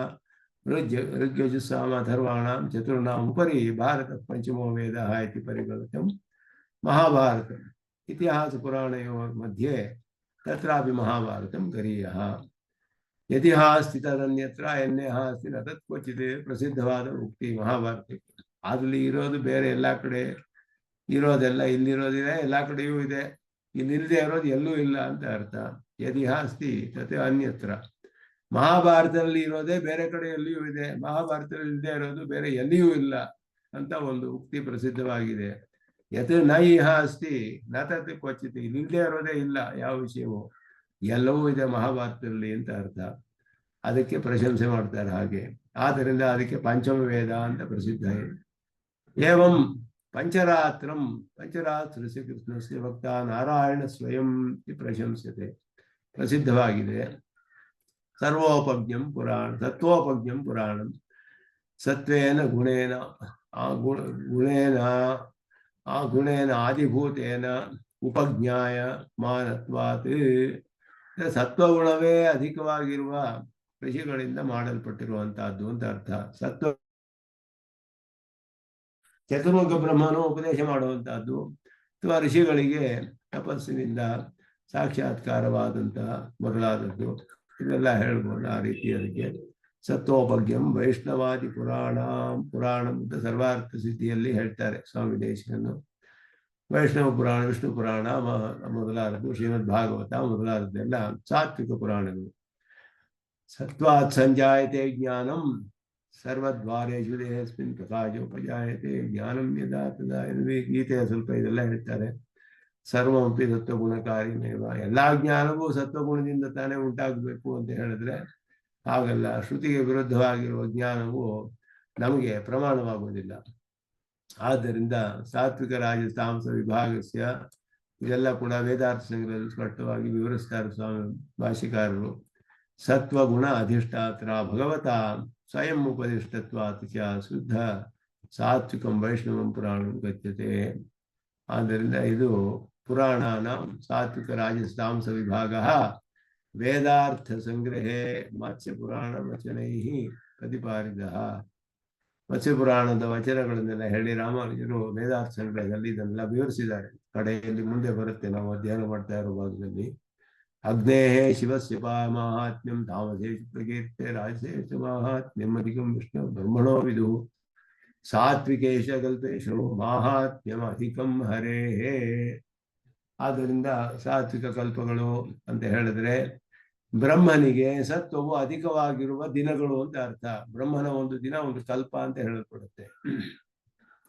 ಋಗ್ಯಜುಸ್ಸಾಮ ಅಥರ್ವಾಣಾಂ ಚತುರ್ಣಾಂ ಉಪರಿ ಭಾರತ ಪಂಚಮೋ ವೇದ ಇತಿ ಪರಿಗಣಿತಂ ಮಹಾಭಾರತಂ ಇತಿಹಾಸ ಪುರಾಣಯೋರ್ ಮಧ್ಯೆ ತತ್ರಾಪಿ ಮಹಾಭಾರತಂ ಗರೀಯಃ ಯತಿಹಾಸ್ತಿ ತದನ್ಯತ್ರ ಎನ್ಯಹಾಸ್ತಿ ನ ತತ್ ಕ್ವಚಿತ್ ಪ್ರಸಿದ್ಧವಾದ ಉಕ್ತಿ ಮಹಾಭಾರತಕ್ಕೆ. ಅಲ್ಲಿ ಇರೋದು ಬೇರೆ, ಎಲ್ಲ ಕಡೆ ಇರೋದೆಲ್ಲ ಇಲ್ಲಿರೋದಿದೆ, ಎಲ್ಲ ಕಡೆಯೂ ಇದೆ, ಇಲ್ಲಿಲ್ಲದೆ ಇರೋದು ಎಲ್ಲೂ ಇಲ್ಲ ಅಂತ ಅರ್ಥ. ಯತಿಹಾಸ್ತಿ ತತ್ ಅನ್ಯತ್ರ, ಮಹಾಭಾರತದಲ್ಲಿ ಇರೋದೇ ಬೇರೆ ಕಡೆ ಎಲ್ಲಿಯೂ ಇದೆ, ಮಹಾಭಾರತದಲ್ಲಿ ಇಲ್ಲದೆ ಇರೋದು ಬೇರೆ ಎಲ್ಲಿಯೂ ಇಲ್ಲ ಅಂತ ಒಂದು ಉಕ್ತಿ ಪ್ರಸಿದ್ಧವಾಗಿದೆ. ಯತ್ ನ ಇಹ ಅಸ್ತಿ ನ ತತ್ ಕ್ವಚಿತ್, ಇಲ್ಲದೆ ಇರೋದೇ ಇಲ್ಲ ಯಾವ ವಿಷಯವೂ, ಎಲ್ಲವೂ ಇದೆ ಮಹಾಭಾರತದಲ್ಲಿ ಅಂತ ಅರ್ಥ. ಅದಕ್ಕೆ ಪ್ರಶಂಸೆ ಮಾಡ್ತಾರೆ ಹಾಗೆ. ಆದ್ದರಿಂದ ಅದಕ್ಕೆ ಪಂಚಮ ವೇದ ಅಂತ ಪ್ರಸಿದ್ಧ ಇದೆ. ಏವಂ ಪಂಚರಾತ್ರಂ ಪಂಚರಾತ್ರಸ್ಯ ಕೃಷ್ಣಸ್ಯ ಭಕ್ತ ನಾರಾಯಣ ಸ್ವಯಂ ಪ್ರಶಂಸ್ಯತೆ, ಪ್ರಸಿದ್ಧವಾಗಿದೆ. ಸರ್ವೋಪಜ್ಞಂ ಪುರಾಣ ಸತ್ವೋಪಜ್ಞಂ ಪುರಾಣಂ ಸತ್ವೇನ ಗುಣೇನ ಗುಣೇನ ಆದಿಭೂತೇನ ಉಪಜ್ಞಾಯ ಮಾನತ್ವಾತ್. ಸತ್ವಗುಣವೇ ಅಧಿಕವಾಗಿರುವ ಋಷಿಗಳಿಂದ ಮಾಡಲ್ಪಟ್ಟಿರುವಂತಹದ್ದು ಅಂತ ಅರ್ಥ. ಸತ್ವ ಚತುರ್ಮುಖ ಬ್ರಹ್ಮನು ಉಪದೇಶ ಮಾಡುವಂತಹದ್ದು, ಅಥವಾ ಋಷಿಗಳಿಗೆ ತಪಸ್ಸಿನಿಂದ ಸಾಕ್ಷಾತ್ಕಾರವಾದಂತಹ ಮೊದಲಾದದ್ದು, ಇದೆಲ್ಲ ಹೇಳ್ಬೋದು. ಆ ರೀತಿ ಅದಕ್ಕೆ ಸತ್ವೋಪಜ್ಞಂ ವೈಷ್ಣವಾದಿ ಪುರಾಣ ಅಂತ ಸರ್ವಾರ್ಥ ಸಿದ್ಧಿಯಲ್ಲಿ ಹೇಳ್ತಾರೆ ಸ್ವಾಮಿ ದೇಶಿಕನು. ವೈಷ್ಣವ ಪುರಾಣ, ವಿಷ್ಣು ಪುರಾಣ ಮೊದಲಾದದ್ದು, ಶ್ರೀಮದ್ ಭಾಗವತ ಮೊದಲಾದದ್ದೆಲ್ಲ ಸಾತ್ವಿಕ ಪುರಾಣಗಳು. ಸತ್ವಾತ್ ಸಂಜಾಯತೆ ಜ್ಞಾನಂ ಸರ್ವದ್ವಾರೇಷು ದೇಹಸ್ಮಿನ್ ಪ್ರಕಾಶೋಪಜಾಯತೆ ಜ್ಞಾನಂ ಯದಾ ತದಾ ಎನ್ನುವ ಗೀತೆಯ ಸ್ವಲ್ಪ ಇದೆಲ್ಲ ಹೇಳ್ತಾರೆ. ಸರ್ವಮಪಿ ಸತ್ವಗುಣಕಾರಿಮೇವ, ಎಲ್ಲಾ ಜ್ಞಾನವೂ ಸತ್ವಗುಣದಿಂದ ತಾನೇ ಉಂಟಾಗಬೇಕು ಅಂತ ಹೇಳಿದ್ರೆ ಹಾಗಲ್ಲ. ಶ್ರುತಿಗೆ ವಿರುದ್ಧವಾಗಿರುವ ಜ್ಞಾನವು ನಮಗೆ ಪ್ರಮಾಣವಾಗುವುದಿಲ್ಲ. ಆದ್ದರಿಂದ ಸಾತ್ವಿಕ ರಾಜ ತಾಮಸ ವಿಭಾಗಸ್ಯ ಇದೆಲ್ಲ ಕೂಡ ವೇದಾರ್ಥ ಸಂಗ್ರಹದಲ್ಲಿ ಸ್ಪಷ್ಟವಾಗಿ ವಿವರಿಸ್ತಾರೆ ಸ್ವಾಮಿ ಭಾಷಿಕಾರರು. ಸತ್ವಗುಣ ಅಧಿಷ್ಠಾತ್ರ ಭಗವತ ಸ್ವಯಂ ಉಪದಿಷ್ಟತ್ವಾತ್ ಚ ಶುದ್ಧ ಸಾತ್ವಿಕಂ ವೈಷ್ಣವಂ ಪುರಾಣಂ ಗಚ್ಯತೆ. ಆದ್ದರಿಂದ ಇದು ಪುರಾಣಾನ ಸಾತ್ವಿಕ ರಾಜಸ ತಾಮಸ ವಿಭಾಗ ವೇದಾರ್ಥ ಸಂಗ್ರಹೇ ಮತ್ಸ್ಯ ಪುರಾಣ ವಚನೈ ಪ್ರತಿಪಾದಿತ. ಮತ್ಸ್ಯ ಪುರಾಣದ ವಚನಗಳನ್ನೆಲ್ಲ ಹೇಳಿ ರಾಮಾನುಜರು ವೇದಾರ್ಥ ಸಂಗ್ರಹದಲ್ಲಿ ಇದನ್ನೆಲ್ಲ ವಿವರಿಸಿದ್ದಾರೆ. ಕಡೆಯಲ್ಲಿ ಮುಂದೆ ಬರುತ್ತೆ, ನಾವು ಅಧ್ಯಯನ ಮಾಡ್ತಾ ಇರೋ ಭಾಗದಲ್ಲಿ. ಅಗ್ನೇಹೇ ಶಿವಸ್ಯ ಮಾಹಾತ್ಮ್ಯಂ ತಾಮಸೇಷು ಪ್ರಕೀರ್ತೆ ರಾಜಸೇಷು ಮಾಹಾತ್ಮ್ಯಂ ಅಧಿಕಂ ವಿಷ್ಣು ಬ್ರಹ್ಮಣೋ ವಿದು ಸಾತ್ವಿಕೇಶ ಕಲ್ಪೇಶು ಮಾಹಾತ್ಮ್ಯಂ ಅಧಿಕಂ ಹರೇಹೇ. ಆದ್ದರಿಂದ ಸಾತ್ವಿಕ ಕಲ್ಪಗಳು ಅಂತ ಹೇಳಿದ್ರೆ ಬ್ರಹ್ಮನಿಗೆ ಸತ್ವವು ಅಧಿಕವಾಗಿರುವ ದಿನಗಳು ಅಂತ ಅರ್ಥ. ಬ್ರಹ್ಮನ ಒಂದು ದಿನ ಒಂದು ಕಲ್ಪ ಅಂತ ಹೇಳಲ್ಪಡುತ್ತೆ.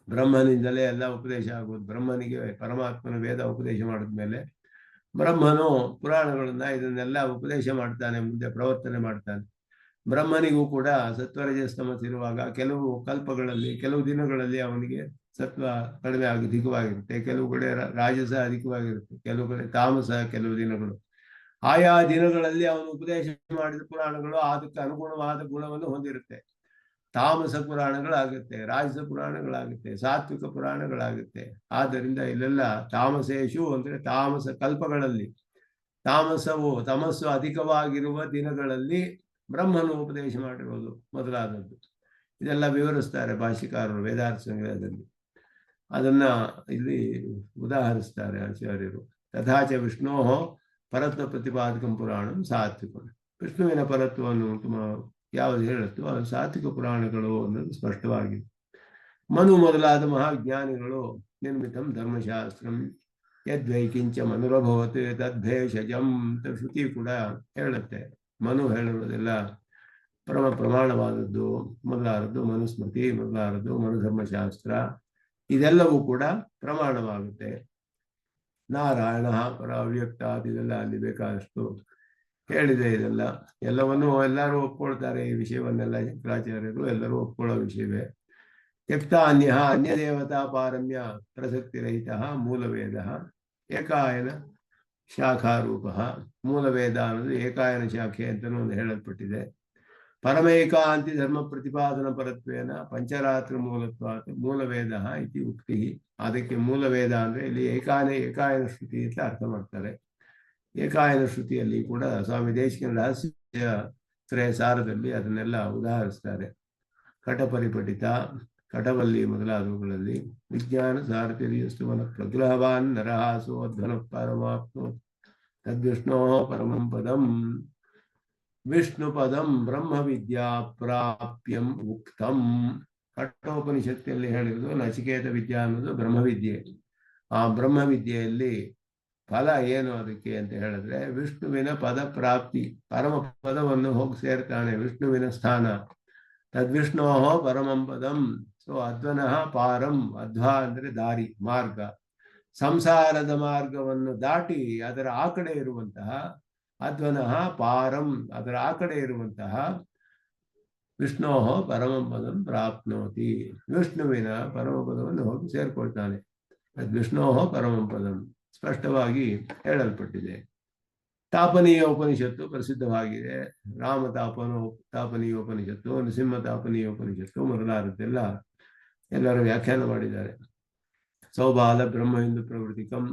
ಬ್ರಹ್ಮನಿಂದಲೇ ಎಲ್ಲ ಉಪದೇಶ ಆಗುವುದು. ಬ್ರಹ್ಮನಿಗೆ ಪರಮಾತ್ಮನ ವೇದ ಉಪದೇಶ ಮಾಡಿದ್ಮೇಲೆ ಬ್ರಹ್ಮನು ಪುರಾಣಗಳನ್ನ ಇದನ್ನೆಲ್ಲ ಉಪದೇಶ ಮಾಡ್ತಾನೆ, ಮುಂದೆ ಪ್ರವರ್ತನೆ ಮಾಡ್ತಾನೆ. ಬ್ರಹ್ಮನಿಗೂ ಕೂಡ ಸತ್ವರಜಸ್ತಮಸ್ಸಿರುವಾಗ ಕೆಲವು ಕಲ್ಪಗಳಲ್ಲಿ, ಕೆಲವು ದಿನಗಳಲ್ಲಿ ಅವನಿಗೆ ಸತ್ವ ಕಡಿಮೆ ಅಧಿಕವಾಗಿರುತ್ತೆ, ಕೆಲವು ಕಡೆ ರಾಜಸ ಅಧಿಕವಾಗಿರುತ್ತೆ, ಕೆಲವು ಕಡೆ ತಾಮಸ. ಕೆಲವು ದಿನಗಳು ಆಯಾ ದಿನಗಳಲ್ಲಿ ಅವನು ಉಪದೇಶ ಮಾಡಿದ ಪುರಾಣಗಳು ಅದಕ್ಕೆ ಅನುಗುಣವಾದ ಗುಣವನ್ನು ಹೊಂದಿರುತ್ತೆ. ತಾಮಸ ಪುರಾಣಗಳಾಗುತ್ತೆ, ರಾಜಸ ಪುರಾಣಗಳಾಗುತ್ತೆ, ಸಾತ್ವಿಕ ಪುರಾಣಗಳಾಗುತ್ತೆ. ಆದ್ದರಿಂದ ಇಲ್ಲೆಲ್ಲ ತಾಮಸೇಶು ಅಂದ್ರೆ ತಾಮಸ ಕಲ್ಪಗಳಲ್ಲಿ, ತಮಸ್ಸು ಅಧಿಕವಾಗಿರುವ ದಿನಗಳಲ್ಲಿ ಬ್ರಹ್ಮನು ಉಪದೇಶ ಮಾಡಿರೋದು ಮೊದಲಾದದ್ದು. ಇದೆಲ್ಲ ವಿವರಿಸ್ತಾರೆ ಭಾಷಿಕಾರರು ವೇದಾರ್ಥ ಸಂಗ್ರಹದಲ್ಲಿ. ಅದನ್ನ ಇಲ್ಲಿ ಉದಾಹರಿಸ್ತಾರೆ ಆಚಾರ್ಯರು. ತಥಾಚ ವಿಷ್ಣೋ ಪರತ್ವ ಪ್ರತಿಪಾದಕಂ ಪುರಾಣಂ ಸಾತ್ವಿಕಂ. ವಿಷ್ಣುವಿನ ಪರತ್ವವನ್ನು ಯಾವುದು ಹೇಳುತ್ತೋ ಅದು ಸಾತ್ವಿಕ ಪುರಾಣಗಳು ಅನ್ನೋದು ಸ್ಪಷ್ಟವಾಗಿದೆ. ಮನು ಮೊದಲಾದ ಮಹಾಜ್ಞಾನಿಗಳು ನಿರ್ಮಿತಂ ಧರ್ಮಶಾಸ್ತ್ರಂ ಯದ್ವೈಕಿಂಚ ಮನುರಭವತ್ ತದ್ಭೇಷಜಂ ಅಂತ ಶ್ರುತಿ ಕೂಡ ಹೇಳುತ್ತೆ. ಮನು ಹೇಳುವುದೆಲ್ಲ ಪ್ರಮಾಣವಾದದ್ದು ಮೊದಲಾದದ್ದು, ಮನುಸ್ಮೃತಿ ಮೊದಲಾದದ್ದು, ಮನುಧರ್ಮಶಾಸ್ತ್ರ ಇದೆಲ್ಲವೂ ಕೂಡ ಪ್ರಮಾಣವಾಗುತ್ತೆ. ನಾರಾಯಣ ಪರ ಅವ್ಯಕ್ತ ಇದೆಲ್ಲ ಅಲ್ಲಿ ಬೇಕಾದಷ್ಟು ಹೇಳಿದೆ. ಇದೆಲ್ಲ ಎಲ್ಲರೂ ಒಪ್ಕೊಳ್ತಾರೆ. ಈ ವಿಷಯವನ್ನೆಲ್ಲ ಶಂಕರಾಚಾರ್ಯರು ಎಲ್ಲರೂ ಒಪ್ಕೊಳ್ಳೋ ವಿಷಯವೇ. ತ್ಯಕ್ತ ಅನ್ಯ ದೇವತಾ ಪಾರಮ್ಯ ಪ್ರಸಕ್ತಿರಹಿತ ಮೂಲವೇದ ಏಕಾಯನ ಶಾಖಾರೂಪ. ಮೂಲವೇದ ಅನ್ನೋದು ಏಕಾಯನ ಶಾಖೆ ಅಂತಲೂ ಒಂದು ಹೇಳಲ್ಪಟ್ಟಿದೆ. ಪರಮೇಕಾಂತಿ ಧರ್ಮ ಪ್ರತಿಪಾದನ ಪರತ್ವೇನ ಪಂಚರಾತ್ರ ಮೂಲತ್ವಾತ್ ಮೂಲವೇದ ಇತಿ ಉಕ್ತಿ. ಅದಕ್ಕೆ ಮೂಲ ವೇದ ಅಂದರೆ ಇಲ್ಲಿ ಏಕಾಯನ ಶ್ರುತಿ ಅಂತ ಅರ್ಥ ಮಾಡ್ತಾರೆ. ಏಕಾಯನ ಶ್ರುತಿಯಲ್ಲಿ ಕೂಡ ಸ್ವಾಮಿ ದೇಶಿಕನ ರಹಸ್ಯ ತ್ರಯ ಸಾರದಲ್ಲಿ ಅದನ್ನೆಲ್ಲ ಉದಾಹರಿಸ್ತಾರೆ. ಕಟಪರಿಪಠಿತ, ಕಟವಲ್ಲಿ ಮೊದಲಾದವುಗಳಲ್ಲಿ ವಿಜ್ಞಾನ ಸಾರಥಿರ್ಯಸ್ತು ಮನ ಪ್ರಗ್ರಹವಾನ್ ನರಹಾಸೋ ಅಧ್ವನ ಪರಮಾತ್ಮ ತದ್ವಿಷ್ಣೋ ಪರಮಂ ಪದಂ ವಿಷ್ಣು ಪದಂ ಬ್ರಹ್ಮ ವಿದ್ಯಾ ಪ್ರಾಪ್ಯಂ ಉಕ್ತಂ. ಕಠೋಪನಿಷತ್ತಿನಲ್ಲಿ ಹೇಳಿರೋದು ನಚಿಕೇತ ವಿದ್ಯಾ ಅನ್ನೋದು ಬ್ರಹ್ಮವಿದ್ಯೆ. ಆ ಬ್ರಹ್ಮವಿದ್ಯೆಯಲ್ಲಿ ಫಲ ಏನು ಅದಕ್ಕೆ ಅಂತ ಹೇಳಿದ್ರೆ ವಿಷ್ಣುವಿನ ಪದ ಪ್ರಾಪ್ತಿ, ಪರಮ ಪದವನ್ನು ಹೋಗಿ ಸೇರ್ತಾನೆ, ವಿಷ್ಣುವಿನ ಸ್ಥಾನ. ತದ್ವಿಷ್ಣೋ ಪರಮಂ ಪದಂ. ಸೊ ಅಧ್ವನಃ ಪಾರಂ, ಅಧ್ವ ಅಂದರೆ ದಾರಿ, ಮಾರ್ಗ. ಸಂಸಾರದ ಮಾರ್ಗವನ್ನು ದಾಟಿ ಅದರ ಆ ಕಡೆ ಇರುವಂತಹ ಅಧ್ವನಃ ಪಾರಂ, ಅದರ ಆ ಕಡೆ ಇರುವಂತಹ ವಿಷ್ಣೋ ಪರಮಂ ಪದಂ ಪ್ರಾಪ್ನೋತಿ, ವಿಷ್ಣುವಿನ ಪರಮಪದವನ್ನು ಹೋಗಿ ಸೇರ್ಕೊಳ್ತಾನೆ. ವಿಷ್ಣೋ ಪರಮಂ ಪದಂ ಸ್ಪಷ್ಟವಾಗಿ ಹೇಳಲ್ಪಟ್ಟಿದೆ. ತಾಪನೀಯ ಉಪನಿಷತ್ತು ಪ್ರಸಿದ್ಧವಾಗಿದೆ. ರಾಮ ತಾಪನೀಯ ಉಪನಿಷತ್ತು, ನೃಸಿಂಹ ತಾಪನೀಯ ಉಪನಿಷತ್ತು ಮೊದಲಾದದ್ದೆಲ್ಲ ಎಲ್ಲರೂ ವ್ಯಾಖ್ಯಾನ ಮಾಡಿದ್ದಾರೆ. ಸೌಬಾಲ ಬ್ರಹ್ಮಹಿಂದು ಪ್ರವೃತ್ತಿಕಂ,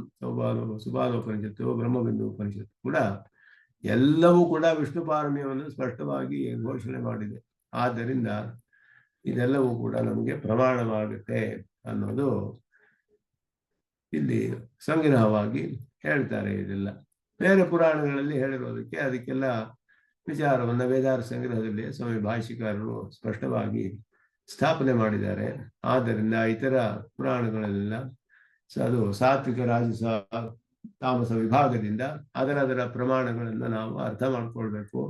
ಸುಬಾಲೋಪನಿಷತ್ತು, ಬ್ರಹ್ಮಬಿಂದು ಉಪನಿಷತ್ತು ಕೂಡ ಎಲ್ಲವೂ ಕೂಡ ವಿಷ್ಣು ಪಾರಮ್ಯವನ್ನು ಸ್ಪಷ್ಟವಾಗಿ ಘೋಷಣೆ ಮಾಡಿದೆ. ಆದ್ದರಿಂದ ಇದೆಲ್ಲವೂ ಕೂಡ ನಮಗೆ ಪ್ರಮಾಣವಾಗುತ್ತೆ ಅನ್ನೋದು ಇಲ್ಲಿ ಸಂಗ್ರಹವಾಗಿ ಹೇಳ್ತಾರೆ. ಇದೆಲ್ಲ ಬೇರೆ ಪುರಾಣಗಳಲ್ಲಿ ಹೇಳಿರೋದಕ್ಕೆ ಅದಕ್ಕೆಲ್ಲ ವಿಚಾರವನ್ನು ವೇದಾರ ಸಂಗ್ರಹದಲ್ಲಿ ಸ್ವಾಮಿ ಭಾಷ್ಯಕಾರರು ಸ್ಪಷ್ಟವಾಗಿ ಸ್ಥಾಪನೆ ಮಾಡಿದ್ದಾರೆ. ಆದ್ದರಿಂದ ಇತರ ಪುರಾಣಗಳೆಲ್ಲ ಅದು ಸಾತ್ವಿಕ ರಾಜಸ ತಾಮಸ ವಿಭಾಗದಿಂದ ಅದರ ಪ್ರಮಾಣಗಳನ್ನು ನಾವು ಅರ್ಥ ಮಾಡ್ಕೊಳ್ಬೇಕು.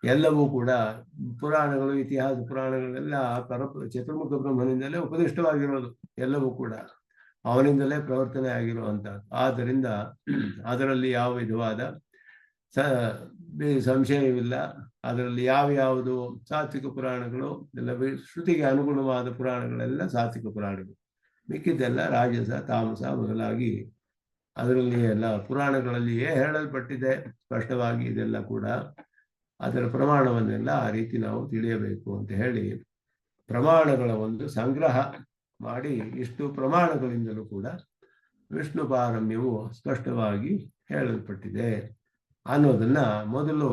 ಎಲ್ಲವೂ ಕೂಡ ಪುರಾಣಗಳು, ಇತಿಹಾಸ ಪುರಾಣಗಳೆಲ್ಲ ಚತುರ್ಮುಖ ಬ್ರಹ್ಮನಿಂದಲೇ ಉಪದಿಷ್ಟವಾಗಿರೋದು. ಎಲ್ಲವೂ ಕೂಡ ಅವನಿಂದಲೇ ಪ್ರವರ್ತನೆ ಆಗಿರುವಂಥದ್ದು. ಆದ್ದರಿಂದ ಅದರಲ್ಲಿ ಯಾವ ವಿಧವಾದ ಸಂಶಯವಿಲ್ಲ. ಅದರಲ್ಲಿ ಯಾವ್ಯಾವುದು ಸಾತ್ವಿಕ ಪುರಾಣಗಳು ಎಲ್ಲ ಶ್ರುತಿಗೆ ಅನುಗುಣವಾದ ಪುರಾಣಗಳೆಲ್ಲ ಸಾತ್ವಿಕ ಪುರಾಣಗಳು, ಮಿಕ್ಕಿದ್ದೆಲ್ಲ ರಾಜಸ ತಾಮಸ ಮೊದಲಾಗಿ ಅದರಲ್ಲಿ ಎಲ್ಲ ಪುರಾಣಗಳಲ್ಲಿಯೇ ಹೇಳಲ್ಪಟ್ಟಿದೆ ಸ್ಪಷ್ಟವಾಗಿ. ಇದೆಲ್ಲ ಕೂಡ ಅದರ ಪ್ರಮಾಣವನ್ನೆಲ್ಲ ಆ ರೀತಿ ನಾವು ತಿಳಿಯಬೇಕು ಅಂತ ಹೇಳಿ ಪ್ರಮಾಣಗಳ ಒಂದು ಸಂಗ್ರಹ ಮಾಡಿ, ಇಷ್ಟು ಪ್ರಮಾಣಗಳಿಂದಲೂ ಕೂಡ ವಿಷ್ಣು ಪಾರಮ್ಯವು ಸ್ಪಷ್ಟವಾಗಿ ಹೇಳಲ್ಪಟ್ಟಿದೆ ಅನ್ನೋದನ್ನ ಮೊದಲು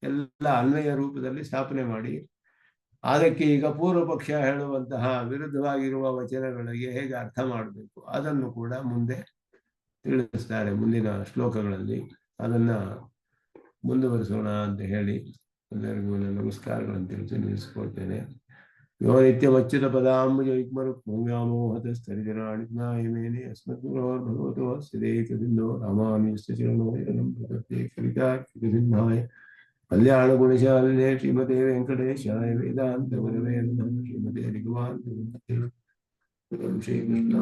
ಎಲ್ಲ ಅನ್ವಯ ರೂಪದಲ್ಲಿ ಸ್ಥಾಪನೆ ಮಾಡಿ, ಅದಕ್ಕೆ ಈಗ ಪೂರ್ವ ಪಕ್ಷ ಹೇಳುವಂತಹ ವಿರುದ್ಧವಾಗಿರುವ ವಚನಗಳಿಗೆ ಹೇಗೆ ಅರ್ಥ ಮಾಡಬೇಕು ಅದನ್ನು ಕೂಡ ಮುಂದೆ ತಿಳಿಸ್ತಾರೆ ಮುಂದಿನ ಶ್ಲೋಕಗಳಲ್ಲಿ. ಅದನ್ನ ಮುಂದುವರಿಸೋಣ ಅಂತ ಹೇಳಿ ಎಲ್ಲರಿಗೂ ನಮಸ್ಕಾರಗಳನ್ನು ತಿಳಿಸಿ ನಿಲ್ಲಿಸ್ಕೊಳ್ತೇನೆ. ಯೋ ನಿತ್ಯಮಚ್ಯುತ ಪದಾಂಬುಜ ಯುಗ್ಮರುಕ್ಮವ್ಯಾಮೋಹತಸ್ಥರಿಜನಾಣಿಜ್ಞಾಯಮೇನೆ ಅಸ್ಮದ್ಗುರೋರ್ಭಗವತೋ ಸಿದೇಕಬಿಂದೋ ರಾಮಾನುಜಸ್ಯ ಚರಣೋ ಶರಣಂ ಪ್ರಪದ್ಯೆ. ಕವಿತಾರ್ಕಿಕಸಿಂಹಾಯ ಕಲ್ಯಾಣಗುಣಶಾಲಿನೇ ಶ್ರೀಮತೆ ವೆಂಕಟೇಶಾಯ ವೇದಾಂತ ಗುರವೇ ನಮಃ. ಶ್ರೀಮತೆ ನಿಗಮಾಂತ ಶ್ರೀಕೃಷ್ಣ